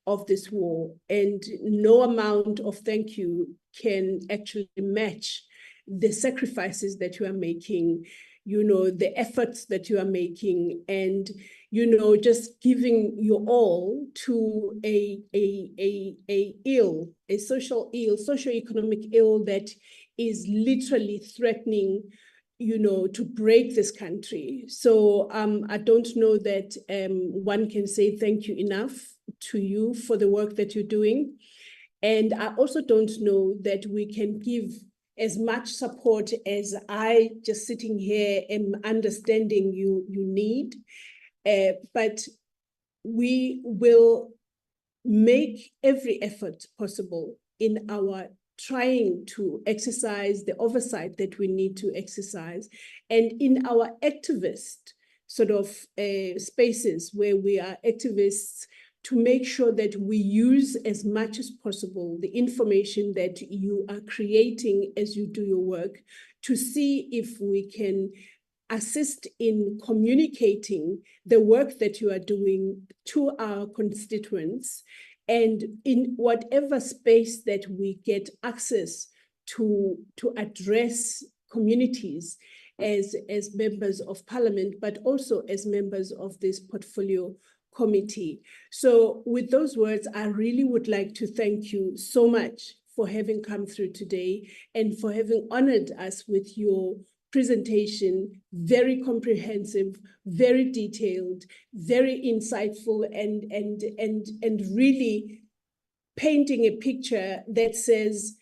of this war, and no amount of thank you can actually match the sacrifices that you are making, you know, the efforts that you are making, and, you know, just giving your all to a socio-economic ill that is literally threatening, you know, to break this country. So I don't know that one can say thank you enough to you for the work that you're doing. And I also don't know that we can give as much support as I, just sitting here, am understanding you need. But we will make every effort possible in our trying to exercise the oversight that we need to exercise, and in our activist sort of spaces where we are activists, to make sure that we use as much as possible the information that you are creating as you do your work, to see if we can assist in communicating the work that you are doing to our constituents, and in whatever space that we get access to address communities as members of parliament, but also as members of this portfolio committee. So with those words, I really would like to thank you so much for having come through today and for having honored us with your presentation, very comprehensive, very detailed, very insightful, and really painting a picture that says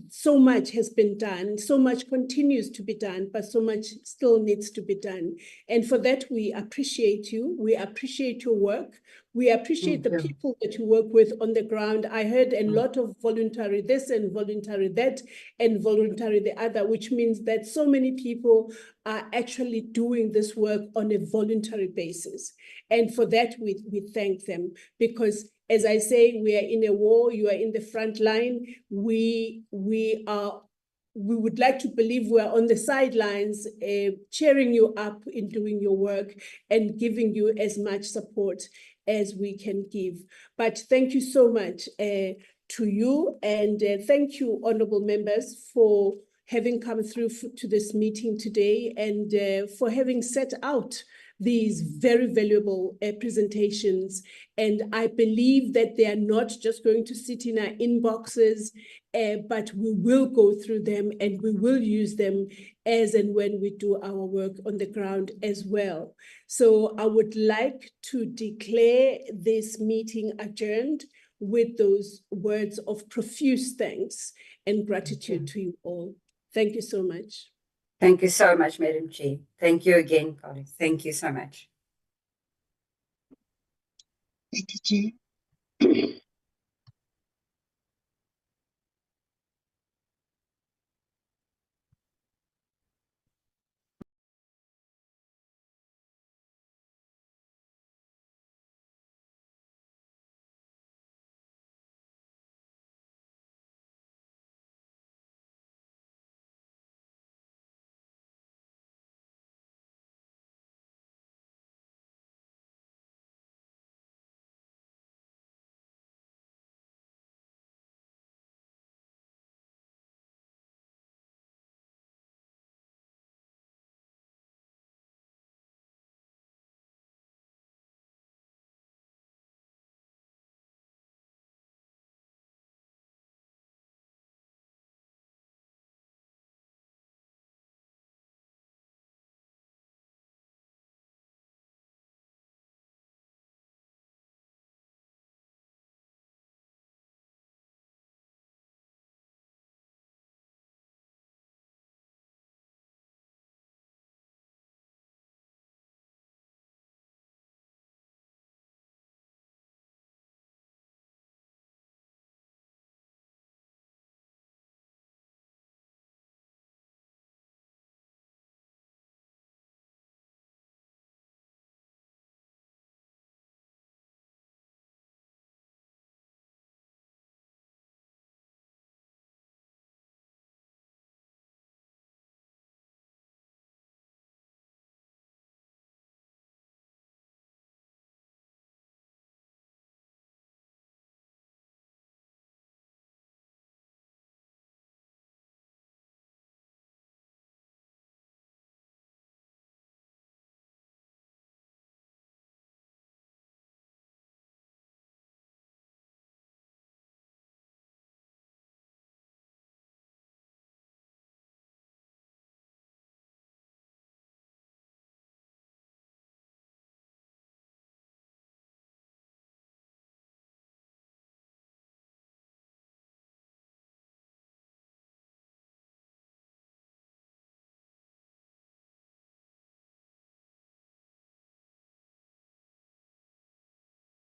so much has been done, so much continues to be done, but so much still needs to be done. And for that, we appreciate you. We appreciate your work. We appreciate the people that you work with on the ground. I heard a lot of voluntary this and voluntary that and voluntary the other, which means that so many people are actually doing this work on a voluntary basis. And for that, we thank them, because as I say, we are in a war, you are in the front line. We would like to believe we are on the sidelines, cheering you up in doing your work and giving you as much support as we can give. But thank you so much to you, and thank you, honorable members, for having come through to this meeting today, and for having set out these very valuable presentations. And I believe that they are not just going to sit in our inboxes, but we will go through them and we will use them as and when we do our work on the ground as well. So I would like to declare this meeting adjourned with those words of profuse thanks and gratitude to you all. Thank you so much. Thank you so much, Madam Chair. Thank you again, colleagues. Thank you so much. Thank you, Chair.